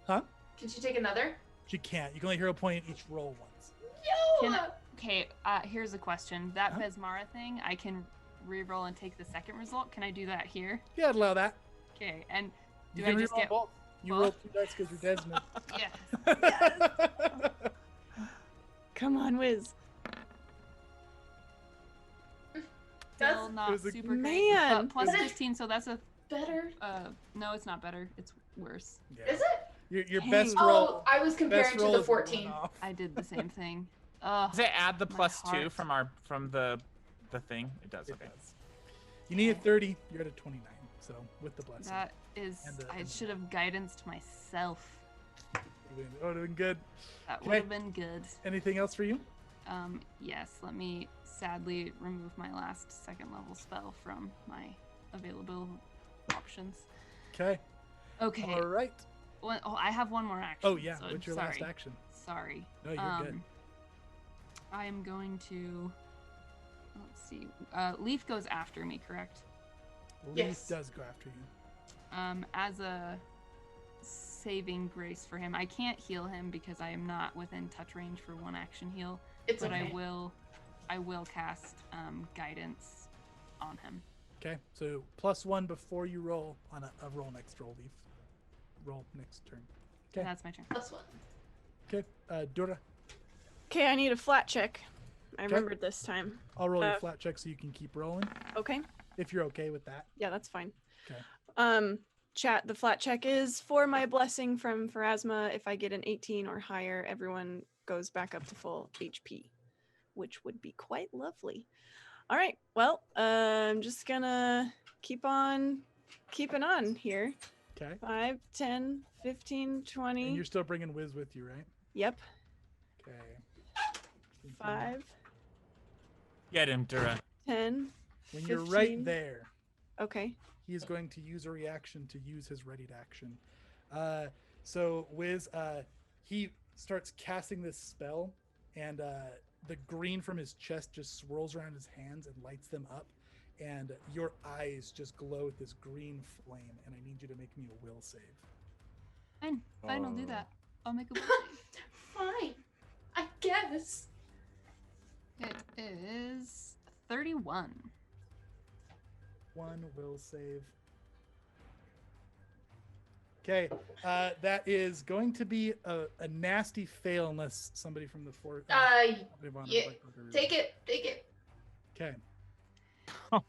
Huh? Can she take another? She can't. You can only hero point each roll once. Yo! Can Okay, here's a question. That Huh? Besmara thing, I can re-roll and take the second result. Can I do that here? Yeah, I'd allow that. Okay, and You do can I just reroll get both. You both? roll 2 dice because you're Desmond. Yeah. Come on, Wiz. Still That's not was a- super great. Man. But plus But it's- 15, so that's a better. no, it's not better. It's worse. Yeah. Is it? Your Dang. best Oh, roll. I was comparing Best to roll the is the one 14. off. I did the same thing. Ugh. Does it add the My plus 2 heart. from the thing? It does. It Okay. does. You need a 30. You're at a 29. So with the blessing, That is, And the- I and the- should have guidanced myself. oh, doing good. That Okay. would have been good. Anything else for you? Yes, let me sadly remove my last second level spell from my available options. Okay. Okay. All right. Oh, I have one more action. Oh yeah. so What's your sorry. last action? Sorry. No, you're good. I am going to. Let's see. Leaf goes after me, correct? Leaf Yes. does go after you. As a saving grace for him, I can't heal him because I am not within touch range for one action heal. It's But okay. I will cast guidance on him. Okay. So +1 before you roll on a roll next roll. Leaf. Roll next turn. Okay. That's my turn. Plus 1. Okay. Dora, Okay, I need a flat check. I Okay. remembered this time. I'll roll your Uh, flat check so you can keep rolling Okay. if you're okay with that. Yeah, that's fine. Okay. Chat, the flat check is for my blessing from Pharasma. If I get an 18 or higher, everyone goes back up to full HP, which would be quite lovely. All right, well, I'm just gonna keep on keeping on here. Okay. 5, 10, 15, 20. And you're still bringing Wiz with you, right? Yep, Okay. 5, Get him, Dura. 10. When you're 15. right there, Okay. he is going to use a reaction to use his readied action. So Wiz, he starts casting this spell, and the green from his chest just swirls around his hands and lights them up, and your eyes just glow with this green flame. And I need you to make me a will save. Fine, I'll do Oh. that. I'll make a will save. Fine. I guess. It is 31. 1 will save. Okay, that is going to be a nasty fail unless somebody from the fort. Yeah, take it. Take it. Okay.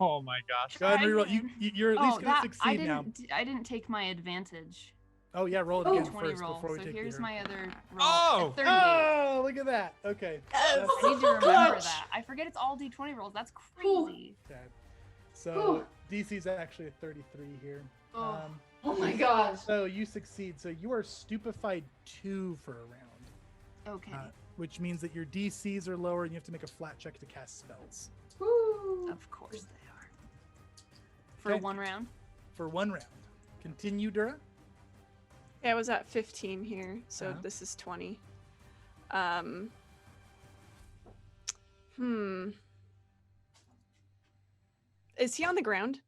Oh my gosh. Go ahead and reroll. Try You're at least going to I succeed now. I didn't take my advantage. Oh yeah, roll it Oh. again 20 first roll. before we So take here's the my other roll. Oh! at 38. Oh, look at that. Okay. Yes. That's- I need to Oh, remember gosh. that. I forget it's all d20 rolls. That's Ooh. crazy. okay. So Whew. DC's actually a 33 here. Oh. Oh my gosh. So you succeed. So you are stupefied 2 for a round, Okay. which means that your DCs are lower and you have to make a flat check to cast spells. Woo. Of course they are. For Okay. 1 round. For 1 round. Continue, Dura. Yeah, I was at 15 here, so Uh-huh. this is 20. Hmm. Is he on the ground?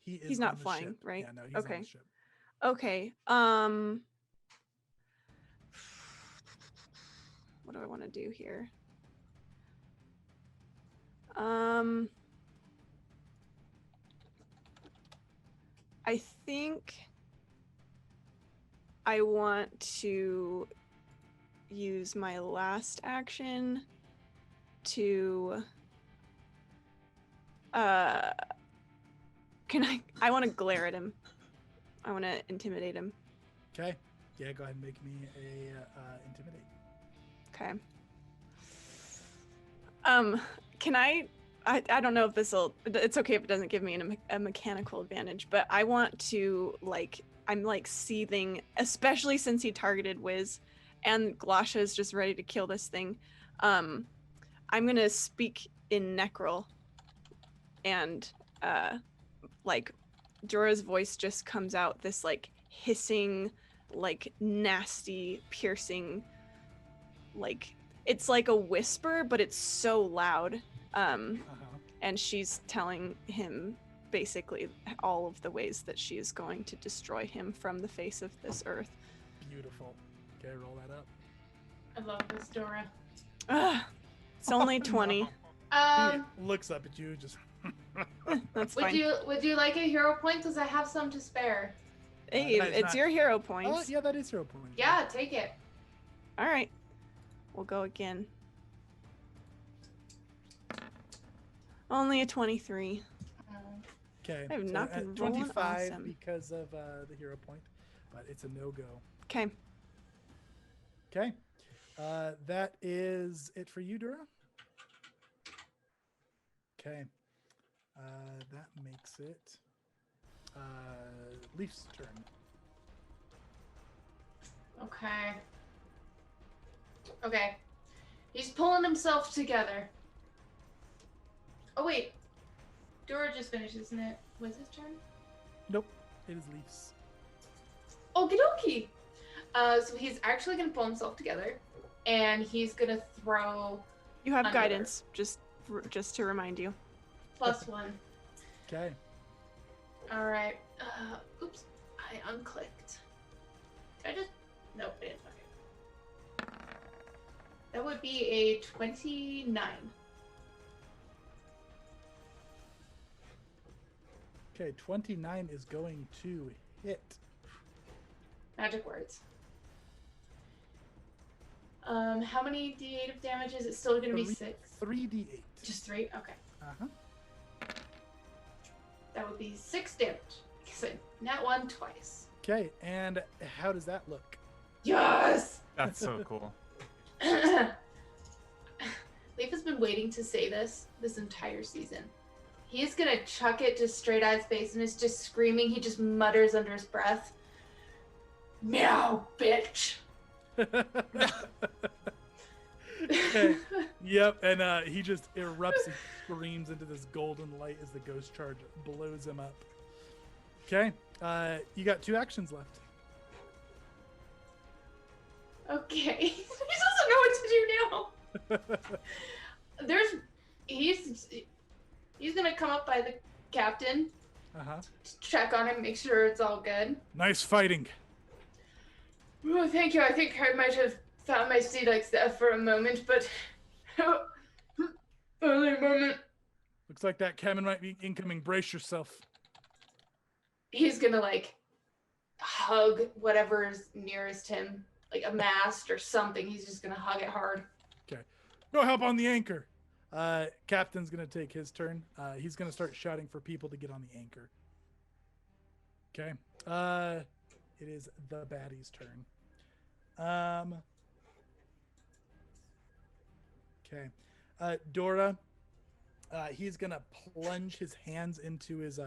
He is He's not on the flying, ship. right? Yeah, no, he's on Okay. the ship. Okay. What do I want to do here? I think I want to use my last action to I want to glare at him. I want to intimidate him. Okay. Yeah, go ahead and make me a intimidate. Okay. Can I don't know if it's okay if it doesn't give me a mechanical advantage, but I want to, like, I'm like seething, especially since he targeted Wiz and Glasha is just ready to kill this thing. I'm gonna speak in Necrol, and like Jorah's voice just comes out, this like hissing, like nasty, piercing, like it's like a whisper, but it's so loud. And she's telling him basically all of the ways that she is going to destroy him from the face of this earth. Beautiful. Okay, roll that up. I love this, Dora. It's only Oh, 20. no. Um, He looks up at you, just. That's would fine. you like a hero point? Because I have some to spare. Hey, that is it's not- your hero Oh, points. yeah, that is hero point. Yeah, take it. All right. We'll go again. Only a 23. Okay. I have not been at rolling 25 awesome. because of the hero point, but it's a no-go. Okay. Okay. That is it for you, Dura. Okay. That makes it Leaf's turn. Okay. Okay. He's pulling himself together. Oh, wait. Dora just finished, isn't it? Was his turn? Nope. It is Leaf's. Okie dokie. So he's actually going to pull himself together. And he's going to throw You have Under. guidance, just to remind you. +1. Okay. All right. Oops. I unclicked. Did I just... Nope, I didn't. Okay. That would be a 29. Okay, 29 is going to hit. Magic words. How many d8 of damage is it? Still going to be 6? 3d8. Just 3? Okay. Uh-huh. That would be 6 damage. So, nat 1 twice. Okay, and how does that look? Yes! That's so cool. Leaf has been waiting to say this entire season. He's gonna chuck it just straight at his face and is just screaming. He just mutters under his breath, "Meow, bitch!" Okay. Yep, and he just erupts and screams into this golden light as the ghost charge blows him up. Okay, you got 2 actions left. Okay. He doesn't know what to do now. He's gonna come up by the captain, Uh-huh. check on him, make sure it's all good. Nice fighting. Oh, thank you. I think I might have found my seat like that for a moment, but only a moment. Looks like that cannon might be incoming. Brace yourself. He's gonna like hug whatever's nearest him, like a mast or something. He's just gonna hug it hard. Go help on the anchor. Captain's going to take his turn. He's going to start shouting for people to get on the anchor. Okay. It is the baddie's turn. Okay. Dora, he's going to plunge his hands into his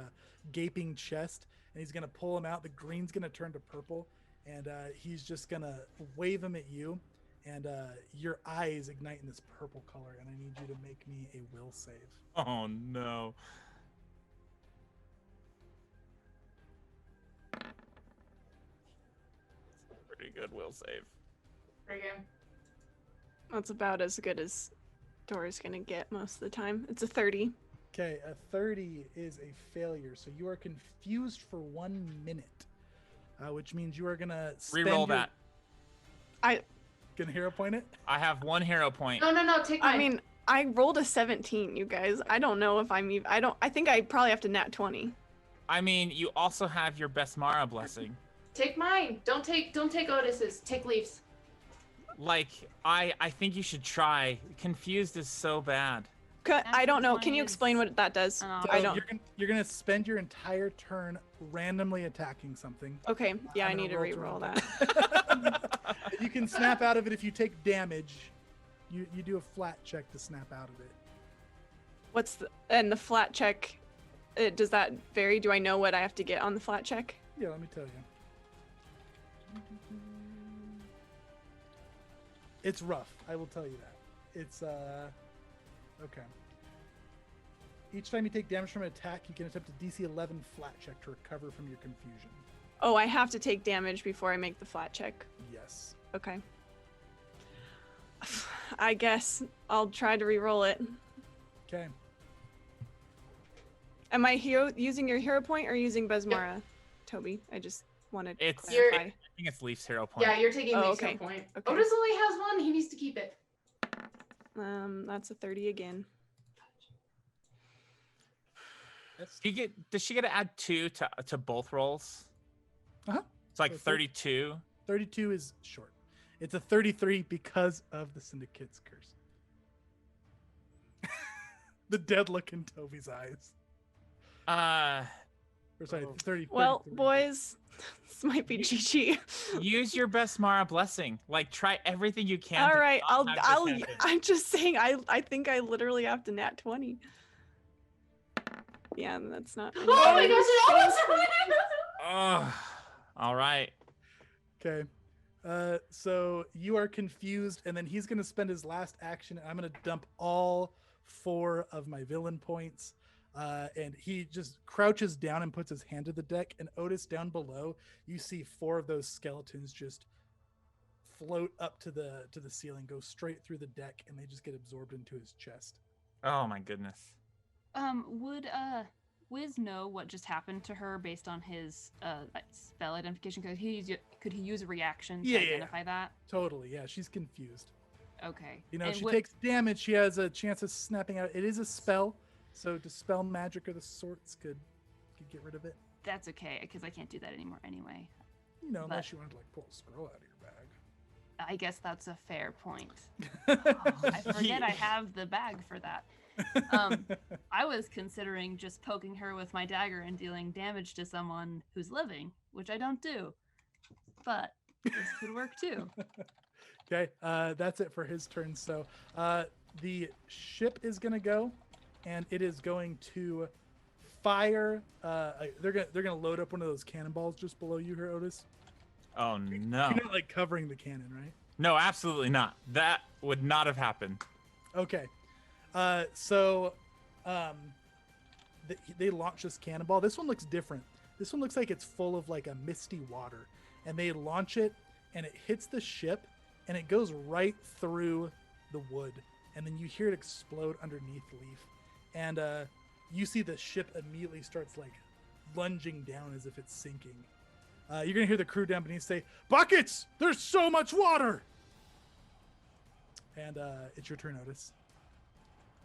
gaping chest, and he's going to pull him out. The green's going to turn to purple, and he's just going to wave him at you. And your eyes ignite in this purple color, and I need you to make me a will save. Oh no. pretty good will save. Very good. That's about as good as Dora's gonna get most of the time. It's a 30. Okay, a 30 is a failure, so you are confused for 1 minute, which means you are gonna Reroll that. Gonna hero point it. I have 1 hero point. No, take mine. I mean, I rolled a 17, you guys. I don't know if I'm even. I think I probably have to nat 20. I mean, you also have your Besmara blessing. Take mine. Don't take Otis's. Take Leaf's. Like, I think you should try. Confused is so bad. I don't know. Can you 20 explain is- what that does? Oh. I don't. You're gonna spend your entire turn randomly attacking something. Okay, yeah, I I'm need to gonna re-roll roll that. You can snap out of it if you take damage. You do a flat check to snap out of it. What's the flat check? Does that vary? Do I know what I have to get on the flat check? Yeah, let me tell you. It's rough. I will tell you that. It's okay. Each time you take damage from an attack, you can attempt a DC 11 flat check to recover from your confusion. Oh, I have to take damage before I make the flat check. Yes. Okay. I guess I'll try to re-roll it. Okay. Am I using your hero point or using Besmara, Toby? I just wanted to It's- clarify. I think it's Leaf's hero point. Yeah, you're taking Oh, Leaf's okay. hero point. Okay. Otis only has 1. He needs to keep it. That's a 30 again. Does she get to add 2 to both rolls? Uh-huh. It's like So 32. 32 is short. It's a 33 because of the Syndicate's curse. The dead look in Toby's eyes. Or sorry, 30. Well, 33. boys, this might be GG. Use your Besmara blessing. Like, try everything you can. All to right, not have I'll. this happen. I'm just saying. I think I literally have to nat 20. Yeah, that's not. Oh my gosh, it almost Ugh. All right. Okay. So you are confused, and then he's going to spend his last action. I'm going to dump all 4 of my villain points. And he just crouches down and puts his hand to the deck. And Otis, down below, you see 4 of those skeletons just float up to the ceiling, go straight through the deck, and they just get absorbed into his chest. Oh my goodness. Would Wiz know what just happened to her based on his spell identification? Could he use a reaction to identify that? Totally. Yeah, she's confused. Okay. You know, And she what- takes damage. She has a chance of snapping out. It is a spell, so dispel magic or the sorts could get rid of it. That's okay, because I can't do that anymore anyway. You know, unless But- you wanted to like pull a scroll out of your bag. I guess that's a fair point. I forget I have the bag for that. I was considering just poking her with my dagger and dealing damage to someone who's living, which I don't do. But this could work too. Okay, that's it for his turn. So the ship is gonna go, and it is going to fire. They're gonna load up one of those cannonballs just below you here, Otis. Oh no. You're not like covering the cannon, right? No, absolutely not. That would not have happened. Okay. They launch this cannonball. This one looks different. This one looks like it's full of like a misty water, and they launch it, and it hits the ship, and it goes right through the wood, and then you hear it explode underneath Leaf, and you see the ship immediately starts like lunging down as if it's sinking. You're gonna hear the crew down beneath say, "Buckets! There's so much water!" And it's your turn, Otis.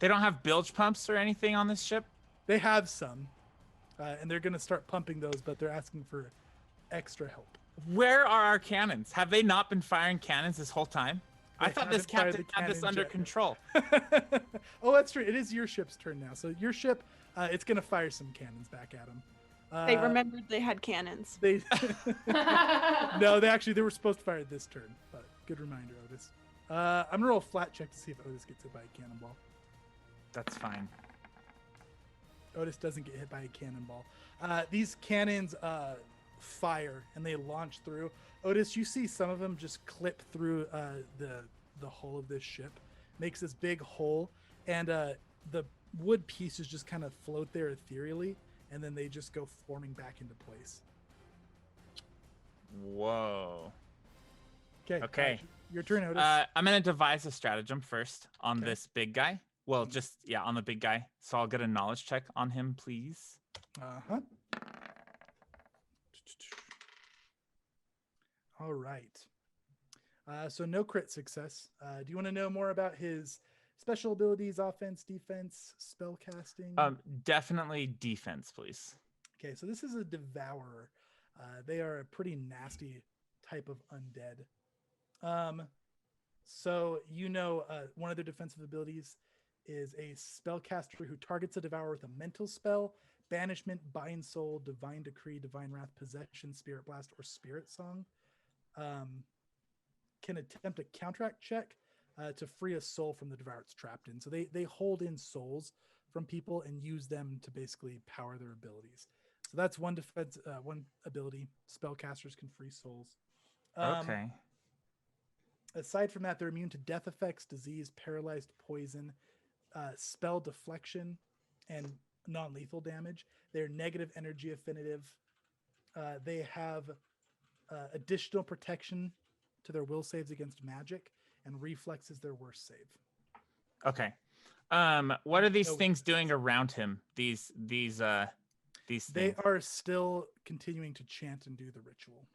They don't have bilge pumps or anything on this ship? They have some, and they're gonna start pumping those, but they're asking for extra help. Where are our cannons? Have they not been firing cannons this whole time? I They thought this haven't fired captain the had this cannons under yet. control. Oh, that's true. It is your ship's turn now. So your ship, it's gonna fire some cannons back at them. They remembered they had cannons. They no, they were supposed to fire it this turn, but good reminder, Otis. I'm gonna roll a flat check to see if Otis gets hit by a cannonball. That's fine. Otis doesn't get hit by a cannonball. These cannons fire and they launch through. Otis, you see some of them just clip through the hull of this ship, makes this big hole, and the wood pieces just kind of float there ethereally, and then they just go forming back into place. Whoa. Okay. Your turn, Otis. I'm gonna devise a stratagem first on Okay. this big guy. Well, just on the big guy. So I'll get a knowledge check on him, please. Uh-huh. All right. So no crit success. Do you want to know more about his special abilities, offense, defense, spell casting? Definitely defense, please. Okay, so this is a devourer. They are a pretty nasty type of undead. So one of their defensive abilities is a spellcaster who targets a devourer with a mental spell, banishment, bind soul, divine decree, divine wrath, possession, spirit blast, or spirit song. Can attempt a counteract check to free a soul from the devourer it's trapped in. So they hold in souls from people and use them to basically power their abilities. So that's one defense, one ability. Spellcasters can free souls. Okay. Aside from that, they're immune to death effects, disease, paralyzed, poison, spell deflection, and non-lethal damage. They're negative energy affinitive. They have additional protection to their will saves against magic, and reflex is their worst save. Okay. What are these things doing around him? These things. They are still continuing to chant and do the ritual.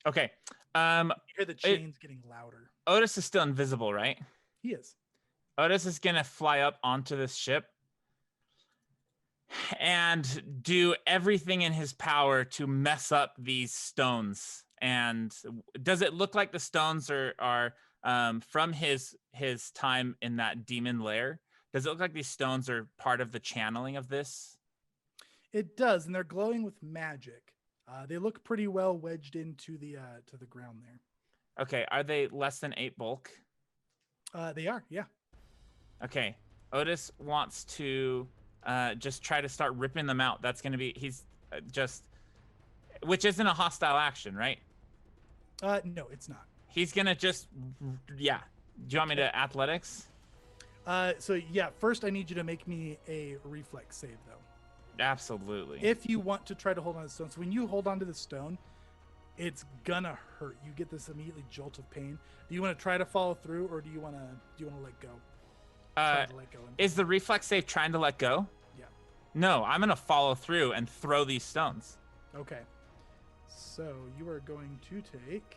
Okay. You hear the chains getting louder. Otis is still invisible, right? He is. Otis is gonna fly up onto this ship and do everything in his power to mess up these stones. And does it look like the stones are from his time in that demon lair? Does it look like these stones are part of the channeling of this? It does, and they're glowing with magic. They look pretty well wedged into the to the ground there. Okay, are they less than 8 bulk? They are, yeah. Okay, Otis wants to just try to start ripping them out. That's going to be, which isn't a hostile action, right? No, it's not. He's going to just, Do you want me to athletics? First I need you to make me a reflex save, though. Absolutely. If you want to try to hold on to the stone. So when you hold on to the stone, it's gonna hurt. You get this immediately jolt of pain. Do you want to try to follow through, or do you want to let go? Is the reflex save trying to let go? Yeah. No, I'm gonna follow through and throw these stones. Okay. So you are going to take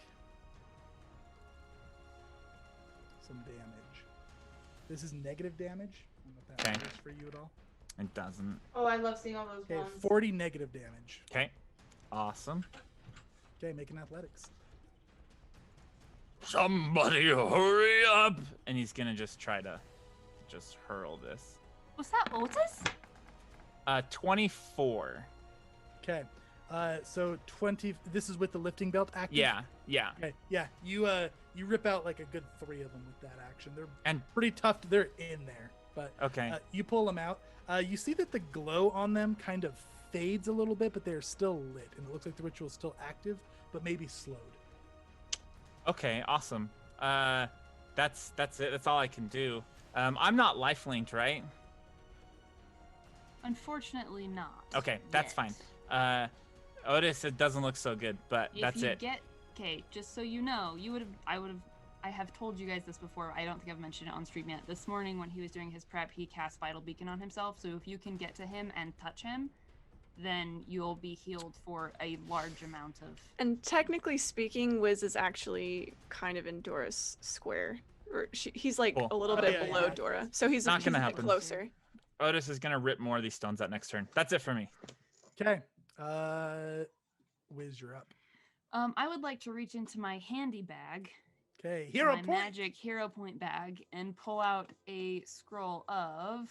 some damage. This is negative damage. I don't know if that matters for you at all. It doesn't. Oh, I love seeing all those Okay, ones. 40 negative damage. Okay. Awesome. Okay, making athletics. Somebody hurry up! And he's gonna just try to hurl this. Was that Otis? 24. Okay. So 20. This is with the lifting belt active. Yeah. Okay. Yeah. You rip out like a good 3 of them with that action. They're And pretty tough. They're in there, but okay. You pull them out. You see that the glow on them kind of fades a little bit, but they're still lit, and it looks like the ritual is still active, but maybe slowed. Okay. Awesome. That's it. That's all I can do. I'm not life-linked, right? Unfortunately not. Okay, that's yet. fine. Otis, it doesn't look so good, but that's it. Okay, just so you know, I have told you guys this before. I don't think I've mentioned it on stream yet. This morning when he was doing his prep, he cast Vital Beacon on himself. So if you can get to him and touch him, then you'll be healed for a large amount of... And technically speaking, Wiz is actually kind of in Dora's square. He's like Cool. a little bit below Dora. So he's Not gonna a bit happen. closer. Otis is gonna rip more of these stones out next turn. That's it for me. Okay. Wiz, you're up. I would like to reach into my handy bag, Okay, hero my point. magic hero point bag, and pull out a scroll of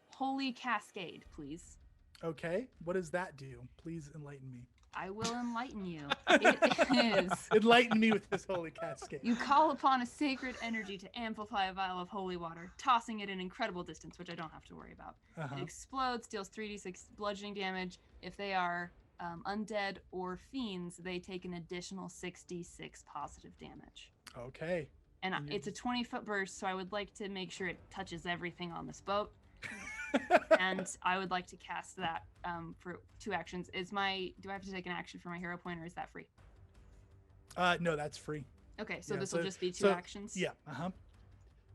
Holy Cascade, please. Okay, what does that do? Please enlighten me. I will enlighten you. It is. Enlighten me with this holy cascade. You call upon a sacred energy to amplify a vial of holy water, tossing it an incredible distance, which I don't have to worry about. It explodes, deals 3d6 bludgeoning damage. If they are undead or fiends, they take an additional 6d6 positive damage. Okay. And it's a 20-foot burst, so I would like to make sure it touches everything on this boat. And I would like to cast that for 2 actions. Do I have to take an action for my hero point, or is that free? No, that's free. Okay, so Yeah, this will so- just be 2 so- actions. Yeah. Okay,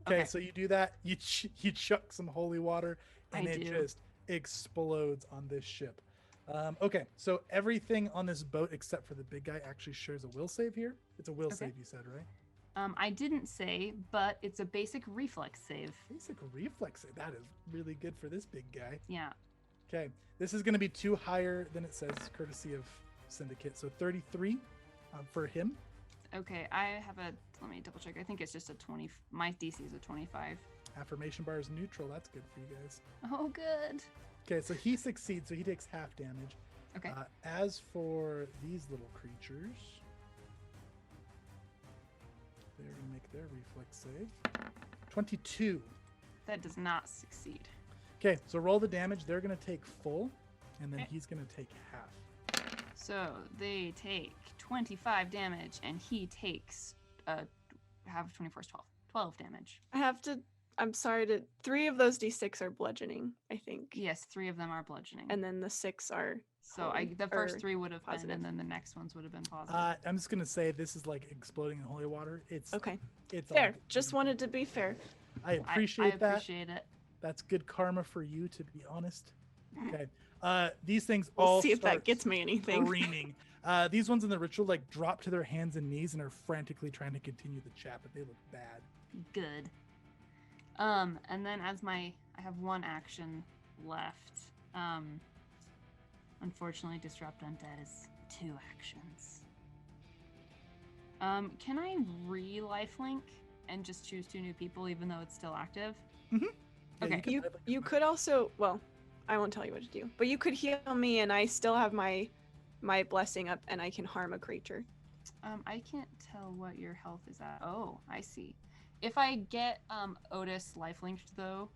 Okay. so you do that. You chuck some holy water, and I it do. just explodes on this ship. Okay, so everything on this boat except for the big guy actually shares a will save here. It's a will Okay. save, you said, right? I didn't say, but it's a basic reflex save. Basic reflex save. That is really good for this big guy. Yeah. Okay, this is going to be 2 higher than it says, courtesy of Syndicate. So 33 for him. Okay, let me double check. I think it's just a 20. My DC is a 25. Affirmation bar is neutral. That's good for you guys. Oh, good. Okay, so he succeeds, so he takes half damage. Okay. As for these little creatures, they're going to make their reflex save. 22. That does not succeed. Okay, so roll the damage. They're going to take full, and then Okay. he's going to take half. So they take 25 damage, and he takes half 24 is 12. 12 damage. I'm sorry to. 3 of those d6 are bludgeoning, I think. Yes, 3 of them are bludgeoning. And then the 6 are. so holy- the first or 3 would have been, positive. and then the next ones would have been positive. I'm just going to say this is like exploding in holy water. It's Okay. It's Fair. all- Just wanted to be fair. I appreciate I that. appreciate it. That's good karma for you, to be honest. Okay. These things We'll all see if that start gets me anything. screaming. These ones in the ritual like drop to their hands and knees and are frantically trying to continue the chat, but they look bad. Good. And then I have 1 action left. Unfortunately, Disrupt Undead is 2 actions. Can I re-lifelink and just choose 2 new people even though it's still active? Yeah, Okay. can You type like you this. could also, well, I won't tell you what to do, but you could heal me and I still have my blessing up and I can harm a creature. I can't tell what your health is at. Oh, I see. If I get Otis lifelinked though,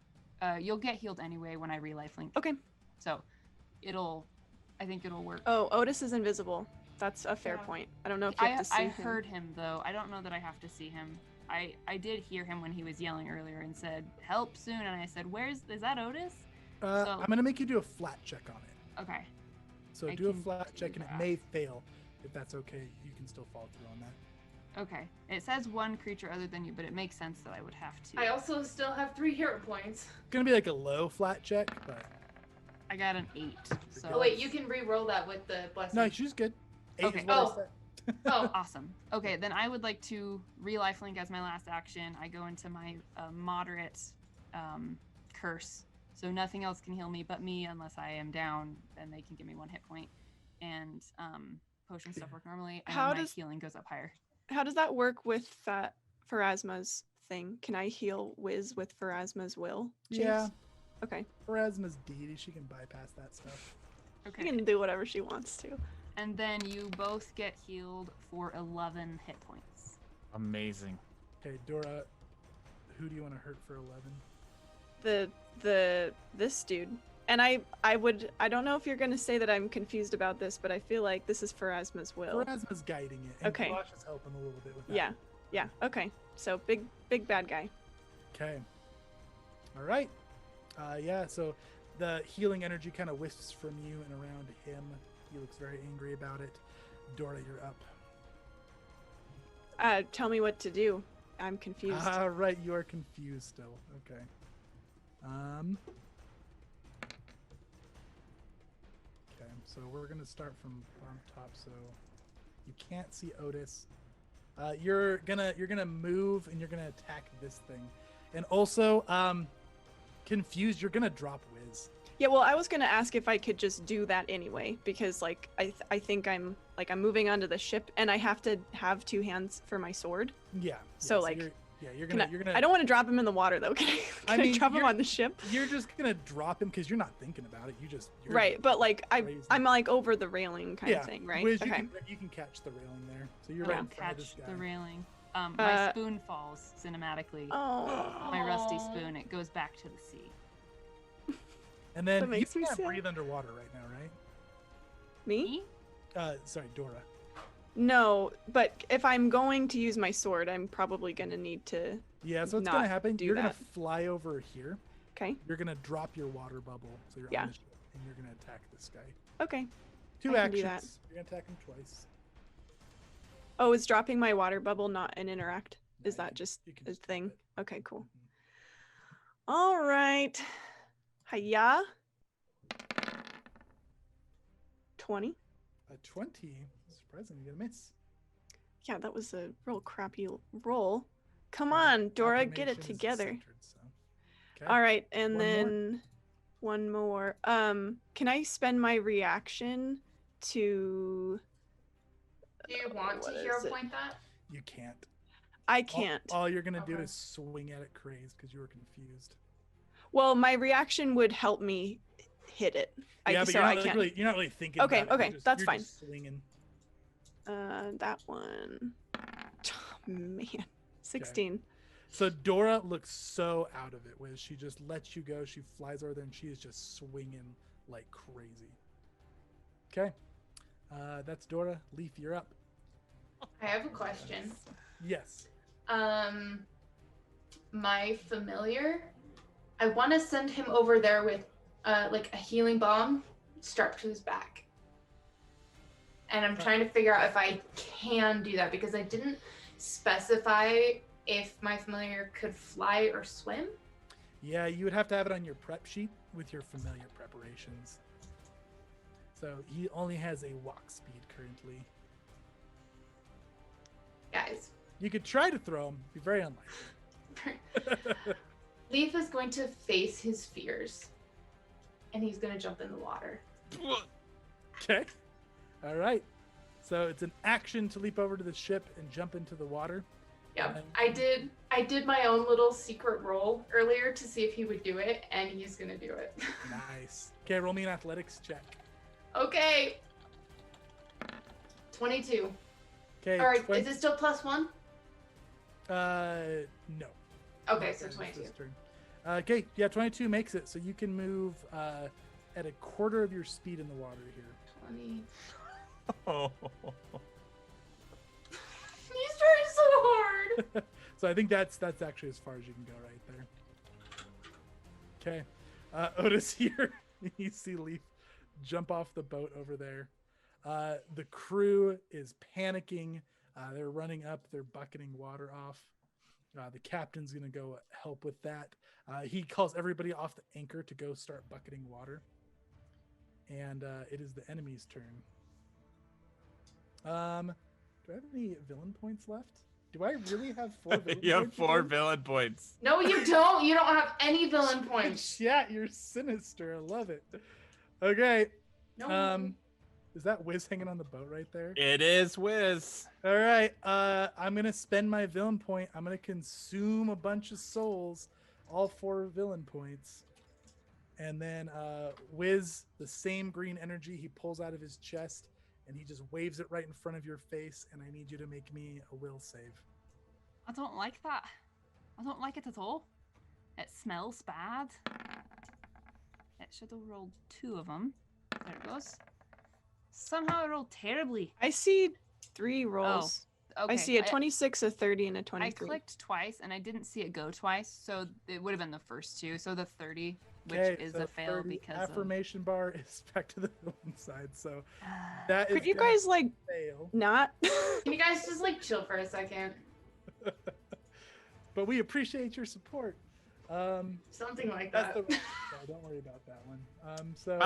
you'll get healed anyway when I re-lifelink. Okay. So I think it'll work. Oh, Otis is invisible. That's a fair Yeah. point. I don't know if you have to see I him. heard him though. I don't know that I have to see him. I did hear him when he was yelling earlier and said, "Help soon!" And I said, "Is that Otis?" So- I'm gonna make you do a flat check on it. Okay. So I do a can flat do check, and it that. may fail. If that's okay, you can still follow through on that. Okay. It says 1 creature other than you, but it makes sense that I would have to. I also still have 3 hero points. It's gonna be like a low flat check, but I got an 8. So Oh wait, you can re-roll that with the blessing. no, she's good. 8 Okay. is what I Oh. said. Oh, Awesome. Okay, then I would like to re-lifelink as my last action. I go into my moderate curse, so nothing else can heal me but me unless I am down. Then they can give me 1 hit point, and potion stuff work normally. And How then my does- healing goes up higher. How does that work with that Pharasma's thing? Can I heal Wiz with Pharasma's will? Chase? Yeah, Okay. Pharasma's deity, she can bypass that stuff. She Okay. can do whatever she wants to. And then you both get healed for 11 hit points. Amazing. Okay, Dora, who do you want to hurt for 11? This dude. And I don't know if you're gonna say that I'm confused about this, but I feel like this is Pharasma's will. Pharasma's guiding it, and Okay. Josh is helping a little bit with that. Yeah. Okay. So big bad guy. Okay. All right. Yeah, so the healing energy kind of wisps from you and around him. He looks very angry about it. Dora, you're up. Tell me what to do. I'm confused. All right, you are confused still. Okay. Okay, so we're gonna start from top. So you can't see Otis. You're gonna move and you're gonna attack this thing, and also confused. You're gonna drop Wiz. Yeah, well, I was gonna ask if I could just do that anyway, because like I think I'm moving onto the ship, and I have to have 2 hands for my sword. Yeah. So, like, you're Can gonna. I don't want to drop him in the water though. Can I mean, drop him you're- on the ship? You're just gonna drop him because you're not thinking about it. You're Right, but like crazy. I'm like over the railing kind yeah, of thing, right? Wiz, Okay. you can catch the railing there. So you're I right will in front of catch this guy. the railing. My Uh, spoon falls cinematically. Oh. My rusty Aw. spoon, it goes back to the sea. And then That you makes me can't sad. breathe underwater right now, right? Me? Sorry, Dora. No, but if I'm going to use my sword, I'm probably gonna need to. Yeah, so what's Not gonna happen? do You're gonna that. fly over here. Okay. You're gonna drop your water bubble, so you're Yeah. on the ship, and you're gonna attack this guy. Okay. 2 I can do actions. that. You're gonna attack him twice. Oh, is dropping my water bubble not an interact? No, Is you that can- just you can a just drop thing? it. Okay, cool. Mhm. All right. Hiya. 20. A 20. Surprising, you're gonna miss. Yeah, that was a real crappy roll. Come Uh, on, Dora, get it affirmation is together. centered, so. Okay. All right, and One more. then one more. Can I spend my reaction to? Do you want to what hero is it? point that? You can't. I can't. All you're gonna do Okay. is swing at it crazed because you were confused. Well, my reaction would help me hit it. Yeah, but so you're I not can't. really you're not really thinking. Okay, about it. okay, You're just, that's you're fine. Just swinging. That one. Oh, man, 16. So Dora looks so out of it. Wiz, she just lets you go. She flies over there and she is just swinging like crazy. Okay, that's Dora. Leaf, you're up. I have a question. Yes. My familiar, I want to send him over there with like a healing bomb strapped to his back. And I'm trying to figure out if I can do that because I didn't specify if my familiar could fly or swim. Yeah, you would have to have it on your prep sheet with your familiar preparations. So he only has a walk speed currently. Guys, You could try to throw him. Be very unlikely. Leaf is going to face his fears and he's going to jump in the water. Okay. All right. So it's an action to leap over to the ship and jump into the water. Yep. I did my own little secret roll earlier to see if he would do it, and he's going to do it. Nice. Okay, roll me an athletics check. Okay. 22. Okay. All right, is it still +1? No. Okay, Not so that is 22. this turn. Okay, yeah, 22 makes it. So you can move at a quarter of your speed in the water here. 20. Oh. He's trying so hard. So I think that's actually as far as you can go right there. Okay. Otis here. You see Leaf jump off the boat over there. The crew is panicking. They're running up. They're bucketing water off. The captain's going to go help with that. He calls everybody off the anchor to go start bucketing water. And it is the enemy's turn. Do I have any villain points left? Do I really have 4 villain You have points? 4 again? villain points. No, you don't. You don't have any villain points. Yeah, you're sinister. I love it. Okay. No. Is that Wiz hanging on the boat right there? It is Wiz. All right. I'm gonna spend my villain point. I'm gonna consume a bunch of souls, all 4 villain points, and then Wiz, the same green energy he pulls out of his chest, and he just waves it right in front of your face. And I need you to make me a will save. I don't like that. I don't like it at all. It smells bad. It should have rolled 2 of them. There it goes. Somehow I rolled terribly. I see 3 rolls. Okay. I see a 26, a 30, and a I 23. clicked twice and I didn't see it go twice, so it would have been the first 2. So the 30, which Okay, is so a fail 30 because affirmation bar is back to the villain side. So that is Could you gonna guys like fail. not? Can you guys just like chill for a second? But we appreciate your support. Something like That's that. the so don't worry about that one. So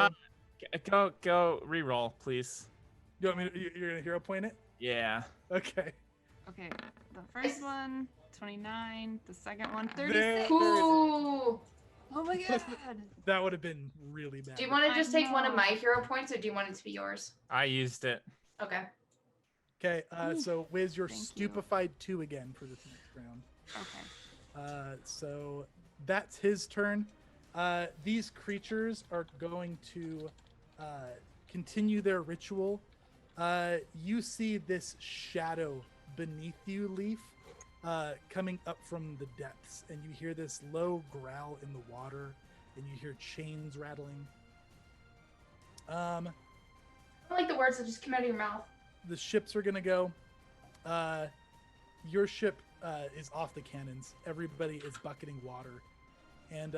Go re-roll, please. you want me to, you're gonna hero point it? Yeah. Okay. Okay, the first one, 29, the second one, There- 36. Ooh. Oh my god. That would have been really bad. Do you want to I just take one of know. my hero points, or do you want it to be yours? I used it. Okay. Okay, so Wiz, you're Thank you. stupefied 2 again for this next round. Okay. So that's his turn. These creatures are going to continue their ritual. You see this shadow beneath you, Leaf, coming up from the depths, and you hear this low growl in the water, and you hear chains rattling. I don't like the words that just come out of your mouth. The ships are gonna go. Your ship is off the cannons. Everybody is bucketing water, and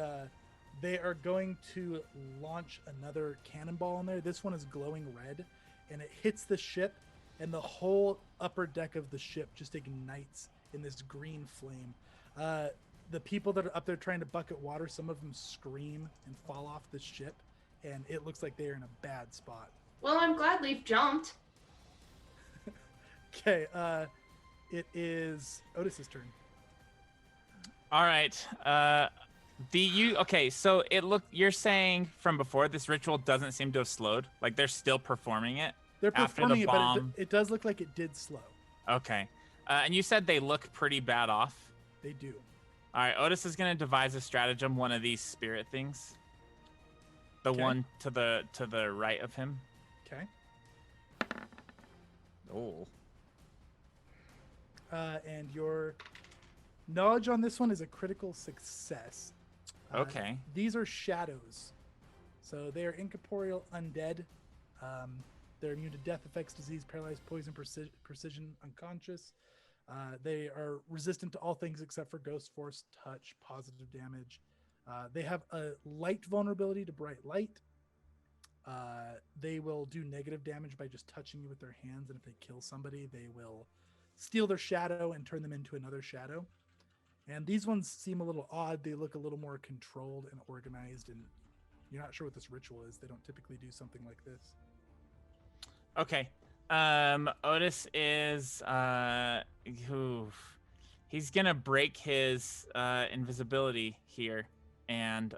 they are going to launch another cannonball in there. This one is glowing red, and it hits the ship, and the whole upper deck of the ship just ignites in this green flame. The people that are up there trying to bucket water, some of them scream and fall off the ship, and it looks like they're in a bad spot. Well, I'm glad Leaf jumped. Okay, it is Otis's turn. All right. Okay, so you're saying from before this ritual doesn't seem to have slowed. Like they're still performing it. They're after performing the it, but bomb. it does look like it did slow. Okay. And you said they look pretty bad off. They do. All right, Otis is gonna devise a stratagem. One of these spirit things. The Okay. one to the right of him. Okay. Oh. And your knowledge on this one is a critical success. Okay. These are shadows. So they are incorporeal undead. They're immune to death, effects, disease, paralyzed, poison, precision, unconscious. They are resistant to all things except for ghost force, touch, positive damage. They have a light vulnerability to bright light. They will do negative damage by just touching you with their hands, and if they kill somebody, they will steal their shadow and turn them into another shadow. And these ones seem a little odd. They look a little more controlled and organized, and you're not sure what this ritual is. They don't typically do something like this. Okay. Otis is he's gonna break his invisibility here and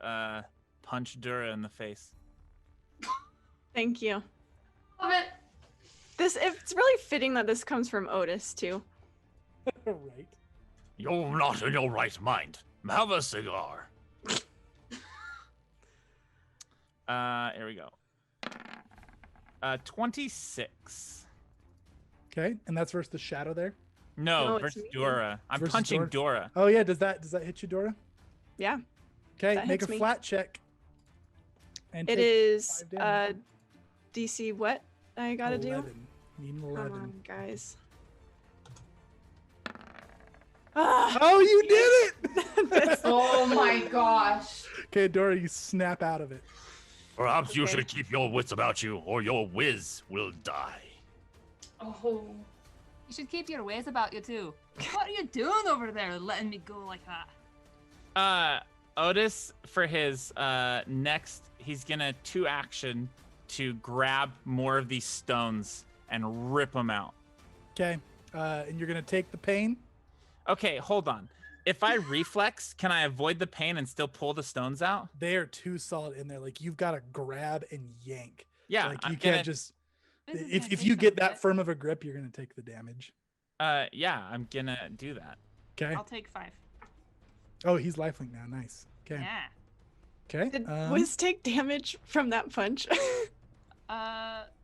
punch Dura in the face. Thank you. Love it. It's really fitting that this comes from Otis too. Right. You're not in your right mind. Have a cigar. Here we go. 26. Okay, and that's versus the shadow there. No, No, it's versus me. Dora. I'm Versus punching Dora. Oh yeah, does that hit you, Dora? Yeah. Okay, That make a hits me. flat check. And It take is 5 damage. DC what I gotta do? 11. Need an Come 11. on, guys. Ah, Oh, you did it! That's- Oh my gosh. Okay, Dora, you snap out of it. Perhaps you Okay. should keep your wits about you, or your whiz will die. Oh. You should keep your ways about you too. What are you doing over there, letting me go like that? Otis, for his next, he's gonna 2 action to grab more of these stones and rip them out. Okay, and you're gonna take the pain. Okay, hold on. If I reflex, can I avoid the pain and still pull the stones out? They are too solid in there. Like you've got to grab and yank. Yeah, Like I'm you gonna. can't just. This is gonna If take you get some that grit. firm of a grip, you're gonna take the damage. Yeah, I'm gonna do that. Okay. I'll take 5. Oh, he's lifelink now. Nice. Okay. Yeah. Okay. Did Wiz take damage from that punch?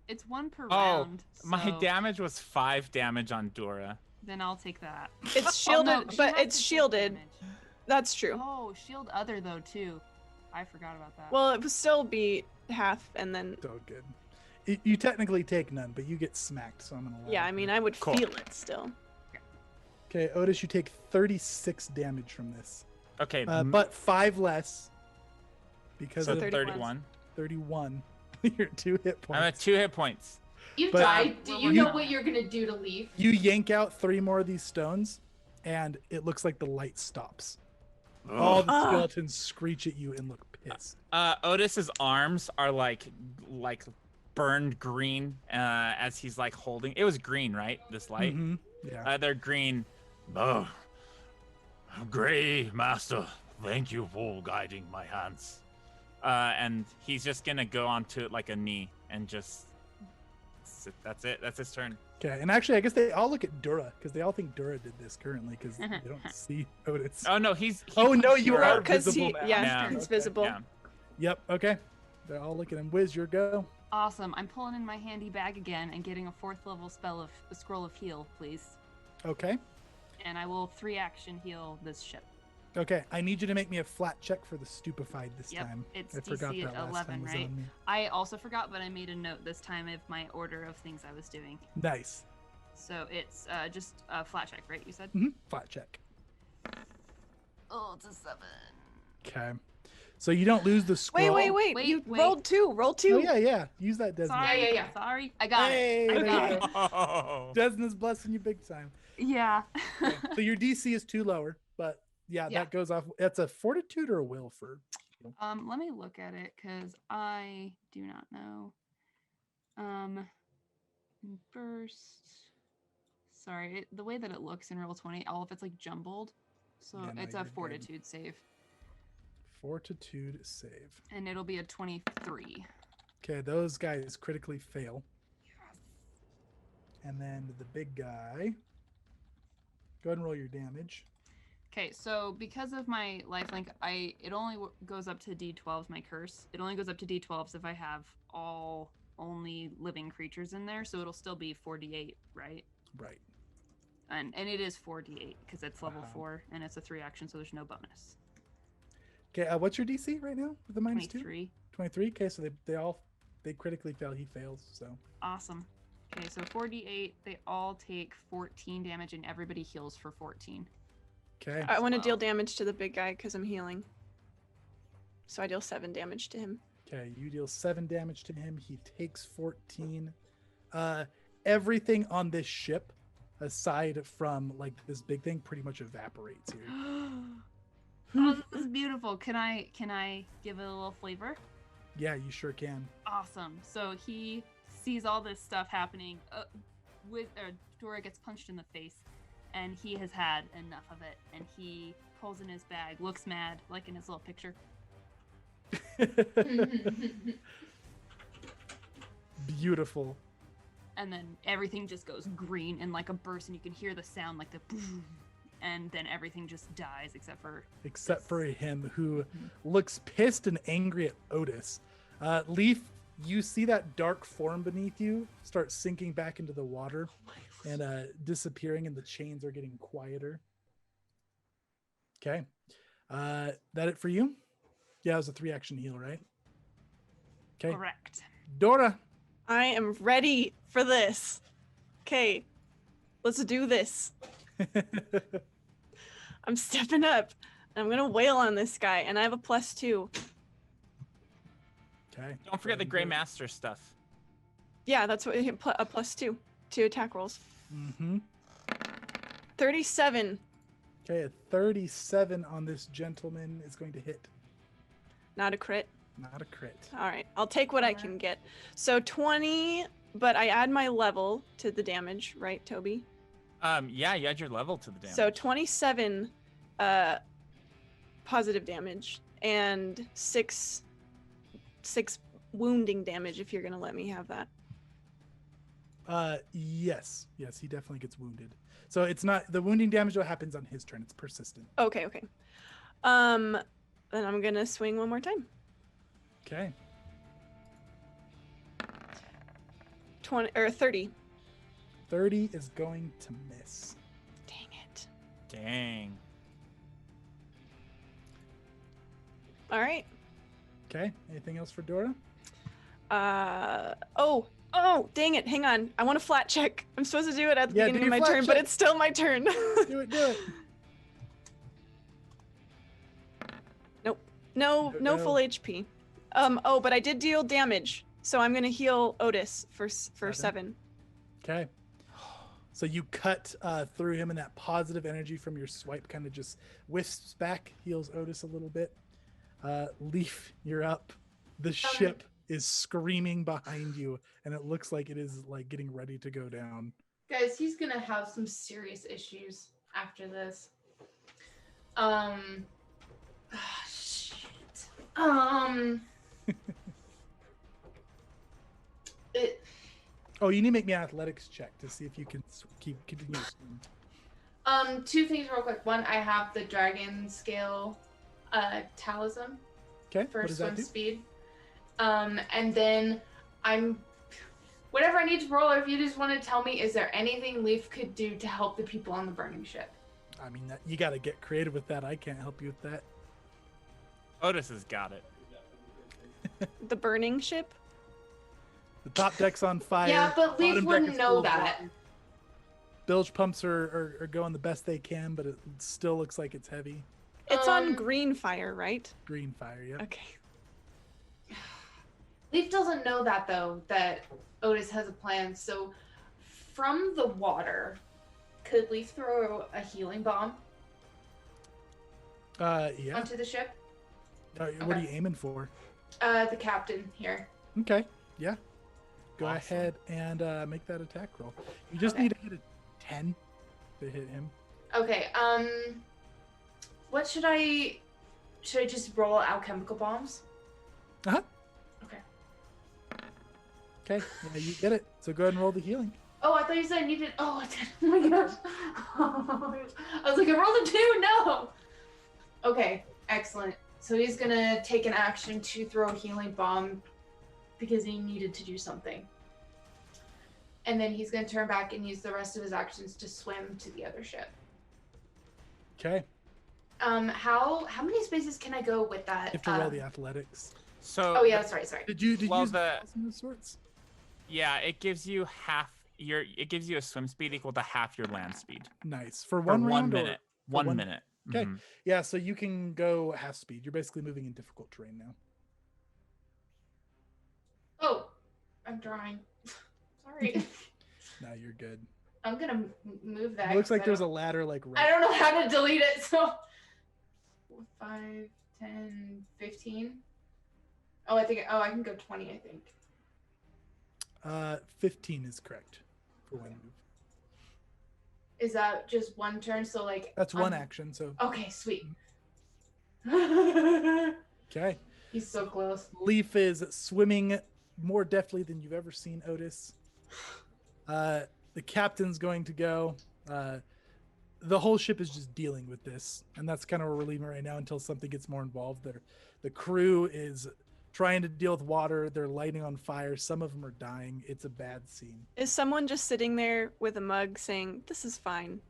It's 1 per Oh, round. my so damage was 5 damage on Dora. Then I'll take that. It's Oh, shielded, no, she but has it's to take shielded. damage. That's true. Oh, shield other though too. I forgot about that. Well, it would still be half, and then So good. You technically take none, but you get smacked, so I'm gonna. allow yeah, it. I mean, I would Cool. feel it still. Okay, Otis, you take 36 damage from this, Okay, but 5 less because so of 31. 31. You're at 2 hit points. I'm at 2 hit points. You But- died. Do We're you working know on what it. you're gonna do to Leaf? You yank out 3 more of these stones, and it looks like the light stops. All the Ah. skeletons screech at you and look pissed. Otis's arms are like burned green as he's like holding. It was green, right? This light. Mhm, Yeah. They're green. Oh, Gray Master, thank you for guiding my hands. And he's just gonna go onto it like a knee and just sit. That's it. That's his turn. Okay, and actually, I guess they all look at Dura because they all think Dura did this currently because they don't see Otis. Oh no, he Oh, no, punched you Dora. are Because visible he, now. yeah, Yeah. he's Okay. visible. Yeah. Yep. Okay. They're all looking at him. Wiz, your go. Awesome. I'm pulling in my handy bag again and getting a 4th level spell of a scroll of heal, please. Okay. And I will 3 action heal this ship. Okay. I need you to make me a flat check for the stupefied this Yep, time. it's I forgot DC that at last 11, time was right? on me. I also forgot, but I made a note this time of my order of things I was doing. Nice. So it's just a flat check, right? You said? Hmm. Flat check. Oh, it's a 7. Okay. So you don't lose the scroll. Wait. Wait, You wait. rolled 2. Roll 2. Oh yeah. Use that, Desna. Sorry. Yeah. Sorry. I got Hey, it. I there got you it. go. Oh. Desna's blessing you big time. Yeah. Okay. So your DC is 2 lower, but Yeah. that goes off. That's a fortitude or a will for. Let me look at it because I do not know. Burst. Sorry, the way that it looks in Roll20, all of it's like jumbled. So Yeah, no, it's you're a good. fortitude save. Fortitude save. And it'll be a 23. Okay, those guys critically fail. And then the big guy. Go ahead and roll your damage. Okay, so because of my lifelink, it only goes up to D12s, my curse. It only goes up to D12s if I have all only living creatures in there, so it'll still be 4d8, right? Right. And it is 4d8 because it's level Uh-huh. 4 and it's a 3 action, so there's no bonus. Okay, what's your DC right now with the minus 2? 23. 23. Okay, so they critically fail. He fails. So Awesome. Okay, so 4d8, they all take 14 damage and everybody heals for 14. okay. I want to Wow. deal damage to the big guy because I'm healing. So I deal 7 damage to him. Okay, you deal 7 damage to him. He takes 14. Everything on this ship, aside from like this big thing, pretty much evaporates here. Oh, this is beautiful. Can I give it a little flavor? Yeah, you sure can. Awesome. So he sees all this stuff happening. Dora gets punched in the face, and he has had enough of it. And he pulls in his bag, looks mad, like in his little picture. Beautiful. And then everything just goes green in like a burst, and you can hear the sound like the boom, and then everything just dies except for him, who looks pissed and angry at Otis. Leaf, you see that dark form beneath you start sinking back into the water and disappearing, and the chains are getting quieter. Okay. That it for you? Yeah, it was a 3-action heal, right? Okay. correct. Dora. I am ready for this. Okay, let's do this. I'm stepping up. I'm gonna wail on this guy, and I have a +2. Okay. Don't forget the Grey Master stuff. Yeah, that's what a +2 to attack rolls. Mm-hmm. 37. Okay, a 37 on this gentleman is going to hit. Not a crit. Not a crit. All right, I'll take what I can get. So 20, but I add my level to the damage, right, Toby? Yeah, you add your level to the damage. So 27 positive damage and 6 wounding damage if you're gonna let me have that. Yes, he definitely gets wounded. So it's not the wounding damage that happens on his turn. It's persistent. Okay. Then I'm gonna swing one more time. Okay. 30. 30 is going to miss. Dang it. Dang. All right. Okay. Anything else for Dora? Oh, dang it. Hang on. I want a flat check. I'm supposed to do it at the Yeah, beginning do of your my flat turn, but check. it's still my turn. Do it. No, No. full HP. But I did deal damage, so I'm gonna heal Otis for 7. Okay. So you cut through him, and that positive energy from your swipe kind of just wisps back, heals Otis a little bit. Leaf, you're up. The ship is screaming behind you, and it looks like it is like getting ready to go down. Guys, he's gonna have some serious issues after this. Shit. Oh, you need to make me an athletics check to see if you can continue. 2 things real quick. One, I have the dragon scale talisman Okay. for What does that swim do? speed. And then whatever I need to roll, or if you just want to tell me, is there anything Leaf could do to help the people on the burning ship? I mean, you got to get creative with that. I can't help you with that. Otis has got it. The burning ship? The top deck's on fire. Yeah, but Leaf bottom deck wouldn't is know full of that. water. Bilge pumps are going the best they can, but it still looks like it's heavy. It's on green fire, right? Green fire, yep. Okay. Leaf doesn't know that though, that Otis has a plan. So from the water, could Leaf throw a healing bomb Yeah. onto the ship? What are you aiming for? The captain here. Okay, yeah. Go Awesome. ahead and make that attack roll. You just Okay. need to hit a 10 to hit him. Okay, what should I just roll alchemical bombs? Uh-huh. Okay. Okay, yeah, you get it. So go ahead and roll the healing. Oh, I thought you said I needed. Oh, I did. Oh my gosh. I was like, I rolled a 2. No. Okay, excellent. So he's gonna take an action to throw a healing bomb because he needed to do something. And then he's gonna turn back and use the rest of his actions to swim to the other ship. Okay, How many spaces can I go with that? you have to roll the athletics. So Oh yeah, sorry. Did you Well, use the- some of sorts? yeah, it gives you it gives you a swim speed equal to half your land speed Nice. For for one 1 round or- minute. for 1 one- minute. Okay. Mhm. Yeah, so you can go half speed. You're basically moving in difficult terrain now. Oh, I'm drawing. Sorry. Now you're good. I'm gonna move that. It looks 'cause like I there's a don't- ladder like I right. don't know how to delete it, so 4, 5, 10, 15. Oh, I can go 20, I think. 15 is correct for one move. Is that just one turn? So like That's one action, so Okay, sweet. okay. He's so close. Leaf is swimming more deftly than you've ever seen Otis. The captain's going to go. The whole ship is just dealing with this, and that's kind of where we're leaving right now until something gets more involved. The crew is trying to deal with water. They're lighting on fire. Some of them are dying. It's a bad scene. Is someone just sitting there with a mug saying, "This is fine"?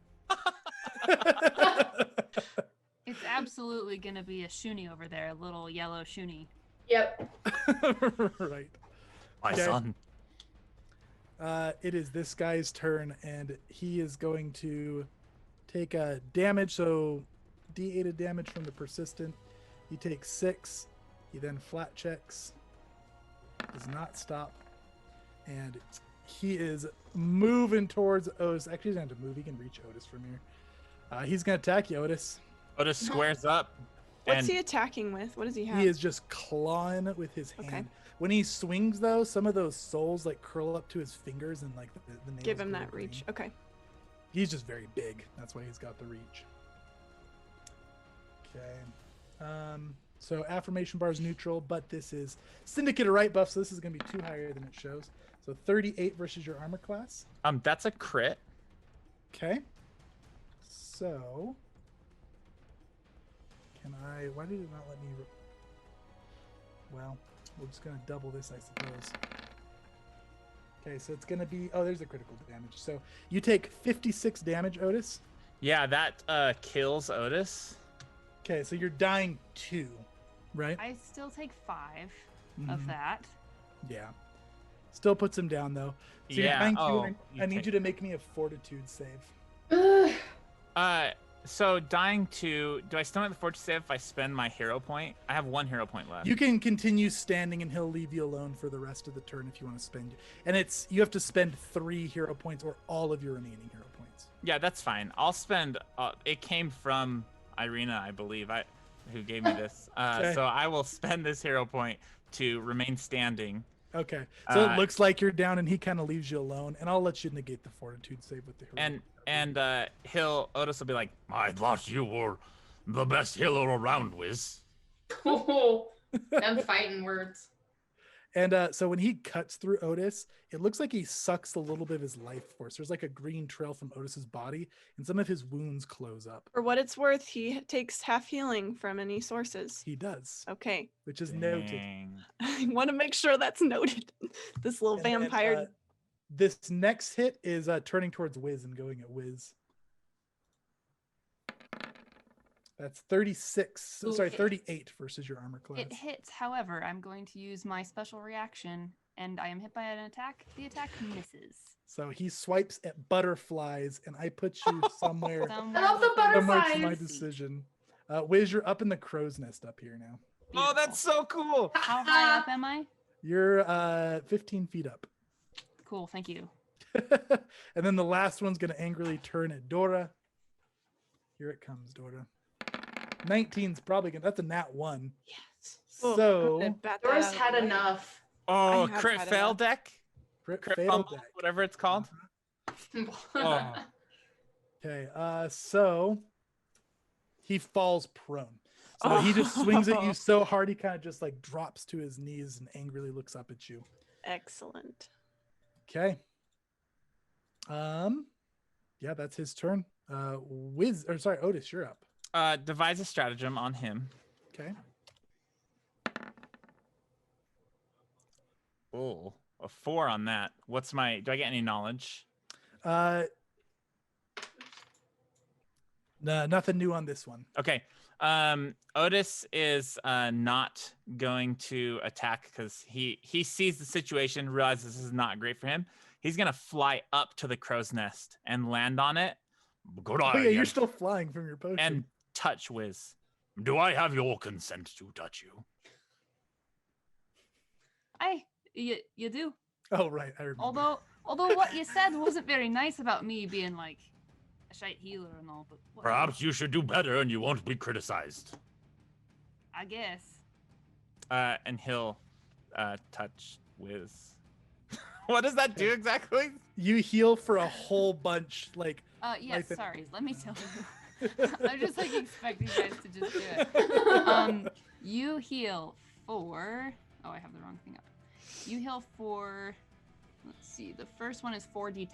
It's absolutely gonna be a shoonie over there, a little yellow shoonie. Yep. Right. My Okay. son. It is this guy's turn, and he is going to take a damage. So D8 of damage from the persistent. He takes 6. He then flat checks. Does not stop. And he is moving towards Otis. Actually, he doesn't have to move. He can reach Otis from here. He's going to attack you, Otis. Otis squares up. What's and he attacking with? What does he have? He is just clawing with his hand. Okay. When he swings, though, some of those souls like curl up to his fingers and like the nails Give him glow that green. reach. Okay. He's just very big. That's why he's got the reach. Okay. So affirmation bar is neutral, but this is Syndicate of Right buff, so this is going to be 2 higher than it shows. So 38 versus your armor class. that's a crit. Okay. So can I? Why did it not let me? Well, we're just going to double this, I suppose. Okay, so it's going to be. Oh, there's the critical damage. So you take 56 damage, Otis. Yeah, that kills Otis. Okay, so you're dying 2, right? I still take 5 Mhm. of that. Yeah. Still puts him down though. So you're Yeah, dying 2, oh, and you I need take- you to make me a fortitude save. Ugh. So dying to, do I still have the fortune save if I spend my hero point? I have 1 hero point left. You can continue standing and he'll leave you alone for the rest of the turn if you want to spend. And you have to spend 3 hero points or all of your remaining hero points. Yeah, that's fine. I'll spend. It came from Irina, I believe, who gave me this. Okay. So I will spend this hero point to remain standing. Okay. So it Uh, looks like you're down and he kind of leaves you alone. And I'll let you negate the fortitude save with the hero. And Otis will be like, I thought you were the best healer around, Wiz. Them fighting words. And so when he cuts through Otis, it looks like he sucks a little bit of his life force. There's like a green trail from Otis's body, and some of his wounds close up. For what it's worth, he takes half healing from any sources. He does, Okay. which is noted. "Dang." I want to make sure that's noted. This little And then, vampire. this next hit is turning towards Wiz and going at Wiz. That's 36. Ooh, Sorry, hit. 38 versus your armor class. It hits, however, I'm going to use my special reaction, and I am hit by an attack. The attack misses. So he swipes at butterflies, and I put you somewhere, Somewhere I love the within somewhere to my butterflies. decision. Wiz, you're up in the crow's nest up here now. Oh, that's so cool. How high up am I? You're 15 feet up. Cool, thank you. And then the last one's going to angrily turn at Dora. Here it comes, Dora. 19's probably going to, that's a nat 1. Yes. So, Dora's had enough. Oh, I have crit had fail enough. deck? crit Crit fail fumble, deck. whatever it's called. Oh. Okay, so he falls prone. So he just swings at you so hard he kind of just like drops to his knees and angrily looks up at you. Excellent. Okay. Yeah, that's his turn. Otis, you're up. Devise a stratagem on him. Okay. Oh, a 4 on that. What's my? Do I get any knowledge? No, nothing new on this one. Okay. Otis is not going to attack because he sees the situation, realizes this is not great for him. He's gonna fly up to the crow's nest and land on it Good Oh yeah, idea. you're still flying from your potion. and touch Wiz. Do I have your consent to touch you? You do. Oh right, I remember. Although what you said wasn't very nice about me being like a shite healer and all, but whatever, Perhaps you should do better and you won't be criticized. I guess. And he'll touch Wiz. What does that do exactly? You heal for a whole bunch, like Yes, Life and- sorry. Let me tell you. I'm just like expecting you guys to just do it. You heal for. Oh, I have the wrong thing up. You heal for. Let's see. The first one is 4d10.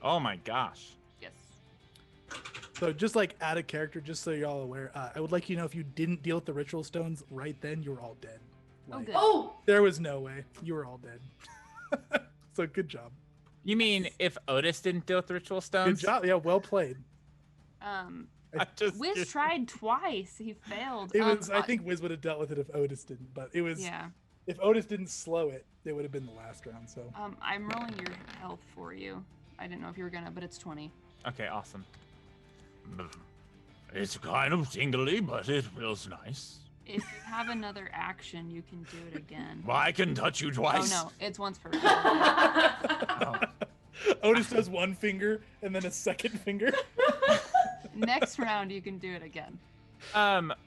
Oh my gosh. Yes. so. Just like out of character, just so y'all aware, I would like you to know if you didn't deal with the ritual stones right then, you were all dead. Oh, Like, good. Oh, there was no way. You were all dead. So good job. You mean if Otis didn't deal with the ritual Good stones? job. Yeah, well played. I just Wiz tried twice. He failed. It was. I think Wiz would have dealt with it if Otis didn't, but it was. Yeah. If Otis didn't slow it, it would have been the last round. So I'm rolling your health for you. I didn't know if you were gonna, but it's 20. Okay, awesome. It's kind of tingly, but it feels nice. If you have another action, you can do it again. I can touch you Oh twice. no, it's once per. Oh. Otis does one finger and then a second finger. Next round, you can do it again.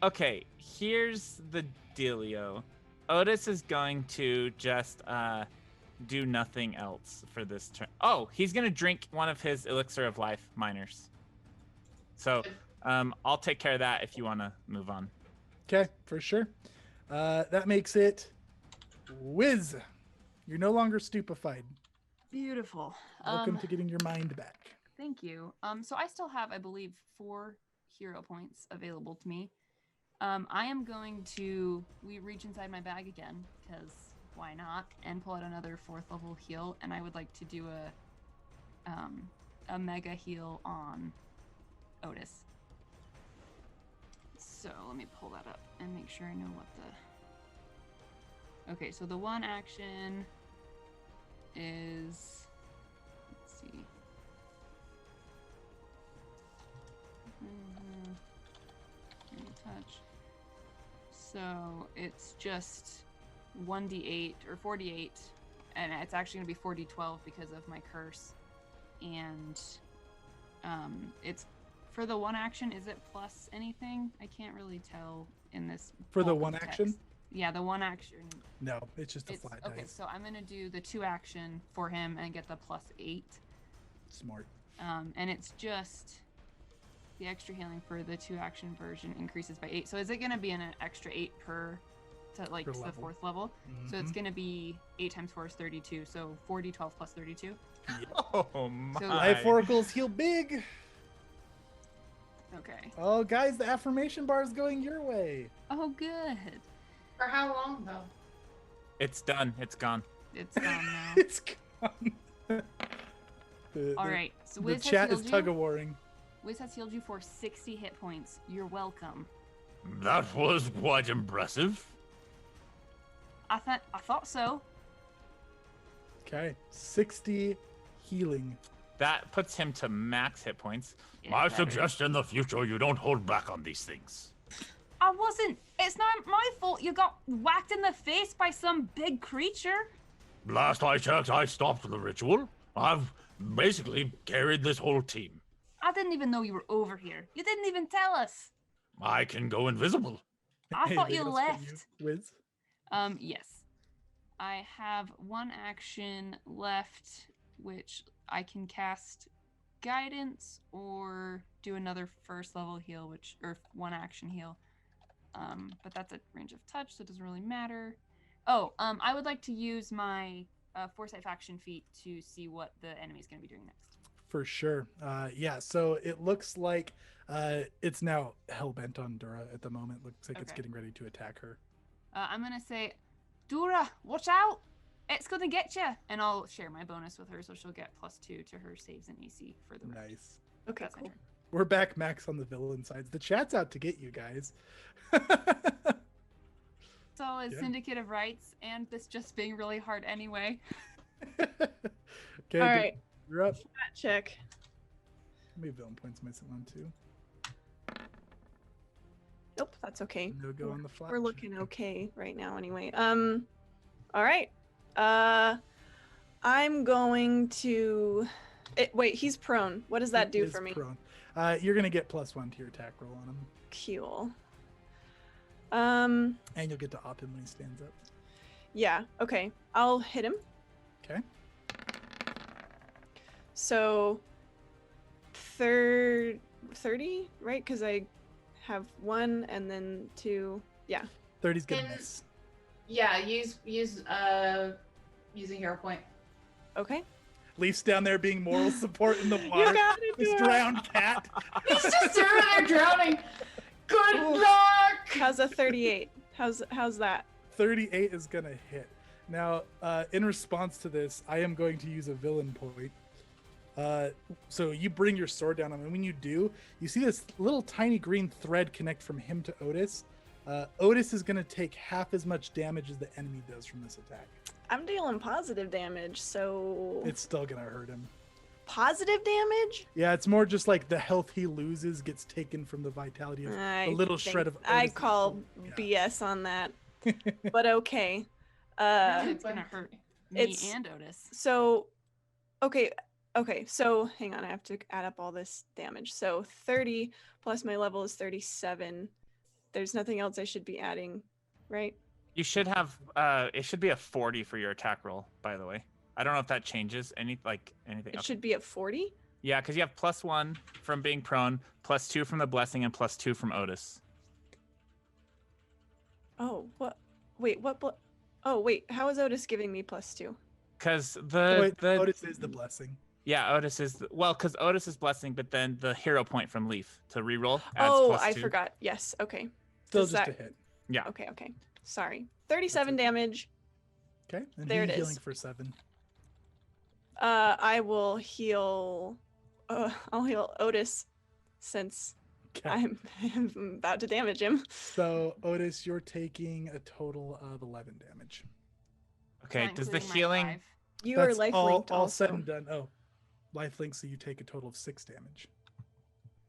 Okay, here's the dealio. Otis is going to just do nothing else for this turn. Oh, he's gonna drink one of his elixir of life minors. So I'll take care of that if you want to move on. Okay, for sure. That makes it Wiz. You're no longer stupefied. Beautiful. Welcome to getting your mind back. Thank you. So I still have, I believe, 4 hero points available to me. I am going to reach inside my bag again, because why not, and pull out another 4th level heal, and I would like to do a mega heal on Otis. So let me pull that up and make sure I know what the... Okay, so the one action is... Let's see. Touch. So it's just 1d8 or 4d8, and it's actually going to be 4d12 because of my curse. And it's for the one action. Is it plus anything? I can't really tell in this. For the bulk of one text. action? Yeah, the one action. No, it's just a It's, flat okay, dice. so I'm gonna do the 2 action for him and get the +8. Smart. And it's just the extra healing for the 2 action version increases by 8. So is it gonna be an extra 8 per to like Per to the level. 4th level? So it's Mhm. gonna be 8 times 4 is 32. So 4d12 plus 32. Oh my. So- Life oracles heal big. Okay. Oh, guys, the affirmation bar is going your way. Oh, good. for how long though? It's done. It's gone. It's gone now. It's gone. All right. So The Wiz chat has is healed tug you. of warring. Wiz has healed you for 60 hit points. You're welcome. That was quite impressive. I thought so. Okay, 60 healing. That puts him to max hit points. I suggest in the future you don't hold back on these things. I wasn't. It's not my fault you got whacked in the face by some big creature. Last I checked, I stopped the ritual. I've basically carried this whole team. I didn't even know you were over here. You didn't even tell us. I can go invisible. I thought you Anything else from left. Wiz? Yes. I have one action left, which I can cast guidance or do another first level heal, or one action heal. But that's a range of touch, so it doesn't really matter. Oh, I would like to use my Foresight Faction feat to see what the enemy's going to be doing next. For sure. Yeah, so it looks like it's now hellbent on Dura at the moment. Looks like it's Okay. getting ready to attack her. I'm going to say, Dura, watch out! It's going to get you! And I'll share my bonus with her, so she'll get +2 to her saves and AC for the rest. Nice. Okay, That's my cool. turn. We're back max on the villain sides. The chat's out to get you guys. So is Yeah. Syndicate of Rights and this just being really hard anyway. Okay, All right, you're up. stat check. Maybe villain points missing one too. Nope, that's okay. No go on the flat. We're check. looking okay right now anyway. All right. I'm going to wait, he's prone. What does that He do is for me? prone. You're gonna get +1 to your attack roll on him, Cool. and you'll get to op him when he stands up. Yeah, okay. I'll hit him. Okay. So 30, right? Because I have 1 and then 2. Yeah. 30's gonna And- miss. Yeah, use a hero point. Okay. Leaf's down there being moral support in the You water. got it. This Dora. drowned cat. He's just over there drowning. Good luck. How's a 38? How's that? 38 is gonna hit. Now, in response to this, I am going to use a villain point. So you bring your sword down on him, and when you do, you see this little tiny green thread connect from him to Otis. Otis is gonna take half as much damage as the enemy does from this attack. I'm dealing positive damage, so It's still gonna hurt him. positive damage? Yeah, it's more just like the health he loses gets taken from the vitality of I a little think shred of. I Otis's call soul. Yeah. BS on that. But okay. It's gonna hurt me It's- and Otis. So okay, so hang on, I have to add up all this damage. So 30 plus my level is 37. There's nothing else I should be adding, right? You should have it should be a 40 for your attack roll, by the way. I don't know if that changes anything. It Okay. should be at 40. Yeah, because you have +1 from being prone, +2 from the blessing, and +2 from Otis. Oh, what? Wait, what? Oh, wait. How is Otis giving me +2? Because Oh, wait, the Otis is the blessing. yeah, Otis is because Otis is blessing, but then the hero point from Leaf to reroll adds Oh, +2. I forgot. Yes. Okay. Still Does just that- a hit. Yeah. Okay. Sorry. 37 okay. damage. Okay. And There he's it is. healing for 7. I will heal. I'll heal Otis since Okay. I'm about to damage him. So Otis, you're taking a total of 11 damage. Okay. Not Does the including my healing? 5. You are That's life all, linked all also. said and done. Oh, life link, so you take a total of 6 damage.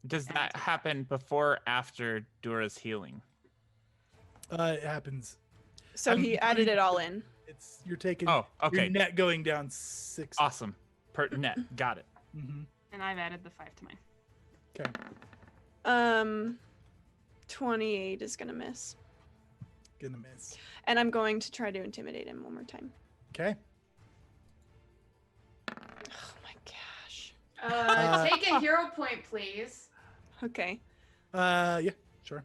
Does And I that take happen before or after Dura's healing? It happens. So I'm he added including it all the- in. It's you're taking Oh, your okay. net going down 6. Awesome. Per net. Got it. Mm-hmm. And I've added the 5 to mine. Okay. 28 is gonna miss, Gonna miss. and I'm going to try to intimidate him one more time. Okay. Oh my gosh. Take a hero point, please. Okay. Yeah, sure.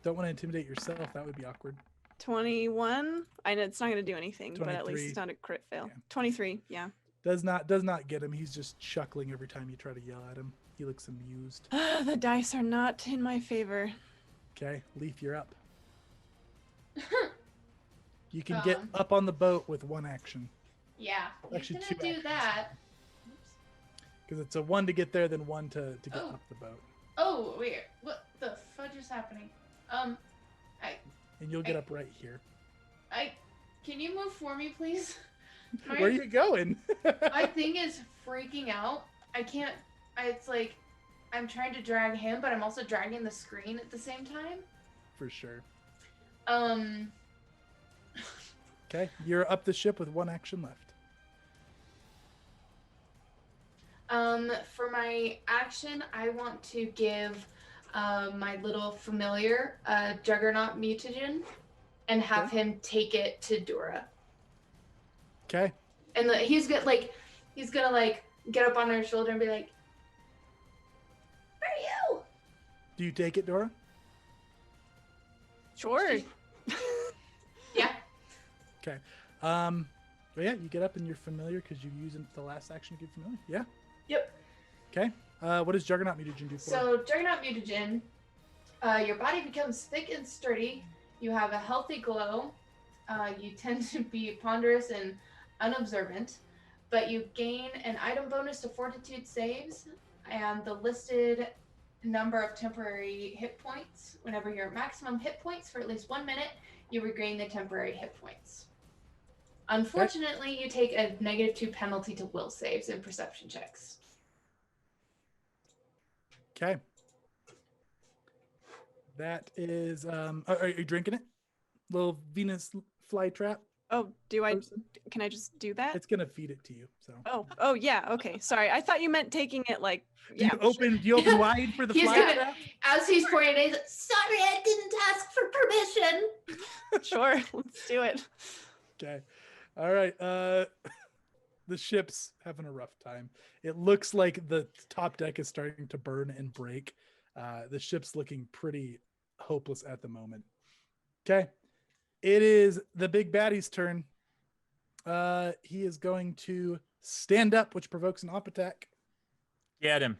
Don't want to intimidate yourself. That would be awkward. 21. I know it's not gonna do anything, but at least 23. it's not a crit fail. Yeah. 23. Yeah. Does not get him. He's just chuckling every time you try to yell at him. He looks amused. The dice are not in my favor. Okay, Leaf, you're up. You can get Um, up on the boat with one action. Yeah, he's Actually, gonna 2 do actions. that. Because it's a 1 to get there, then 1 to get Oh. up the boat. Oh, wait, what the fudge is happening? And you'll get I- up right here. Can you move for me, please? Where are you going? My thing is freaking out. I can't. It's like I'm trying to drag him, but I'm also dragging the screen at the same time. For sure. Okay, you're up the ship with one action left. For my action, I want to give my little familiar Juggernaut mutagen and have him take it to Dora. Okay. And he's gonna get up on her shoulder and be like, "Where are you?" Do you take it, Dora? Sure. Yeah. Okay. But yeah, you get up and you're familiar because you use the last action to get familiar. Yeah. Yep. Okay. What does Juggernaut mutagen do for? So Juggernaut mutagen, your body becomes thick and sturdy. You have a healthy glow. You tend to be ponderous and unobservant, but you gain an item bonus to fortitude saves and the listed number of temporary hit points. Whenever you're at maximum hit points for at least 1 minute, you regain the temporary hit points. Unfortunately, you take a -2 penalty to will saves and perception checks. Okay. That is, are you drinking it? Little Venus flytrap. Oh, can I just do that? It's gonna feed it to you. So. Oh yeah. Okay. Sorry. I thought you meant taking it like. Do you open wide for the flytrap? As he's pouring it, he's like, "Sorry, I didn't ask for permission." Sure. Let's do it. Okay. All right. The ship's having a rough time. It looks like the top deck is starting to burn and break. The ship's looking pretty hopeless at the moment. Okay. It is the big baddie's turn. He is going to stand up, which provokes an op attack. Get him.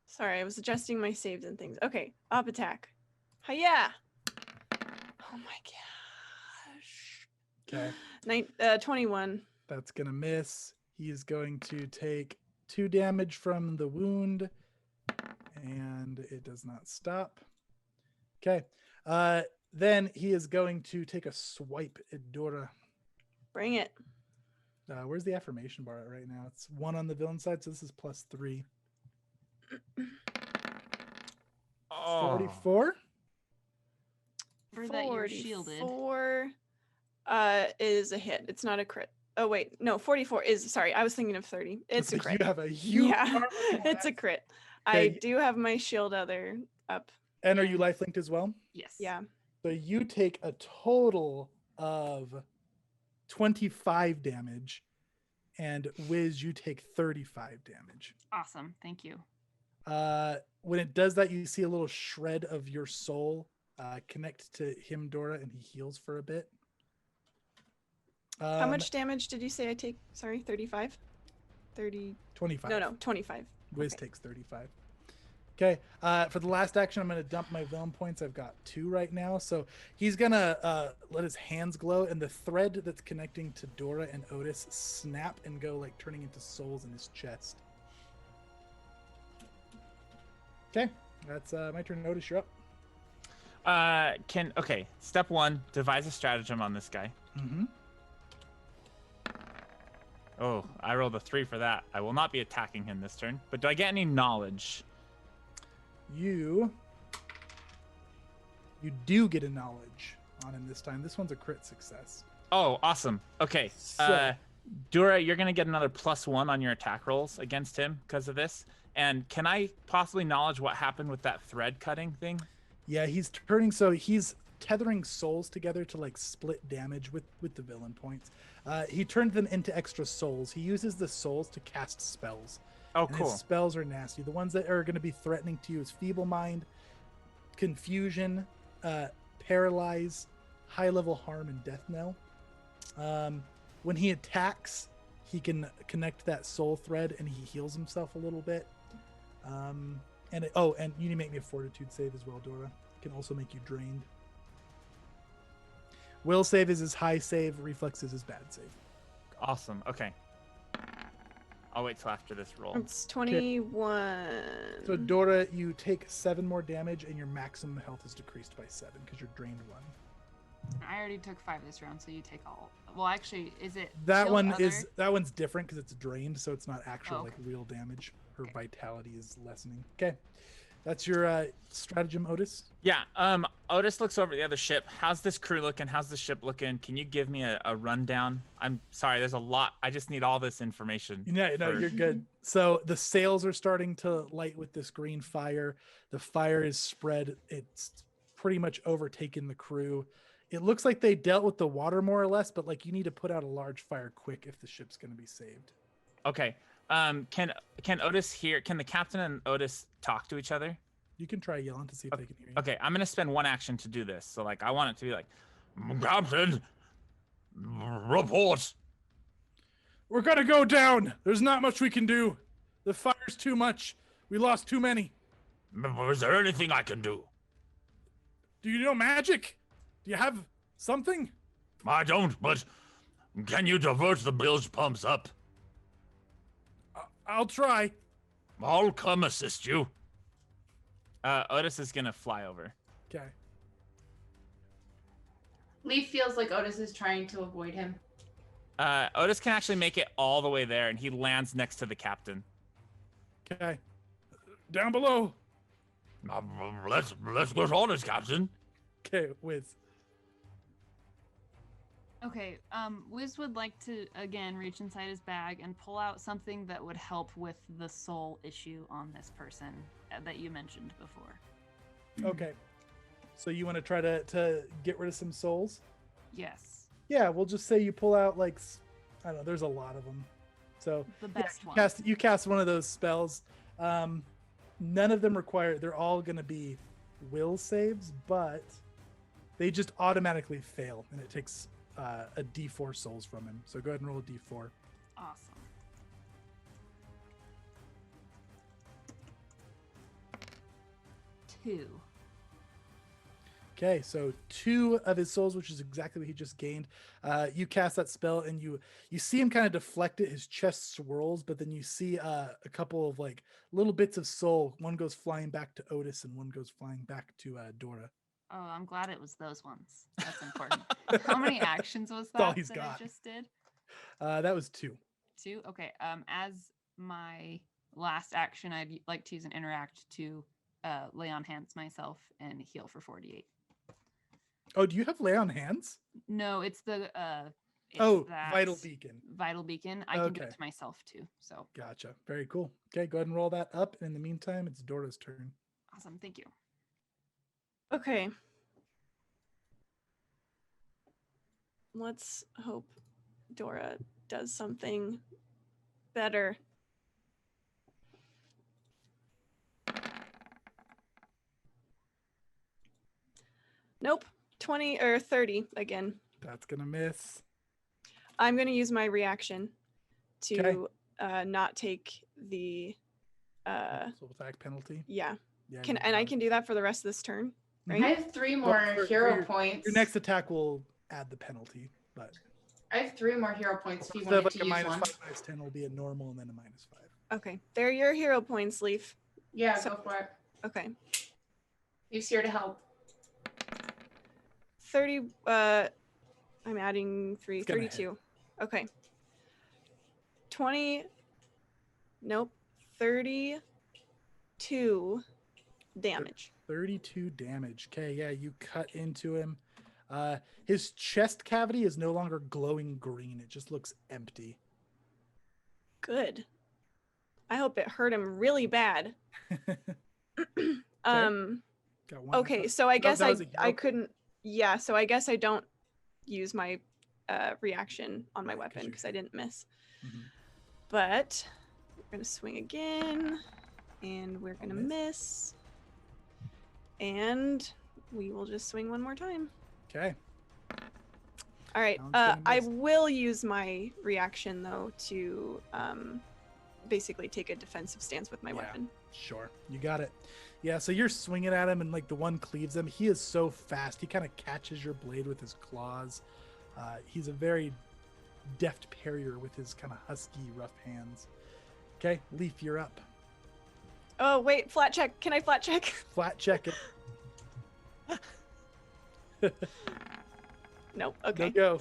Sorry, I was adjusting my saves and things. Okay, op attack. Hiya! Oh my gosh. Okay. 21. That's gonna miss. He is going to take 2 damage from the wound, and it does not stop. Okay. Then he is going to take a swipe at Dora. Bring it. Where's the affirmation bar at right now? It's 1 on the villain side, so this is +3. 44? For that you're shielded. 44 is a hit. It's not a crit. Oh wait, no, 44 is, sorry, I was thinking of 30. It's a crit. You have a huge it's a crit. Okay. I do have my shield other up. And are you life linked as well? Yes. Yeah. So you take a total of 25 damage, and Wiz, you take 35 damage. Awesome. Thank you. When it does that, you see a little shred of your soul connect to him, Dora, and he heals for a bit. How much damage did you say I take? Sorry, 35? 30. 25. No, 25. Wiz Okay. takes 35. Okay. For the last action, I'm going to dump my villain points. I've got 2 right now. So he's going to let his hands glow, and the thread that's connecting to Dora and Otis snap and go like turning into souls in his chest. Okay. That's my turn. Otis, you're up. Okay. Step 1, devise a stratagem on this guy. Mm-hmm. Oh, I rolled a 3 for that. I will not be attacking him this turn. But do I get any knowledge? You do get a knowledge on him this time. This one's a crit success. Oh, awesome. Okay. So- Dura, you're going to get another +1 on your attack rolls against him because of this. And can I possibly knowledge what happened with that thread cutting thing? Yeah, he's turning, so he's tethering souls together to like split damage with the villain points. He turned them into extra souls. He uses the souls to cast spells. Oh, And cool. his spells are nasty. The ones that are going to be threatening to you is Feeble Mind, Confusion, Paralyze, High Level Harm, and Death Knell. When he attacks, he can connect that soul thread and he heals himself a little bit. And you need to make me a Fortitude save as well, Dora. It can also make you drained. Will save is his high save. Reflex is his bad save. Awesome. Okay. I'll wait till after this roll. It's 21. So Dora, you take 7 more damage, and your maximum health is decreased by 7 because you're drained 1. I already took 5 this round, so you take all. Well, actually, is it That shield one other? is that one's different because it's drained, so it's not actual Oh, like okay. real damage. Her Okay. vitality is lessening. Okay, that's your stratagem, Otis. Yeah. Otis looks over at the other ship. How's this crew looking? How's the ship looking? Can you give me a rundown? I'm sorry. There's a lot. I just need all this information. Yeah, no, for- you're good. So the sails are starting to light with this green fire. The fire is spread. It's pretty much overtaken the crew. It looks like they dealt with the water more or less, but like you need to put out a large fire quick if the ship's going to be saved. Okay. Can Otis hear? Can the captain and Otis talk to each other? You can try yelling to see if they can hear you. Okay, I'm gonna spend 1 action to do this. So like, I want it to be like, Captain, report. We're gonna go down. There's not much we can do. The fire's too much. We lost too many. Is there anything I can do? Do you know magic? Do you have something? I don't, but can you divert the bilge pumps up? I'll try. I'll come assist you. Otis is gonna fly over. Okay. Leaf feels like Otis is trying to avoid him. Otis can actually make it all the way there, and he lands next to the captain. Okay. Down below. Let's get on it, Captain. Okay, Wiz. Okay, Wiz would like to again reach inside his bag and pull out something that would help with the soul issue on this person that you mentioned before. Okay. So you want to try to get rid of some souls? Yes, Yeah, we'll just say you pull out like I don't know. There's a lot of them. So the best one. you cast one of those spells. None of them require. They're all going to be will saves, but they just automatically fail, and it takes a D4 souls from him. So go ahead and roll a D4. Awesome. Two. Okay, so 2 of his souls, which is exactly what he just gained. You cast that spell, and you see him kind of deflect it. His chest swirls, but then you see a couple of like little bits of soul. One goes flying back to Otis, and one goes flying back to Dora. Oh, I'm glad it was those ones. That's important. How many actions was all that he's that got. I just did? That was 2. 2? Okay. As my last action, I'd like to use an interact to lay on hands myself and heal for 48. Oh, do you have lay on hands? No, it's the Vital Beacon. Vital beacon. I can do it Okay. to myself too. So Gotcha. Very cool. Okay, go ahead and roll that up. And in the meantime, it's Dora's turn. awesome. Thank you. Okay. Let's hope Dora does something better. Nope. 20 or 30 again. That's gonna miss. I'm going to use my reaction to Okay. not take the So attack penalty. yeah. Yeah. Can you and I got can do that for the rest of this turn, Mhm. right? I have 3 Well, more for hero your- points. Your next attack will add the penalty, but I have 3 more hero points if you instead of wanted like to a use one. -5, -10 will be a normal and then a -5. Okay. They're your hero points, Leaf. Yeah, So- go for it. Okay. Leaf's here to help. 30 I'm adding 3 It's gonna hit. 32. Okay. 20 Nope. 32 damage. 32 damage. Okay, yeah, you cut into him. His chest cavity is no longer glowing green. It just looks empty. Good. I hope it hurt him really bad. Got one. Okay, so I guess that was a hero I point? couldn't. Yeah, so I guess I don't use my reaction on my Right, 'cause weapon you're because I didn't miss. Mhm. But we're gonna swing again, and we're gonna miss, and we will just swing one more time. Okay. All right. Sounds gonna I miss. will use my reaction though to basically take a defensive stance with my Yeah. weapon. Sure, you got it. Yeah, so you're swinging at him, and like the one cleaves him. He is so fast. He kind of catches your blade with his claws. He's a very deft parrier with his kind of husky, rough hands. Okay, Leaf, you're up. Oh, wait, flat check. Can I flat check? Flat check it. Nope. Okay. Go.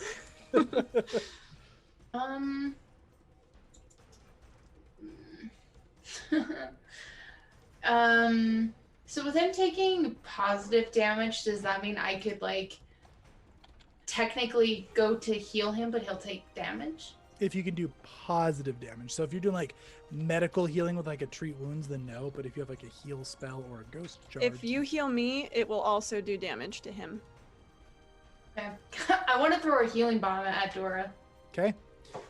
So with him taking positive damage, does that mean I could like technically go to heal him, but he'll take damage? If you can do positive damage. So if you're doing like medical healing with like a treat wounds, then no. But if you have like a heal spell or a ghost charge. If you heal me, it will also do damage to him. Okay. I want to throw a healing bomb at Dora. Okay.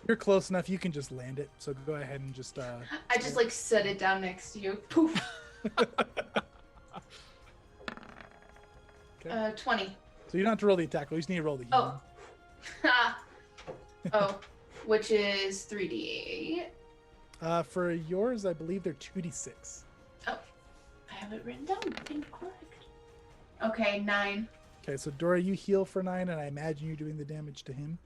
You're close enough. You can just land it. So go ahead and just. I just like set it down next to you. Poof. Okay. 20. So you don't have to roll the attack roll. You just need to roll the healing. Oh, which is 3d8. For yours, I believe they're 2d6. Oh, I have it written down. Incorrect. Okay, 9. Okay, so Dora, you heal for 9, and I imagine you're doing the damage to him.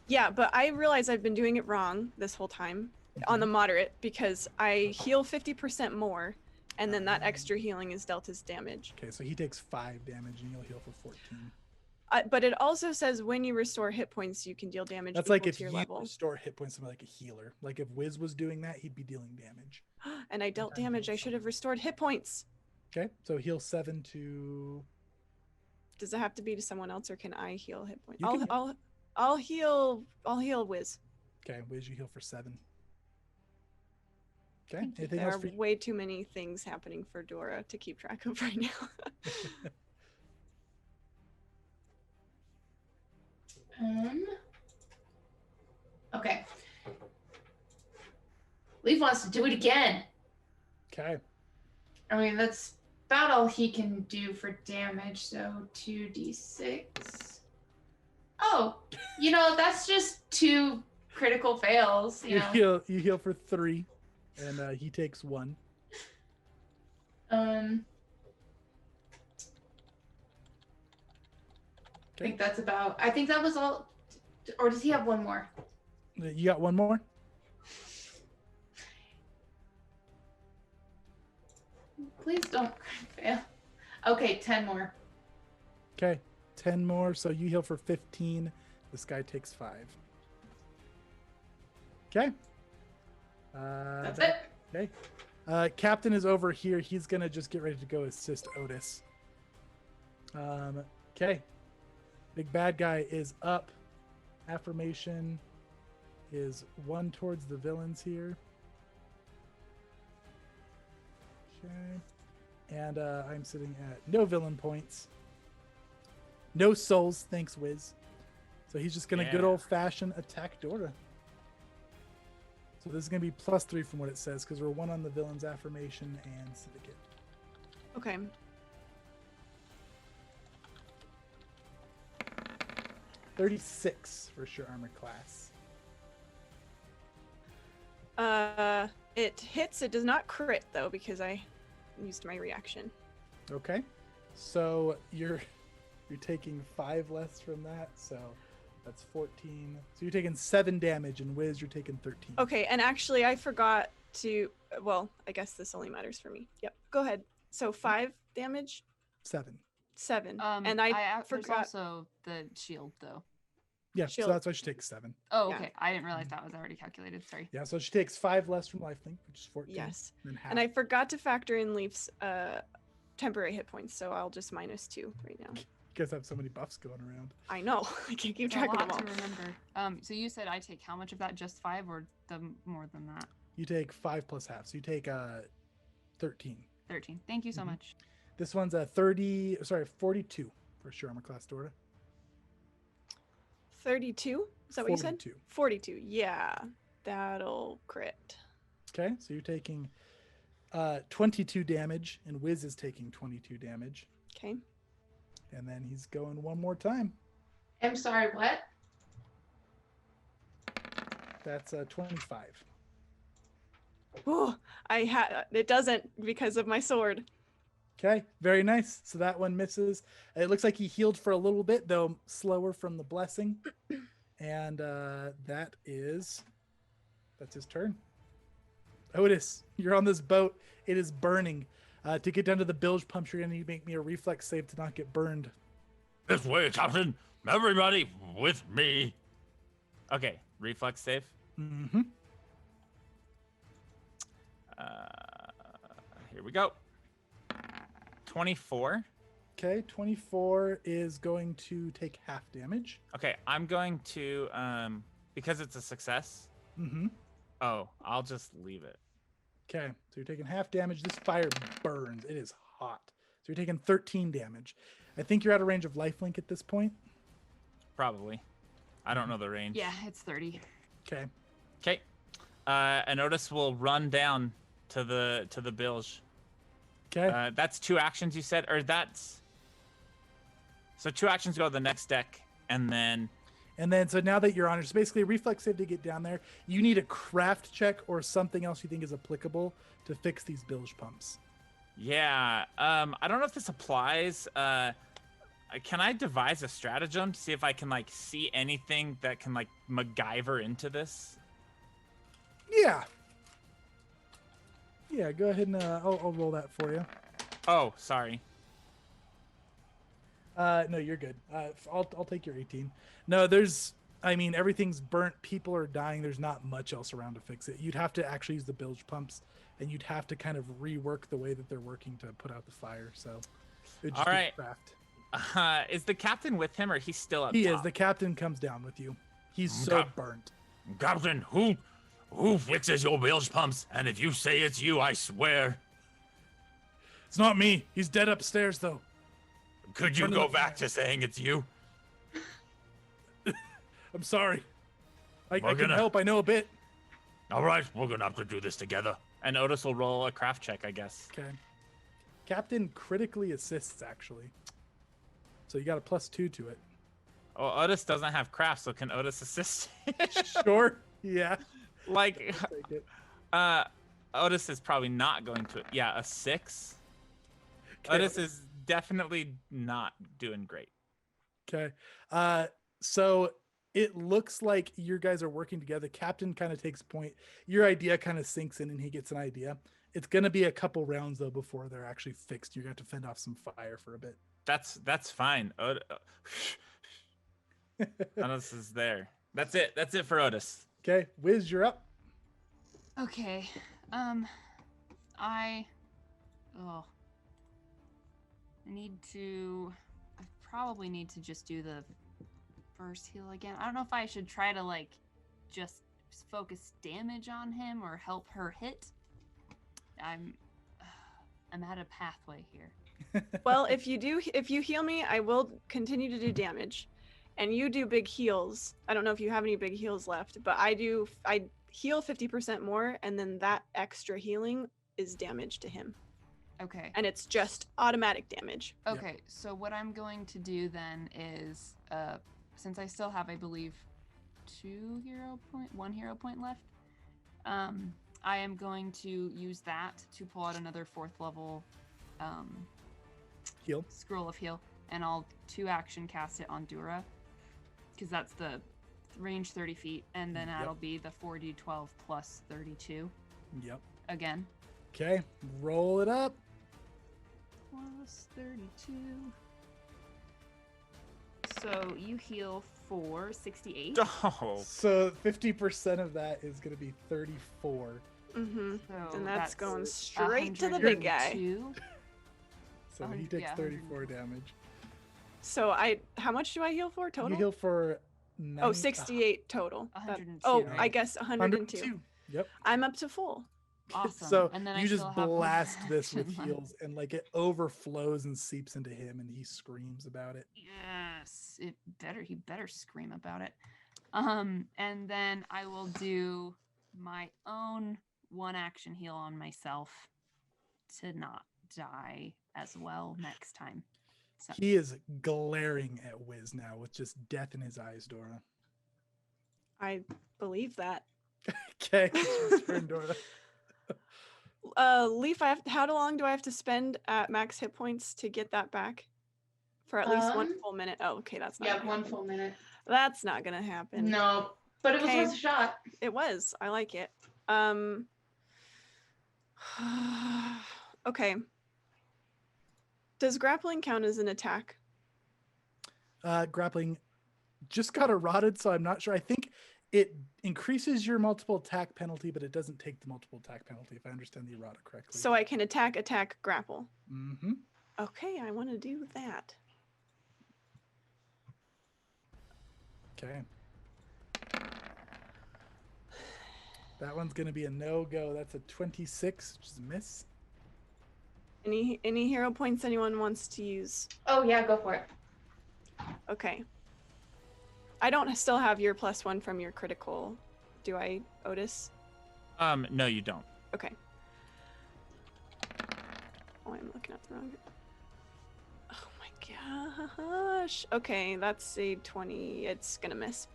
Yeah, but I realize I've been doing it wrong this whole time on the moderate because I heal 50% more, and then that extra healing is dealt as damage. Okay, so he takes 5 damage, and you'll heal for 14. But it also says when you restore hit points, you can deal damage. That's equal like if to your you level. restore hit points, something like a healer. Like if Wiz was doing that, he'd be dealing damage. And I dealt damage. I should have restored hit points. Okay, so heal 7 to. Does it have to be to someone else, or can I heal hit points? You can I'll heal Wiz. Okay, Wiz, you heal for 7. Okay, anything There else are for you? way too many things happening for Dora to keep track of right now. Okay. Leaf wants to do it again. Okay. I mean, that's about all he can do for damage, so 2d6. Oh, that's just 2 critical fails, you know. You heal for 3, and he takes 1. I think that's about. I think that was all. Or does he have one more? You got one more? Please don't fail. Okay, 10 more. Okay, 10 more. So you heal for 15. This guy takes 5. Okay. That's it. Okay. Captain is over here. He's going to just get ready to go assist Otis. Okay. Big bad guy is up. Affirmation is 1 towards the villains here. Okay. And I'm sitting at no villain points. No souls, thanks, Wiz. So he's just going to good old-fashioned attack Dora. So this is going to be +3 from what it says, because we're 1 on the villain's affirmation and syndicate. Okay. $36 for sure armor class. It hits. It does not crit though because I used my reaction. Okay. So you're taking 5 less from that, so that's 14. So you're taking 7 damage, and Wiz, you're taking 13. Okay, and actually I forgot to. Well, I guess this only matters for me. Yep. Go ahead. So 5 damage. 7. 7. And I forgot. There's also the shield though. Yeah, Shield. so that's why she takes 7. Oh, Yeah. okay. I didn't realize that was already calculated. Sorry. Yeah, so she takes 5 less from lifelink, which is 14. Yes. And, half. And I forgot to factor in Leaf's temporary hit points, so I'll just -2 right now. You guys have so many buffs going around. I know. I can't keep It's a track of lot them all. to remember. So you said I take how much of that? Just 5 or the more than that? You take 5 plus half, so you take 13. 13. Thank you so Mhm. much. This one's a 42 for sure armor class Dora. 32? Is that what you said? 42. 42. Yeah. That'll crit. Okay, so you're taking 22 damage, and Wiz is taking 22 damage. Okay. And then he's going one more time. I'm sorry, what? That's 25. Oh, it doesn't because of my sword. Okay, very nice. So that one misses. It looks like he healed for a little bit, though slower from the blessing. And that's his turn. Otis, you're on this boat. It is burning. To get down to the bilge pumps, you're going to need to make me a reflex save to not get burned. This way, Captain. Everybody with me. Okay, reflex save. Mm-hmm. Here we go. 24. Okay, 24 is going to take half damage. Okay, I'm going to because it's a success. Mm-hmm. Oh, I'll just leave it. Okay, so you're taking half damage. This fire burns. It is hot. So you're taking 13 damage. I think you're out of range of lifelink at this point. Probably. I don't know the range. Yeah, it's 30. Okay. Okay. And Otis will run down to the bilge. Okay. That's 2 actions you said, or that's. So 2 actions go to the next deck, and then. So now that you're on, it's basically a reflex save to get down there. You need a craft check or something else you think is applicable to fix these bilge pumps. Yeah. I don't know if this applies. Can I devise a stratagem to see if I can like see anything that can like MacGyver into this? Yeah. Yeah, go ahead and I'll roll that for you. Oh, sorry. No, you're good. I'll take your 18. No, everything's burnt. People are dying. There's not much else around to fix it. You'd have to actually use the bilge pumps, and you'd have to kind of rework the way that they're working to put out the fire. So, it'd just All be right. craft. Is the captain with him, or he's still up He top? is. The captain comes down with you. He's so burnt. Captain, who fixes your bilge pumps? And if you say it's you, I swear. It's not me. He's dead upstairs, though. Could you go back to saying it's you? I'm sorry. I can gonna- help. I know a bit. All right, we're gonna have to do this together. And Otis will roll a craft check, I guess. Okay. Captain critically assists, actually. So you got a +2 to it. Oh, Otis doesn't have craft, so can Otis assist? Sure. Yeah. Like, Take it. Otis is probably not going to. Yeah, a 6. Okay. Otis is definitely not doing great. Okay. So it looks like you guys are working together. Captain kind of takes point. Your idea kind of sinks in and he gets an idea. It's going to be a couple rounds, though, before they're actually fixed. You're going to have to fend off some fire for a bit. That's fine. Otis is there. That's it. That's it for Otis. Okay. Wiz, you're up. Okay. I probably need to just do the first heal again. I don't know if I should try to like just focus damage on him or help her hit. I'm at a pathway here. Well, if you heal me, I will continue to do damage. And you do big heals. I don't know if you have any big heals left, but I heal 50% more, and then that extra healing is damage to him. Okay. And it's just automatic damage. Okay, so what I'm going to do then is, since I still have, I believe, 1 hero point left, I am going to use that to pull out another 4th level Heal. Scroll of Heal, and I'll 2 action cast it on Dura, because that's the range 30 feet, and then that'll be the 4d12 plus 32. Yep. Again. Okay. Roll it up. Plus 32. So you heal for 68. Oh. So 50% of that is going to be 34. Mm-hmm. So And that's going straight to the 102. big guy. So he takes 34 damage. So how much do I heal for total? You heal for 68 total. 102, Oh, right? I guess 102. 102. Yep. I'm up to full. Awesome. So and then you I just still have one blast this with action left. heals, and like it overflows and seeps into him, and he screams about it. Yes, he better scream about it. And then I will do my own 1 action heal on myself to not die as well next time. So He is glaring at Wiz now with just death in his eyes, Dora. I believe that. Okay. It's your turn, Dora. Leaf, how long do I have to spend at max hit points to get that back? For at least 1 full minute. Oh, okay, that's not. Yeah, gonna 1 happen. full minute. That's not gonna happen. No, but it was Okay. worth a shot. It was. I like it. Okay. Does grappling count as an attack? Grappling just got eroded, so I'm not sure. I think it increases your multiple attack penalty, but it doesn't take the multiple attack penalty, if I understand the errata correctly. So I can attack, grapple. Mm-hmm. Okay, I want to do that. Okay. That one's going to be a no-go. That's a 26, which is a miss. Any hero points anyone wants to use? Oh yeah, go for it. Okay. I don't still have your +1 from your critical, do I, Otis? No, you don't. Okay. Oh, I'm looking at the wrong. Oh my gosh. Okay, that's a 20. It's gonna miss.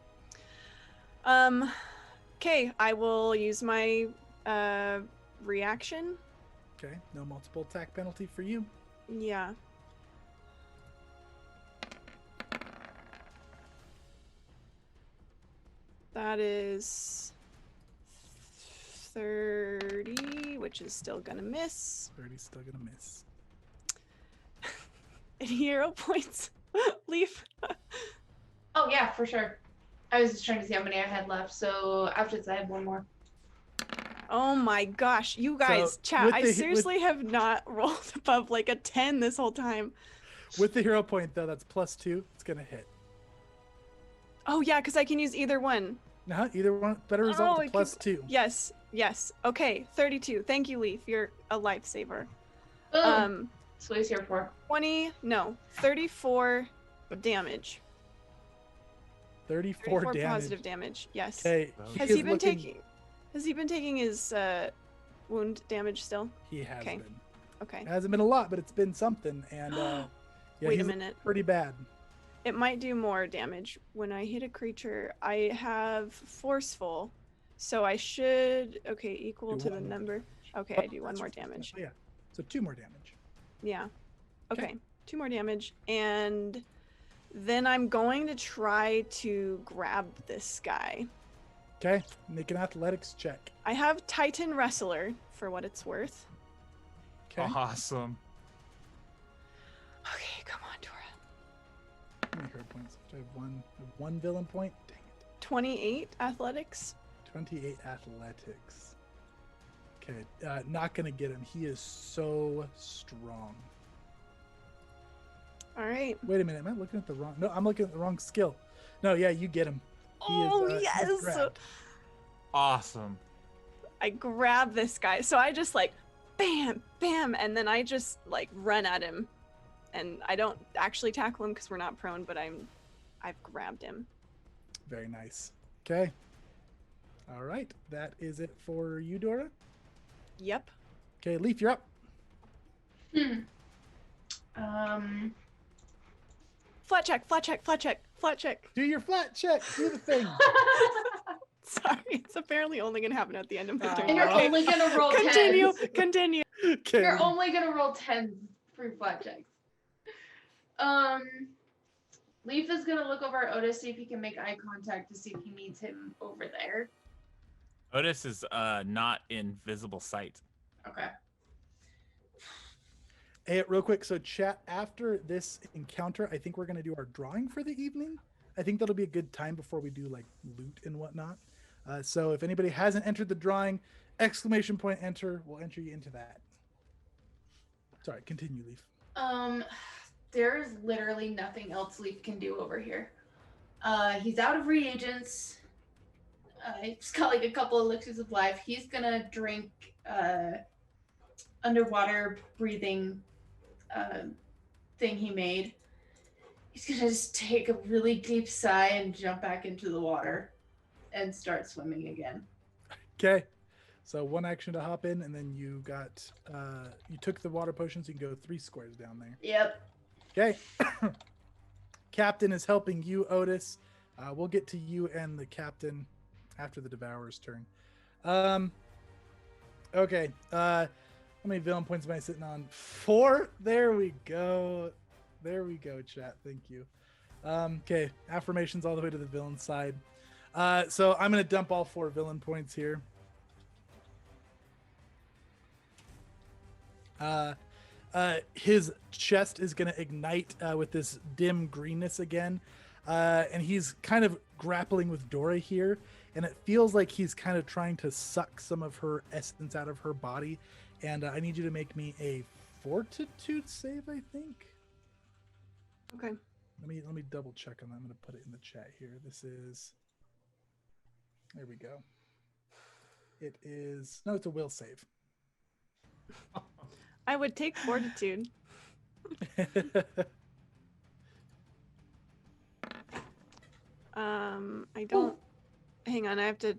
Okay, I will use my reaction. Okay, no multiple attack penalty for you. Yeah. That is 30, which is still gonna miss. 30's still gonna miss. Any hero points? Leaf. Oh yeah, for sure. I was just trying to see how many I had left. So after this, I have one more. Oh my gosh, you guys, So, chat, with I the- seriously have not rolled above like a 10 this whole time. With the hero point, though, that's +2. It's gonna hit. Oh yeah, because I can use either one. No, either one. Better result Oh, to it can- +2. Yes, yes. Okay, 32. Thank you, Leaf. You're a lifesaver. Boom. That's what he's here for. 34 damage. 34 damage. positive damage. Yes. Okay. Has is he been looking- taking? Has he been taking his wound damage still? He has Okay. been. Okay. It hasn't been a lot, but it's been something. And yeah, Wait a he's minute. pretty bad. It might do more damage when I hit a creature. I have forceful, so I should equal Do to the one more number. damage. Okay, Oh, I do one that's more right. damage. Oh, yeah. So 2 more damage. Yeah. Okay. Okay, 2 more damage, and then I'm going to try to grab this guy. Okay. Make an athletics check. I have Titan Wrestler for what it's worth. Okay. Awesome. Okay, come on, Dora. How many hero points? I have one villain point. Dang it. 28 athletics. 28 athletics. Okay. Not gonna get him. He is so strong. All right. Wait a minute. Am I looking at the wrong? No, I'm looking at the wrong skill. No, yeah, you get him. Oh, he is yes. grabbed. Awesome. I grab this guy. So I just like bam, bam, and then I just like run at him. And I don't actually tackle him because we're not prone, but I've grabbed him. Very nice. Okay. All right. That is it for you, Dora. Yep. Okay, Leaf, you're up. Flat check, flat check, flat check, flat check. Do your flat check. Do the thing. Sorry, it's apparently only gonna happen at the end of my turn. And you're Okay. only gonna roll Continue, 10s. continue. Okay. You're only gonna roll 10s for flat checks. Leaf is gonna look over at Otis, see if he can make eye contact to see if he needs him over there. Otis is not in visible sight. Okay. Hey, real quick. So, chat, after this encounter, I think we're going to do our drawing for the evening. I think that'll be a good time before we do like loot and whatnot. So, if anybody hasn't entered the drawing, !enter. We'll enter you into that. Sorry, continue, Leaf. There's literally nothing else Leaf can do over here. He's out of reagents. He's got like a couple elixirs of life. He's gonna drink underwater breathing thing he made. He's gonna just take a really deep sigh and jump back into the water and start swimming again. Okay. So, one action to hop in, and then you got, you took the water potions. You can go 3 squares down there. Yep. Okay. Captain is helping you, Otis. We'll get to you and the captain after the Devourer's turn. Okay. How many villain points am I sitting on? 4? There we go. There we go, chat. Thank you. Okay. Affirmations all the way to the villain side. So I'm going to dump all 4 villain points here. His chest is going to ignite with this dim greenness again. And he's kind of grappling with Dora here. And it feels like he's kind of trying to suck some of her essence out of her body. And I need you to make me a fortitude save, I think. Okay. Let me double check on that. I'm going to put it in the chat here. There we go. It's a will save. I would take fortitude. I don't. Hang on, I have to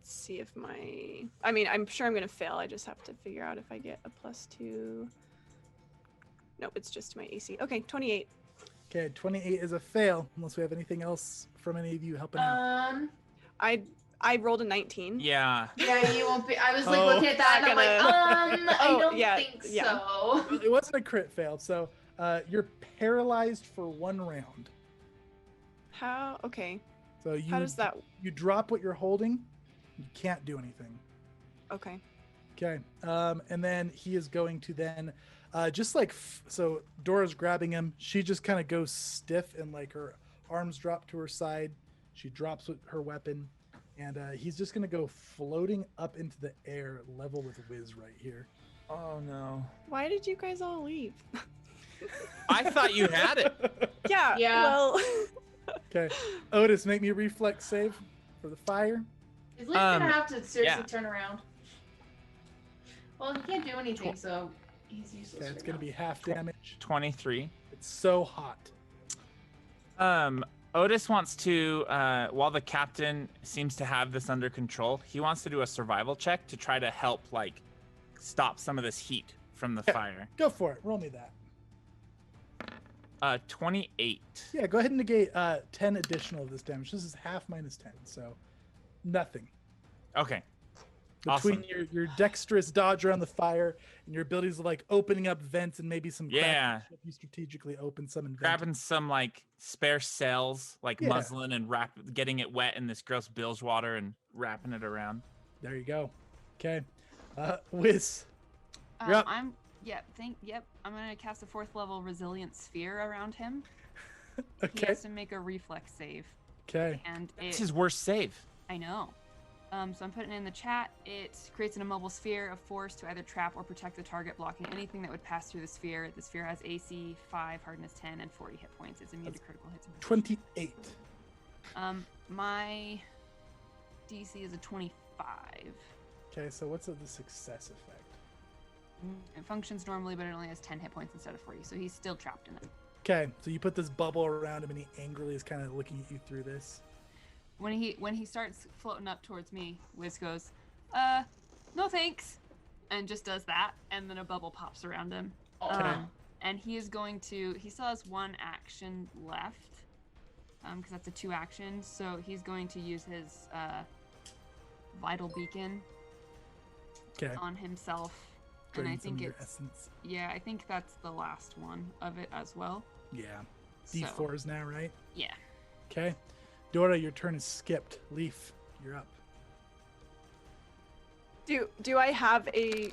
see if I'm sure I'm gonna fail. I just have to figure out if I get a +2. Nope, it's just my AC. Okay, 28. Okay, 28 is a fail, unless we have anything else from any of you helping out. I rolled a 19. Yeah. Yeah, you won't be. I was like looking at that and I'm like, I don't think so. Well, it wasn't a crit fail, so you're paralyzed for 1 round. How? Okay. So How does that? You drop what you're holding. You can't do anything. Okay. Okay. And then he is going to then, so Dora's grabbing him. She just kind of goes stiff and like her arms drop to her side. She drops with her weapon, and he's just gonna go floating up into the air, level with Wiz right here. Oh no. Why did you guys all leave? I thought you had it. Yeah. Well. Okay. Otis, make me a reflex save for the fire. Is Leaf gonna have to seriously turn around? Well, he can't do anything, so he's useless. Okay, it's gonna be half damage. 23. It's so hot. Otis wants to, while the captain seems to have this under control, he wants to do a survival check to try to help, like, stop some of this heat from the fire. Go for it. Roll me that. 28. Yeah, go ahead and negate 10 additional of this damage. This is half minus 10, so nothing. Okay. Between awesome. your dexterous dodge around the fire and your abilities of like opening up vents and maybe some you strategically open some and grabbing some like spare cells like muslin and getting it wet in this gross bilge water and wrapping it around. There you go. Okay. Wiz. You're up. I'm gonna cast a 4th level resilient sphere around him. Okay. He has to make a reflex save. Okay. And it's his worst save. I know. So I'm putting it in the chat. It creates an immobile sphere of force to either trap or protect the target, blocking anything that would pass through the sphere. The sphere has AC 5, hardness 10, and 40 hit points. It's immune to critical hits. 28. My DC is a 25. Okay, so what's the success effect? It functions normally, but it only has 10 hit points instead of 40, so he's still trapped in it. Okay, so you put this bubble around him, and he angrily is kind of looking at you through this. When he starts floating up towards me, Wiz goes, no thanks, and just does that, and then a bubble pops around him. Okay. And he is going to, he still has 1 action left, because that's a 2 action, so he's going to use his vital beacon on himself. Drain and I think your essence. Yeah, I think that's the last one of it as well. Yeah. D4s now, right? Yeah. Okay. Dora, your turn is skipped. Leaf, you're up. Do I have a...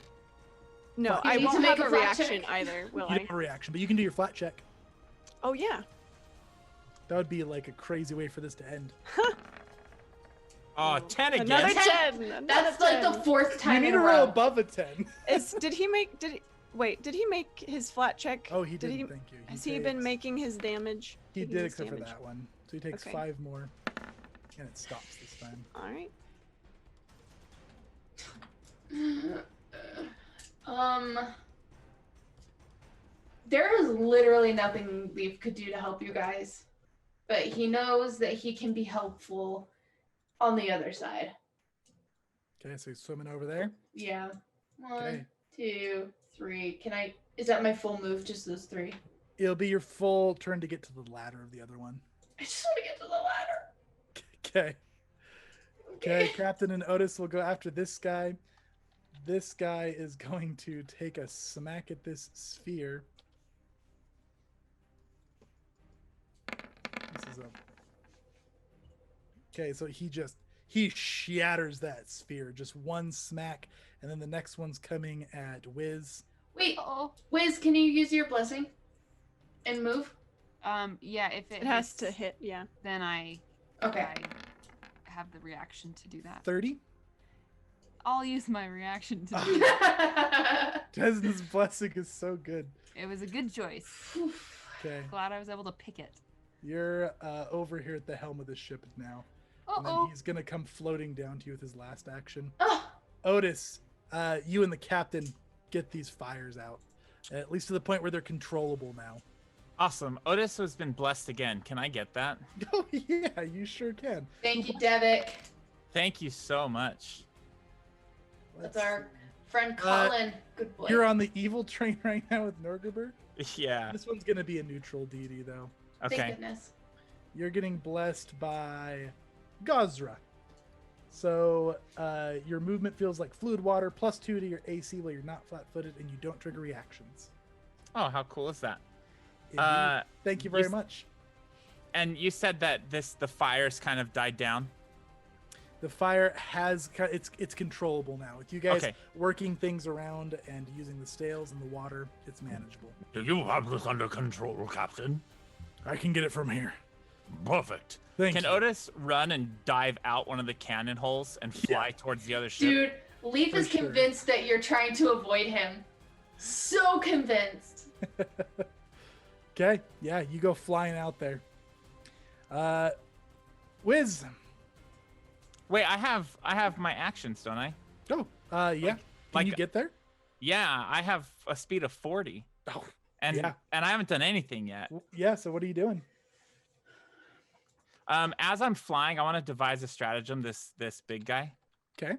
No, I won't have a reaction either, will I? You don't have a reaction, but you can do your flat check. Oh, yeah. That would be like a crazy way for this to end. Oh, 10 again. Another 10. That's like the 4th time you need in a to roll row. above a 10. Did he make his flat check? Oh, he didn't, thank you. Has he been making his damage? He did, except for that one. So he takes 5 more. And it stops this time. All right. There is literally nothing Leaf could do to help you guys, but he knows that he can be helpful on the other side. Okay, so he's swimming over there. Yeah. 1, 2, 3. Is that my full move, just those 3? It'll be your full turn to get to the ladder of the other one. I just want to get to the ladder. Okay. Okay, Captain and Otis will go after this guy. This guy is going to take a smack at this sphere. Okay, so he shatters that sphere. Just one smack, and then the next one's coming at Wiz. Wait, Oh. Wiz, can you use your blessing and move? Yeah, if It has to hits, hit, yeah. then I Okay. have the reaction to do that. 30. I'll use my reaction to do that. Desmond's blessing is so good. It was a good choice. Okay, Glad I was able to pick it. you're over here at the helm of the ship now. And then Uh-oh. he's gonna come floating down to you with his last action. Oh, Otis, you and the captain get these fires out, at least to the point where they're controllable now. Awesome. Otis has been blessed again. Can I get that? Oh yeah, you sure can. thank you, Devic. Thank you so much. That's Let's our see. friend Colin. Good boy. You're on the evil train right now with Norgerberg. Yeah. This one's gonna be a neutral deity though. Thank Okay. goodness. You're getting blessed by Gazra. So your movement feels like fluid water, +2 to your AC while you're not flat-footed, and you don't trigger reactions. Oh, how cool is that? Indeed. Thank you very you s- much. And you said that the fires kind of died down. The fire it's controllable now. With you guys Okay. working things around and using the sails and the water, it's manageable. Do you have this under control, Captain? I can get it from here. Perfect. Thank Can you. Otis run and dive out one of the cannon holes and fly towards the other ship? Dude, Leaf For is sure. convinced that you're trying to avoid him. So convinced. Okay, yeah, you go flying out there. Wiz. Wait, I have my actions, don't I? Oh, yeah. Can like- you get there? Yeah, I have a speed of 40. Oh, And yeah. and I haven't done anything yet. Yeah, so what are you doing? As I'm flying, I want to devise a stratagem. This big guy. Okay.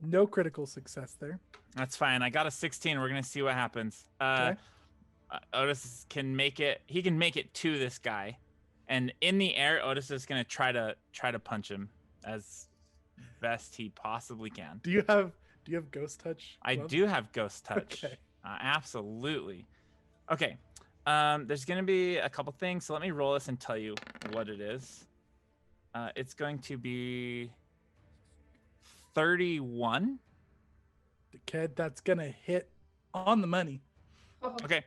No critical success there. That's fine. I got a 16. We're gonna see what happens. Okay. Otis can make it. He can make it to this guy, and in the air, Otis is gonna try to punch him as best he possibly can. Do you have ghost touch? I Well, do have ghost touch. Okay. Absolutely. Okay. There's gonna be a couple things, so let me roll this and tell you what it is. It's going to be 31. Okay, that's gonna hit on the money. Okay.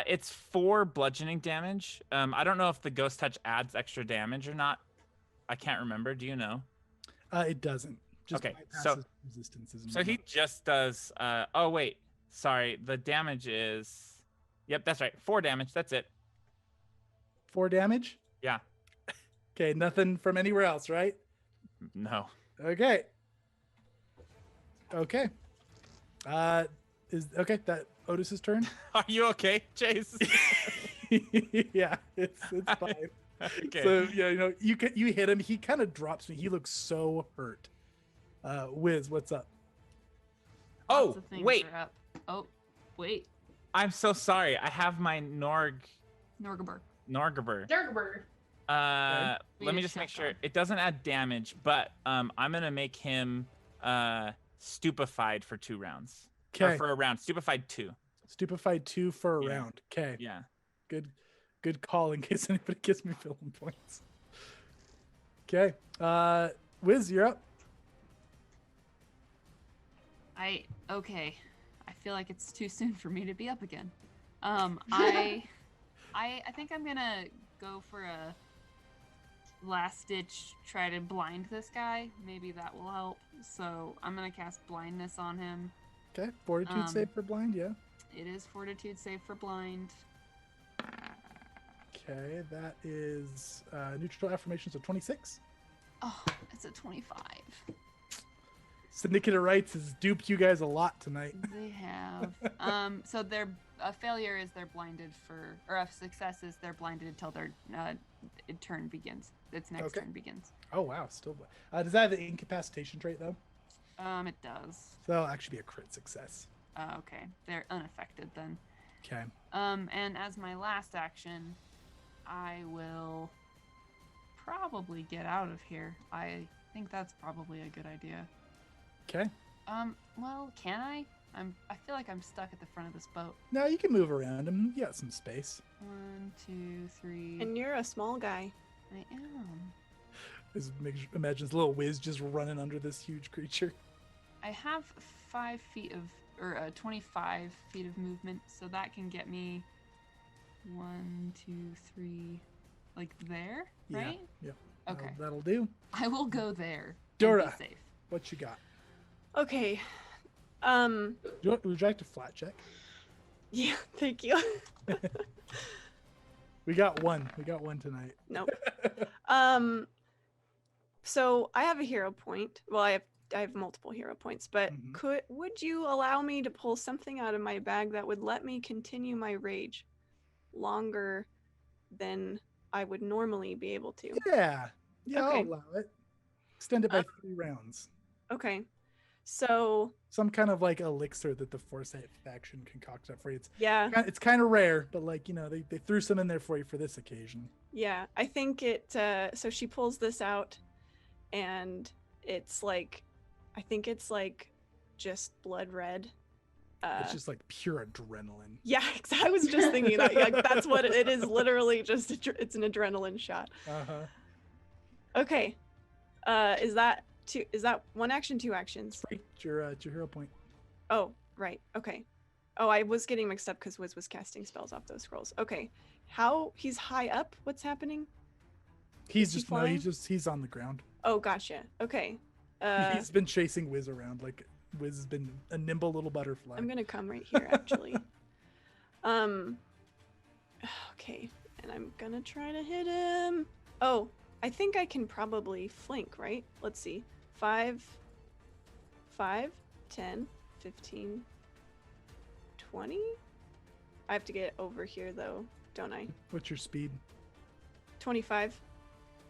It's 4 bludgeoning damage. I don't know if the ghost touch adds extra damage or not. I can't remember. Do you know? It doesn't. Just Okay, bypasses so- resistances. And So he whatnot. just does. Oh wait, sorry. The damage is. Yep, that's right. 4 damage. That's it. 4 damage. Yeah. Okay, nothing from anywhere else, right? No. Okay. Okay. Is okay that Otis's turn? Are you okay, Chase? Yeah, it's fine. Okay. So yeah, you hit him. He kind of drops me. He looks so hurt. Wiz, what's up? Oh Lots of things wait, are up. Oh, wait. I'm so sorry. I have my Norgaber. Norgaber. Nurgber. Let me Read just make check sure. on. It doesn't add damage, but I'm gonna make him stupefied for 2 rounds. Or Okay, for a round. Stupefied 2. stupefied 2 for a Yeah. round. Okay, Yeah. good call in case anybody gives me villain points. Okay, Wiz, you're up. Okay. I feel like it's too soon for me to be up again. I think I'm gonna go for a last ditch try to blind this guy. Maybe that will help. So I'm gonna cast blindness on him. Okay, fortitude save for blind. Yeah. It is fortitude save for blind. Okay, that is neutral affirmation, so 26. Oh, it's a 25. Syndicate of Rights has duped you guys a lot tonight. They have. So their a failure is they're blinded for, or a success is they're blinded until their turn begins. Its next Okay. turn begins. Oh wow, still. Does that have the incapacitation trait though? It does. So that'll actually be a crit success. Okay, they're unaffected then. Okay. And as my last action, I will probably get out of here. I think that's probably a good idea. Okay. Well, can I? I feel like I'm stuck at the front of this boat. Now you can move around him. You got some space. 1, 2, 3. And you're a small guy. I am. Imagine this little Wiz just running under this huge creature. I have 5 feet of, or 25 feet of movement, so that can get me 1, 2, 3, like there, right? Yeah. Okay. That'll do. I will go there. Dora. And be safe. What you got? Okay. Would you like to flat check? Yeah, thank you. We got one. We got one tonight. Nope. So I have a hero point. Well, I have multiple hero points, but would you allow me to pull something out of my bag that would let me continue my rage longer than I would normally be able to? Yeah. Yeah, Okay. I'll allow it. Extend it by 3 rounds. Okay. So Some kind of like elixir that the Foresight Faction concocted up for you. It's kind of rare, but like, they threw some in there for you for this occasion. yeah, I think it, so she pulls this out and it's like, I think it's like just blood red. It's just like pure adrenaline. Yeah, I was just thinking that. Like, that's what it is. Literally just, it's an adrenaline shot. Okay. Is that 1 action, 2 actions? Free. It's your hero point. Oh, right. Okay. Oh, I was getting mixed up because Wiz was casting spells off those scrolls. Okay. He's high up? What's happening? He's on the ground. Oh, gotcha. Okay. He's been chasing Wiz around. Like, Wiz has been a nimble little butterfly. I'm gonna come right here, actually. Okay. And I'm gonna try to hit him. Oh, I think I can probably flank, right? Let's see. 5, 10, 15, 20? I have to get over here, though, don't I? What's your speed? 25.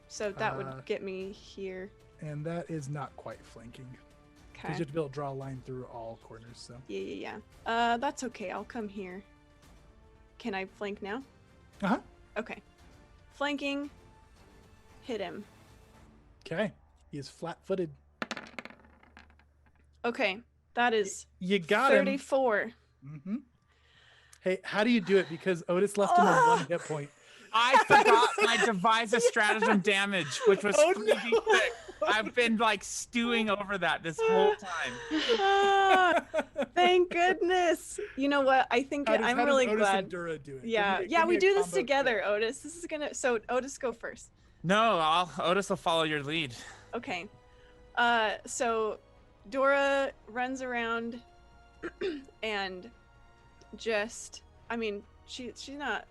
So that would get me here. And that is not quite flanking. Okay. Because you have to be able to draw a line through all corners. So Yeah. That's okay. I'll come here. Can I flank now? Uh-huh. Okay. Flanking. Hit him. Okay. He is flat-footed. Okay. That is you got 34. him. Mm-hmm. Hey, how do you do it? Because Otis left him on 1 hit point. I forgot my devise a stratagem damage, which was crazy thick. I've been like stewing over that this whole time. Thank goodness. You know what? I think I'm really Otis glad. And Dura do it? Yeah, we do this together, Otis. This is gonna. So Otis, go first. No, Otis will follow your lead. Okay. So Dora runs around and just, I mean, she's not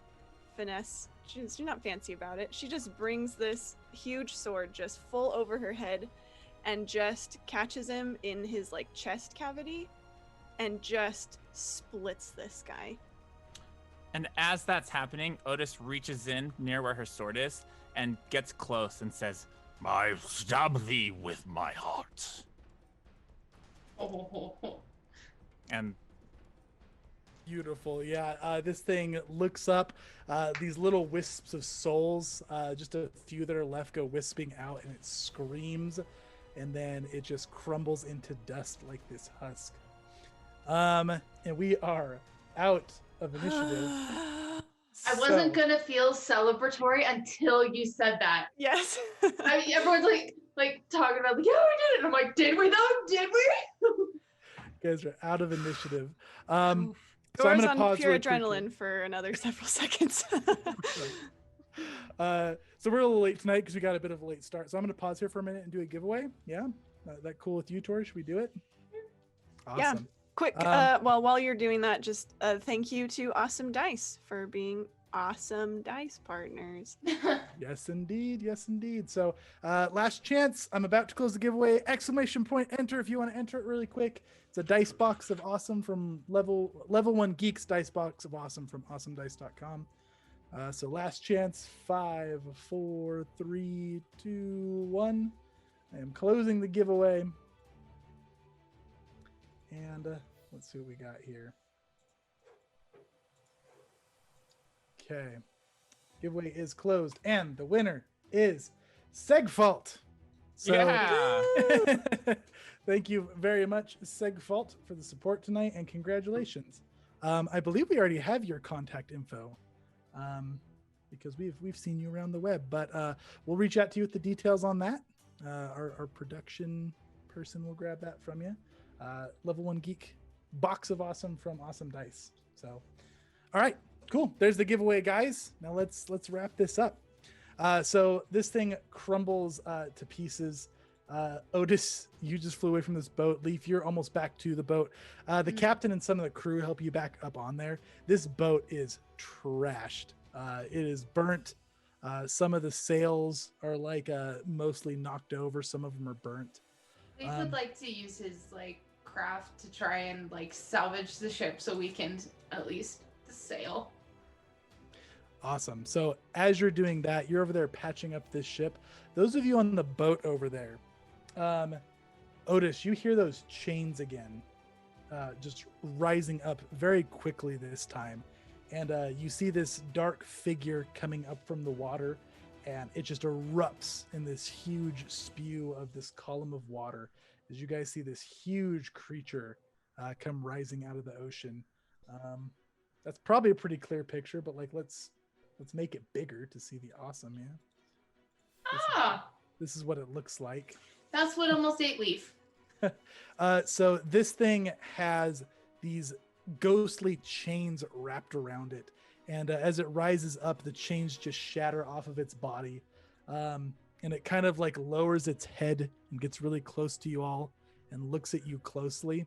finesse. She's not fancy about it. She just brings this huge sword just full over her head and just catches him in his like chest cavity and just splits this guy. And as that's happening, Otis reaches in near where her sword is and gets close and says, I stab thee with my heart. and Beautiful. Yeah, this thing looks up. These little wisps of souls, just a few that are left, go wisping out, and it screams, and then it just crumbles into dust like this husk. And we are out of initiative. I wasn't gonna feel celebratory until you said that. Yes. I mean, everyone's like talking about like, yeah, we did it. And I'm like, did we though? Did we? You guys are out of initiative. So I'm gonna pause pure really quickly. adrenaline for another several seconds. So we're a little late tonight because we got a bit of a late start. So I'm going to pause here for a minute and do a giveaway. Yeah, that cool with you, Tori? Should we do it? Awesome. Yeah. Quick, while you're doing that, just thank you to Awesome Dice for being awesome dice partners. Yes, indeed. Yes, indeed. So last chance. I'm about to close the giveaway. ! Enter if you want to enter it really quick. It's a dice box of awesome from level 1 Geeks dice box of awesome from awesomedice.com. So last chance. 5, 4, 3, 2, 1. I am closing the giveaway. And let's see what we got here. Okay. Giveaway is closed. And the winner is Segfault. So, yeah. Thank you very much, Segfault, for the support tonight, and congratulations. I believe we already have your contact info, because we've seen you around the web, but we'll reach out to you with the details on that. Our production person will grab that from you. Level 1 Geek box of awesome from Awesome Dice. So, all right, cool. There's the giveaway, guys. Now let's wrap this up. So this thing crumbles to pieces. Otis, you just flew away from this boat. Leaf, you're almost back to the boat. The captain and some of the crew help you back up on there. This boat is trashed. It is burnt. Some of the sails are like mostly knocked over. Some of them are burnt. Leaf would like to use his like craft to try and like salvage the ship so we can at least sail. Awesome. So as you're doing that, you're over there patching up this ship. Those of you on the boat over there, Otis, you hear those chains again, just rising up very quickly this time. And you see this dark figure coming up from the water, and it just erupts in this huge spew of this column of water. As you guys see this huge creature come rising out of the ocean. That's probably a pretty clear picture, but like let's make it bigger to see the awesome, yeah. This is what it looks like. That's what almost ate Leaf. So this thing has these ghostly chains wrapped around it, and as it rises up, the chains just shatter off of its body, and it kind of like lowers its head and gets really close to you all and looks at you closely,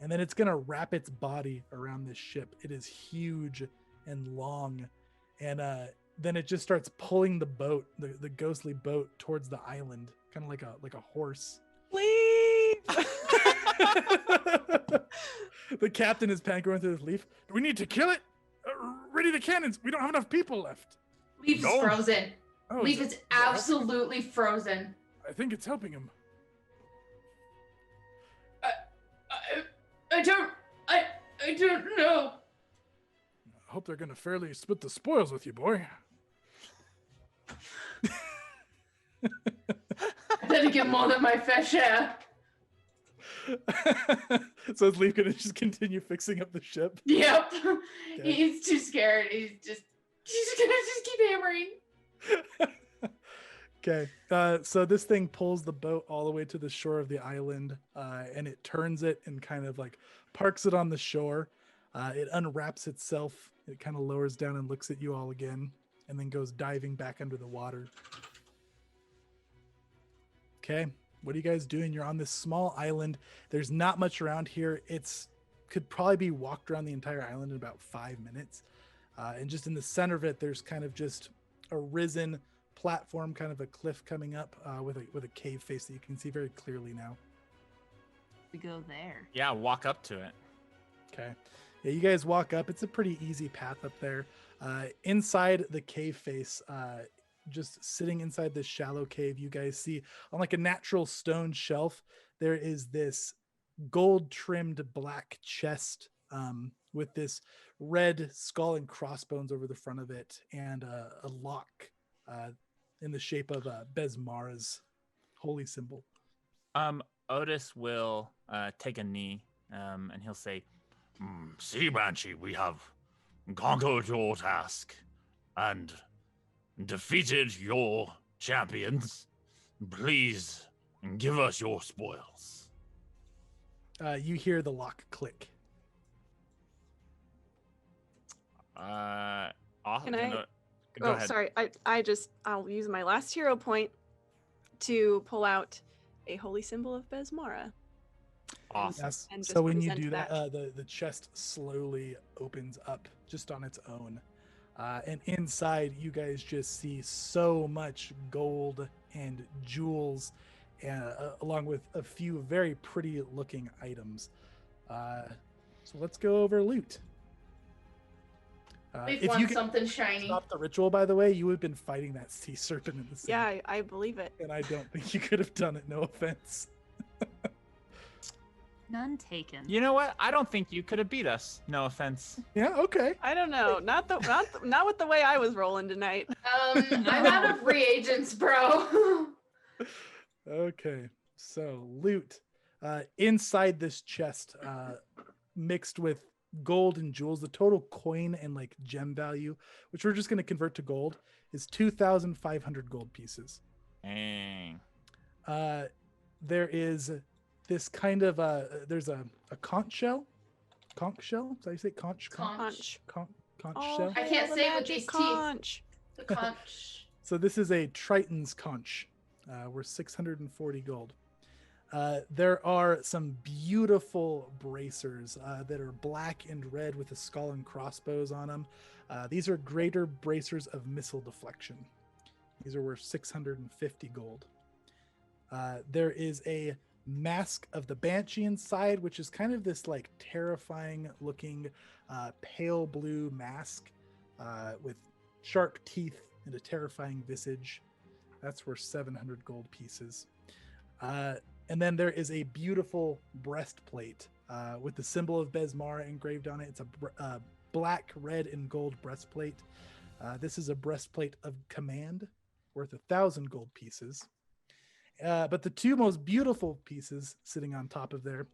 and then it's gonna wrap its body around this ship. It is huge and long, and then it just starts pulling the boat, the ghostly boat, towards the island, kind of like a horse. Leave! The captain is panicking through this. Leaf, do we need to kill it? Ready the cannons. We don't have enough people left. Leaf is frozen. Oh, Leaf is absolutely frozen. I think it's helping him. I don't know. I hope they're gonna fairly split the spoils with you, boy. I better get more than my fair share. So is Leaf gonna just continue fixing up the ship? Yep. Okay. He's too scared. He's gonna just keep hammering. Okay. So this thing pulls the boat all the way to the shore of the island, and it turns it and kind of like parks it on the shore. It unwraps itself. It kind of lowers down and looks at you all again, and then goes diving back under the water. Okay. What are you guys doing? You're on this small island. There's not much around here. Could probably be walked around the entire island in about 5 minutes. And just in the center of it, there's kind of just a risen platform, kind of a cliff coming up with a cave face that you can see very clearly now. We go there. Yeah, walk up to it. Okay. Yeah, you guys walk up. It's a pretty easy path up there. Inside the cave face, just sitting inside this shallow cave, you guys see on like a natural stone shelf, there is this gold trimmed black chest with this red skull and crossbones over the front of it, and a lock in the shape of Besmara's holy symbol. Otis will take a knee, and he'll say, Sea Banshee, we have conquered your task and defeated your champions. Please give us your spoils. You hear the lock click. Can I? Go ahead. Sorry. I'll use my last hero point to pull out a holy symbol of Besmara. Awesome. Yes. And So just when you present do that, that. the chest slowly opens up just on its own. And inside, you guys just see so much gold and jewels, along with a few very pretty looking items. So let's go over loot. Leaf If you wants could something shiny. stop the ritual, by the way, you would have been fighting that sea serpent in the sea. Yeah, I believe it. And I don't think you could have done it, no offense. None taken. You know what? I don't think you could have beat us. No offense. Yeah, okay. I don't know. Not with the way I was rolling tonight. I'm out of reagents, bro. Okay, so loot. Inside this chest, mixed with gold and jewels, the total coin and like gem value, which we're just going to convert to gold, is 2,500 gold pieces. Dang. There is this kind of there's a conch shell. Conch shell? Is that how you say conch? Conch. Conch Oh, shell. I can't the say it with magic these teeth. conch. The conch. So this is a Triton's conch. We're 640 gold. There are some beautiful bracers that are black and red with a skull and crossbows on them. These are greater bracers of missile deflection. These are worth 650 gold. There is a mask of the Banshee inside, which is kind of this like terrifying looking pale blue mask with sharp teeth and a terrifying visage. That's worth 700 gold pieces. And then there is a beautiful breastplate with the symbol of Besmar engraved on it. It's a black, red, and gold breastplate. This is a breastplate of command worth 1,000 gold pieces. But the two most beautiful pieces sitting on top of there,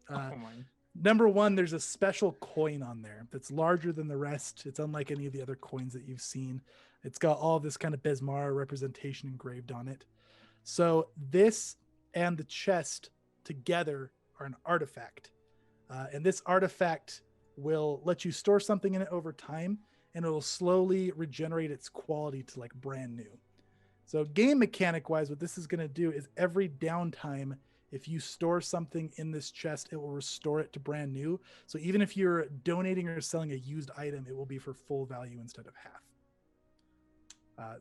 number one, there's a special coin on there that's larger than the rest. It's unlike any of the other coins that you've seen. It's got all this kind of Besmar representation engraved on it. So this and the chest together are an artifact. And this artifact will let you store something in it over time, and it will slowly regenerate its quality to like brand new. So game mechanic wise, what this is going to do is every downtime, if you store something in this chest, it will restore it to brand new. So even if you're donating or selling a used item, it will be for full value instead of half.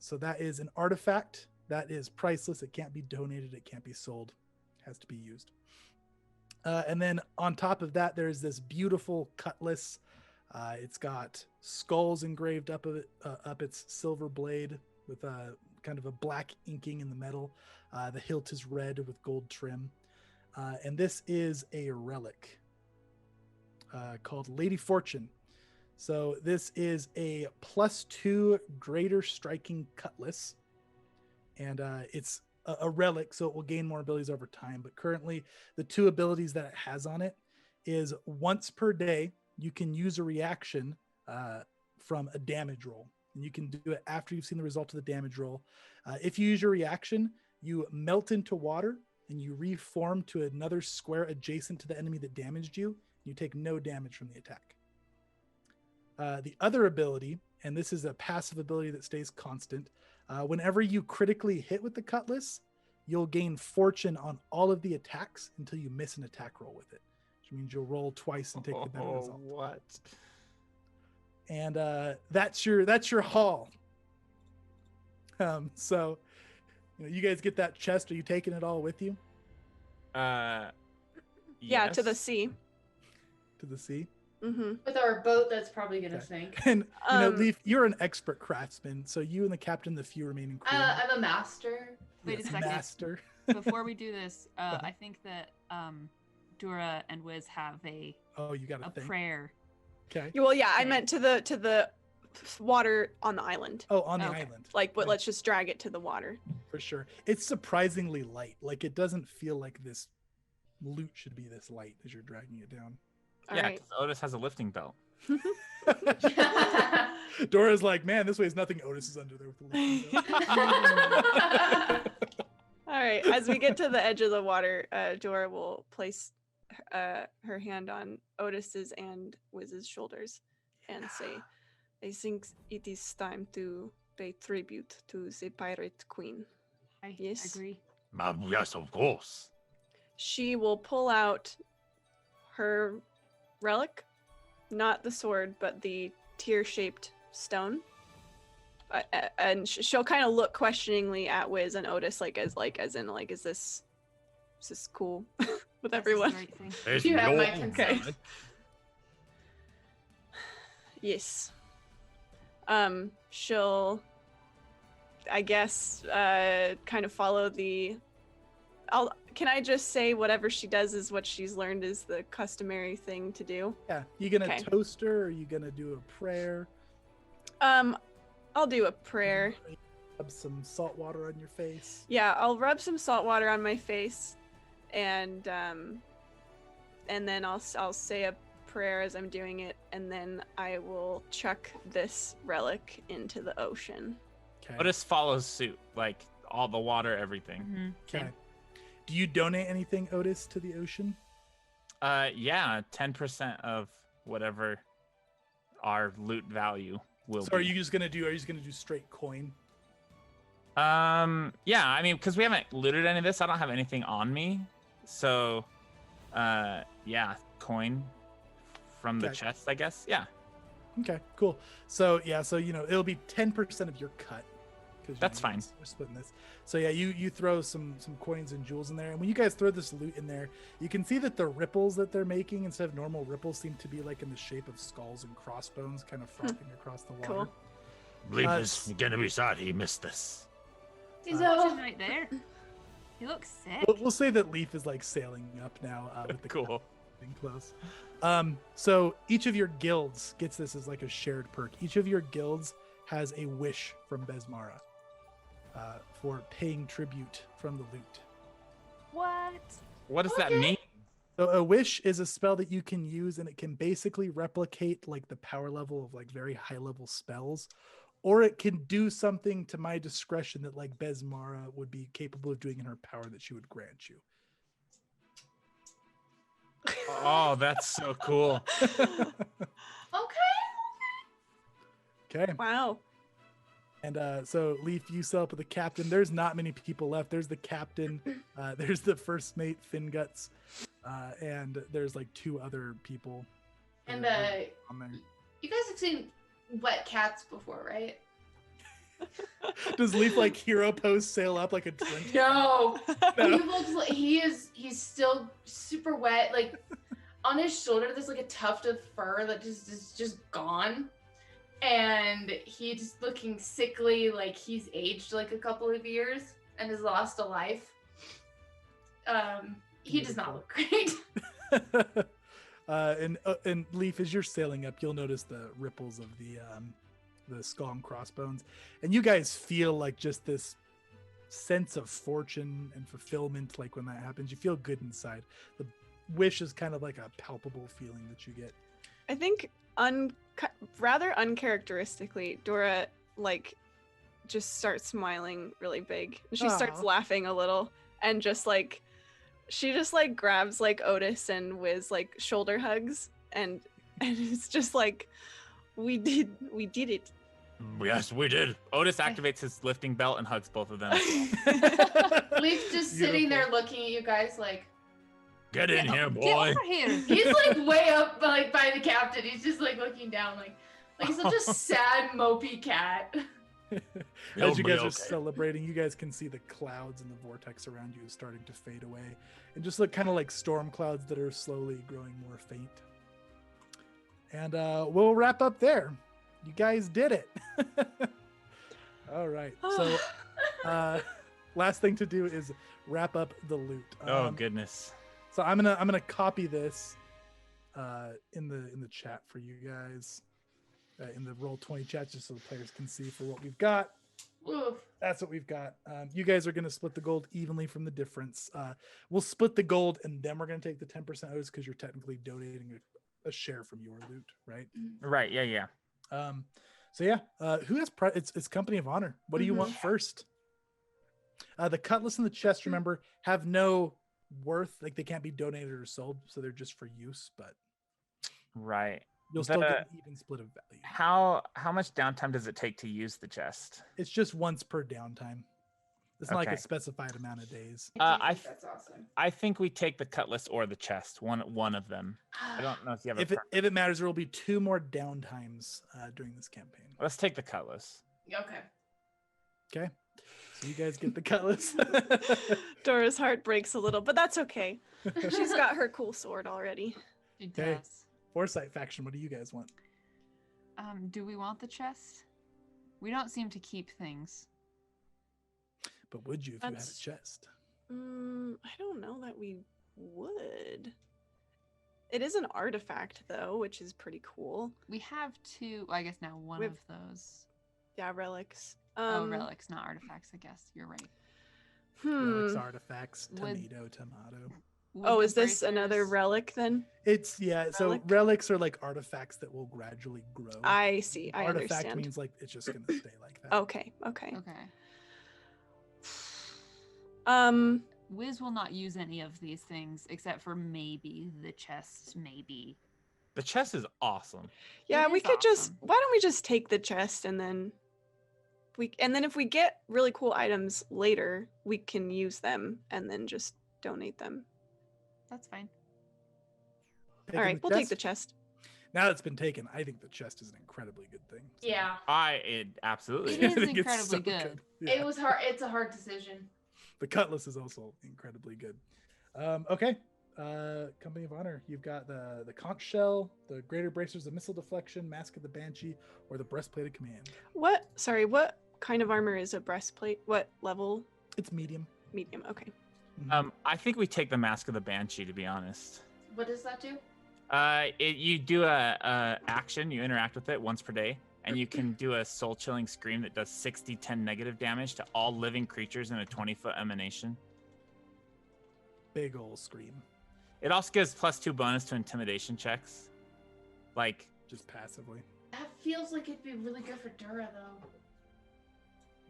So that is an artifact that is priceless. It can't be donated. It can't be sold. It has to be used. And then on top of that, there's this beautiful cutlass. It's got skulls engraved up its silver blade with a kind of a black inking in the metal. The hilt is red with gold trim. And this is a relic called Lady Fortune. So this is a +2 greater striking cutlass. And it's a relic, so it will gain more abilities over time. But currently, the two abilities that it has on it is once per day, you can use a reaction from a damage roll. And you can do it after you've seen the result of the damage roll. If you use your reaction, you melt into water and you reform to another square adjacent to the enemy that damaged you. You take no damage from the attack. The other ability, and this is a passive ability that stays constant, whenever you critically hit with the cutlass, you'll gain fortune on all of the attacks until you miss an attack roll with it, which means you'll roll twice and take the better result. What? And that's your haul. So, you guys get that chest. Are you taking it all with you Yeah, yes. to the sea. to the sea? Mm-hmm. With our boat, that's probably gonna Okay. sink. And Leaf, you're an expert craftsman, so you and the captain, the few remaining crew. I'm a master. Wait a Yes, second. master. Before we do this, I think that Dura and Wiz have a Oh, you got a thing. prayer. Okay. Well, yeah, I Okay. meant to the water on the island. Oh, on the Okay. island. Like, but Right. let's just drag it to the water. For sure. It's surprisingly light. Like, it doesn't feel like this loot should be this light as you're dragging it down. All Yeah, right. 'cause Otis has a lifting belt. Dora's like, man, this weighs nothing. Otis is under there with the lifting belt. All right. As we get to the edge of the water, Dora will place her hand on Otis's and Wiz's shoulders and say, "I think it is time to pay tribute to the pirate queen." I Yes. agree. Yes, of course. She will pull out her relic, not the sword, but the tear-shaped stone. And she'll kind of look questioningly at Wiz and Otis, as in, is this cool with This is everyone? the right thing. It's You have my your consent. right. Yes. She'll, I guess, kind of follow the. Can I just say whatever she does is what she's learned is the customary thing to do? Yeah. You gonna Okay. toast her, or are you gonna do a prayer? I'll do a prayer. Rub some salt water on your face. Yeah, I'll rub some salt water on my face, and then I'll say a prayer as I'm doing it, and then I will chuck this relic into the ocean. Okay. Otis follows suit, like all the water, everything. Mhm. Okay. Do you donate anything, Otis, to the ocean? Yeah, 10% of whatever our loot value will So be. are you just gonna do straight coin? Yeah, I mean, because we haven't looted any of this, I don't have anything on me. So, yeah, coin from the Okay. chest, I guess. Yeah. Okay, cool. So yeah, so it'll be 10% of your cut. That's fine. We're splitting this. So yeah, you throw some coins and jewels in there, and when you guys throw this loot in there, you can see that the ripples that they're making instead of normal ripples seem to be like in the shape of skulls and crossbones, kind of frothing across the water. Cool. Leaf is gonna be sad he missed this. He's So, right there. He looks sick. We'll say that Leaf is like sailing up now with the Cool. getting close. So each of your guilds gets this as like a shared perk. Each of your guilds has a wish from Besmara for paying tribute from the loot. What? What does that Okay. mean? So a wish is a spell that you can use, and it can basically replicate like the power level of like very high level spells, or it can do something to my discretion that like Besmara would be capable of doing in her power that she would grant you. Oh, that's so cool. okay. Okay. Wow. And so Leaf, you sell up with the captain. There's not many people left. There's the captain. There's the first mate, Finguts, and there's like 2 other people. that And are on there. you guys have seen wet cats before, right? Does Leaf like hero pose sail up like a drink? No. No. He looks like he's still super wet. Like on his shoulder, there's like a tuft of fur that is just gone. And he's just looking sickly, like he's aged like a couple of years and has lost a life. He does not look great. And Leaf, as you're sailing up, you'll notice the ripples of the skull and crossbones, and you guys feel like just this sense of fortune and fulfillment. Like when that happens, you feel good inside. The wish is kind of like a palpable feeling that you get. I think rather uncharacteristically, Dora like just starts smiling really big. She starts Aw. laughing a little, and just like she just like grabs like Otis and Wiz like shoulder hugs, and it's just like we did it. Yes, we did. Otis activates his lifting belt and hugs both of them. Leaf's just sitting there looking at you guys like Get in here, Get boy. over here. he's like way up like by the captain. He's just like looking down like such a sad mopey cat. He'll As you be guys are okay. celebrating, you guys can see the clouds and the vortex around you is starting to fade away, and just look kind of like storm clouds that are slowly growing more faint. And we'll wrap up there. You guys did it. All right. So last thing to do is wrap up the loot. Oh goodness. So I'm gonna copy this in the chat for you guys in the Roll20 chat, just so the players can see for what we've got. Oof. That's what we've got. You guys are gonna split the gold evenly from the difference. We'll split the gold, and then we're gonna take the 10% Otis because you're technically donating a share from your loot, right? Right. Yeah. Yeah. So yeah, who has it's company of honor. What do you want first? The cutlass and the chest, remember, have no worth. Like they can't be donated or sold, so they're just for use. But Right. you'll still get an even split of value. How much downtime does it take to use the chest? It's just once per downtime. It's not like Okay. a specified amount of days. I That's awesome. I think we take the cutlass or the chest. One of them. I don't know if you have If it matters, there will be 2 more downtimes during this campaign. Let's take the cutlass. Okay. Okay, so you guys get the cutlass. Dora's heart breaks a little, but that's okay. She's got her cool sword already. She Okay. does. Foresight Faction, what do you guys want? Do we want the chest? We don't seem to keep things. But would you if you had a That's- chest? I don't know that we would. It is an artifact though, which is pretty cool. We have 2. I guess now one We've- of those. Yeah, relics. Relics, not artifacts. I guess you're right. Relics, artifacts, Would- tomato. Would Oh, the is this another bracers- relic then? It's so Relic? relics are like artifacts that will gradually grow. I see. I Artifact understand. means like it's just gonna stay like that. Okay. Okay. Wiz will not use any of these things except for maybe the chest, maybe. The chest is awesome. Yeah, It we is could just. awesome. Why don't we just take the chest and then if we get really cool items later, we can use them and then just donate them. That's fine. Taking All right, the we'll take the chest? chest. Now that it's been taken, I think the chest is an incredibly good thing. So Yeah, It absolutely It is. is I think it's incredibly so good. Yeah. it was hard. It's a hard decision. The cutlass is also incredibly good. Okay. Company of Honor, you've got the conch shell, the greater bracers of missile deflection, mask of the banshee, or the breastplate of command. What? Sorry, what kind of armor is a breastplate? What level? It's medium. Medium. Okay. I think we take the mask of the banshee, to be honest. What does that do? You do a action, you interact with it once per day, and you can do a soul-chilling scream that does 60-10 negative damage to all living creatures in a 20-foot emanation. Big ol' scream. It also gives +2 bonus to intimidation checks. Like, Just passively. That feels like it'd be really good for Dura, though.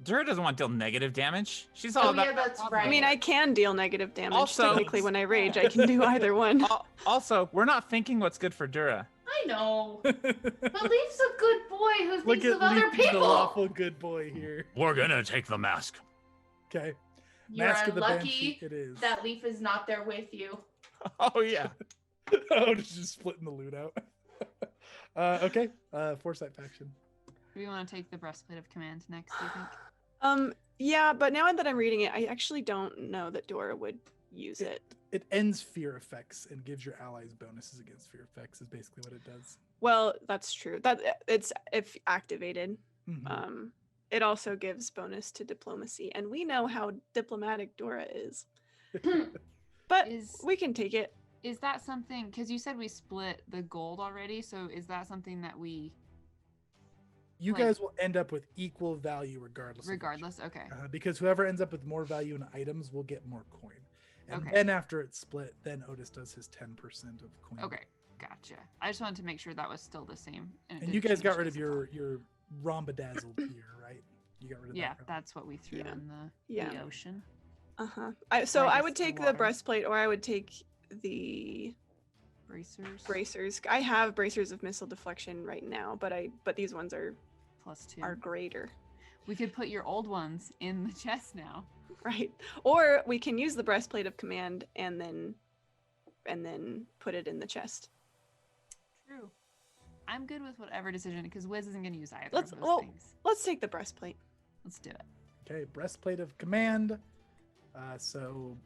Dura doesn't want to deal negative damage. She's all Oh, about yeah, that's positive. right. I mean, I can deal negative damage. Also- Technically, when I rage, I can do either one. Also, we're not thinking what's good for Dura. I know. But Leaf's a good boy who Look thinks at of other Leaf, the people. lawful good boy here. We're gonna take the mask. Okay. You're Mask of the unlucky banshee. It is. that Leaf is not there with you. Oh, yeah. Oh, just splitting the loot out. Okay. Foresight Faction. Do we want to take the breastplate of command next, do you think? Yeah, but now that I'm reading it, I actually don't know that Dora would use it. It ends fear effects and gives your allies bonuses against fear effects. Is basically what it does. Well, that's true. That it's if activated. Mhm. It also gives bonus to diplomacy, and we know how diplomatic Dora is. But Is we can take it. is that something, because you said we split the gold already, so is that something that we, You Like- guys will end up with equal value regardless. of which. regardless? Okay. Because whoever ends up with more value in items will get more coin. And Okay. then after it's split, then Otis does his 10% of coin. Okay, gotcha. I just wanted to make sure that was still the same. it And didn't you guys got change rid of based on- your rhombedazzled here, right? You got rid of Yeah, that. that's what we threw Yeah. in the Yeah. ocean. So I I guess would the take the water. breastplate, or I would take the Bracers. bracers. I have bracers of missile deflection right now, but these ones are +2. greater, We could put your old ones in the chest now. right? Or we can use the breastplate of command and then put it in the chest. True. I'm good with whatever decision because Wiz isn't going to use either Let's- of those well- things. Let's take the breastplate. Let's do it. Okay, breastplate of command. So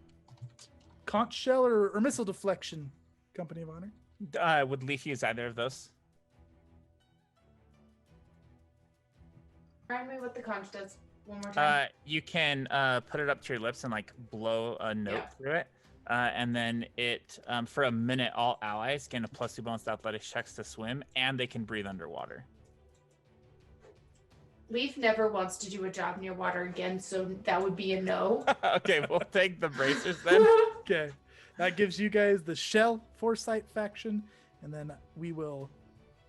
conch shell or missile deflection, Company of Honor. Would Leaf use either of those? Remind me what the conch does one more time. You can put it up to your lips and like blow a note Yeah. through it. And then it, for a minute, all allies gain a +2 bonus to athletics checks to swim, and they can breathe underwater. Leaf never wants to do a job near water again, so that would be a no. Okay, we'll take the bracers then. Okay, that gives you guys the shell Foresight Faction, and then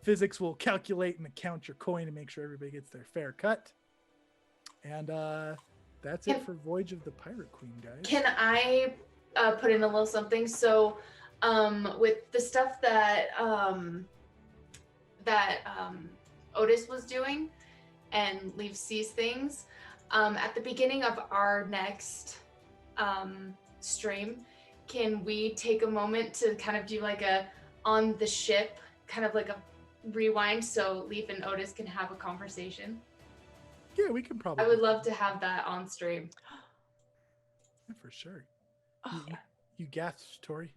physics will calculate and account your coin to make sure everybody gets their fair cut. And that's it for Voyage of the Pirate Queen, guys. Can I put in a little something? So, with the stuff that Otis was doing, and Leaf sees things, at the beginning of our next stream, can we take a moment to kind of do like a on the ship, kind of like a rewind, so Leaf and Otis can have a conversation? Yeah, we can probably. I would love to have that on stream. Yeah, for sure. Oh, You gasped, Tori.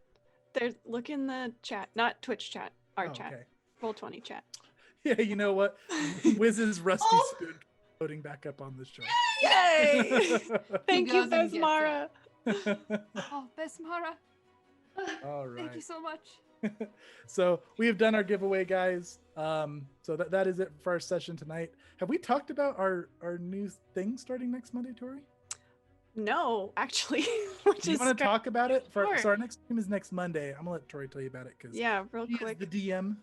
look in the chat, not Twitch chat, our Oh, chat, okay. Roll20 chat. Yeah, you know what? Wiz's rusty Oh! spoon floating back up on the show. Yay! Thank you, goes and gets it. Besmara. Oh, Besmara, All right. thank you so much. So we have done our giveaway, guys. So that is it for our session tonight. Have we talked about our new thing starting next Monday, Tori? No, actually, which Do you is want to talk about it? Sure. So our next stream is next Monday. I'm gonna let Tori tell you about it because Yeah, real she is quick. the DM.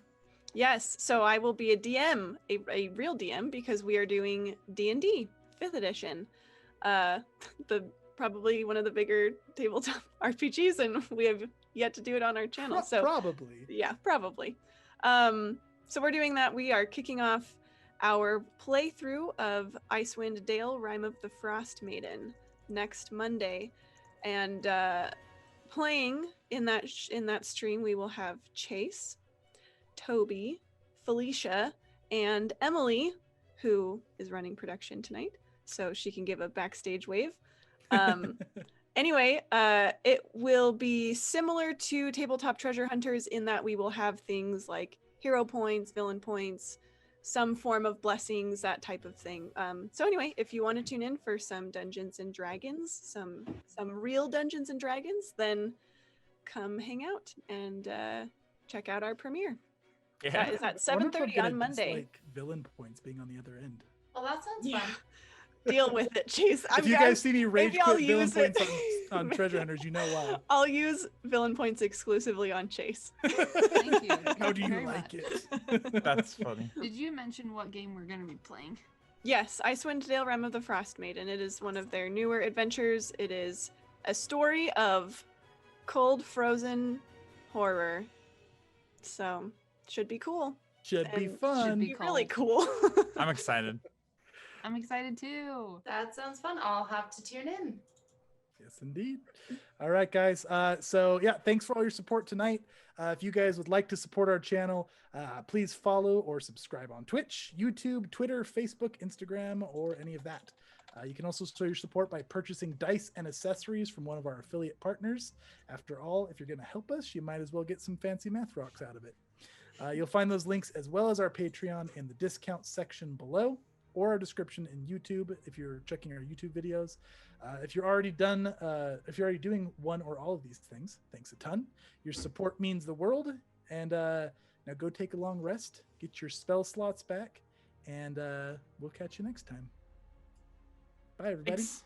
Yes, so I will be a DM, a real DM, because we are doing D&D 5th edition. The probably one of the bigger tabletop RPGs, and we have yet to do it on our channel. So Probably. yeah, probably. So we're doing that. We are kicking off our playthrough of Icewind Dale: Rime of the Frost Maiden next Monday, and playing in that stream we will have Chase, Toby, Felicia, and Emily, who is running production tonight, so she can give a backstage wave. Anyway, it will be similar to Tabletop Treasure Hunters in that we will have things like hero points, villain points, some form of blessings, that type of thing. So anyway, if you want to tune in for some Dungeons and Dragons, some real Dungeons and Dragons, then come hang out and check out our premiere. Yeah. That is at I wonder if I'm 7:30 gonna on Monday. dislike villain points being on the other end. Well, that sounds Yeah. fun. Deal with it, Chase. If you guys see me rage maybe I'll quit villain use it. points on Treasure Hunters, you know why. I'll use villain points exclusively on Chase. Thank you. How do you very like much. it? That's funny. Did you mention what game we're going to be playing? Yes, Icewind Dale: Rime of the Frost Maiden. It is one of their newer adventures. It is a story of cold, frozen horror. So, should be cool. Should be And fun. should Be really cool. I'm excited. I'm excited too. That sounds fun. I'll have to tune in. Yes, indeed. All right, guys. So yeah, thanks for all your support tonight. If you guys would like to support our channel, please follow or subscribe on Twitch, YouTube, Twitter, Facebook, Instagram, or any of that. You can also show your support by purchasing dice and accessories from one of our affiliate partners. After all, if you're going to help us, you might as well get some fancy math rocks out of it. You'll find those links as well as our Patreon in the discount section below, or our description in YouTube if you're checking our YouTube videos. If you're already doing one or all of these things, thanks a ton. Your support means the world. And now go take a long rest, get your spell slots back, and we'll catch you next time. Bye, everybody. Thanks.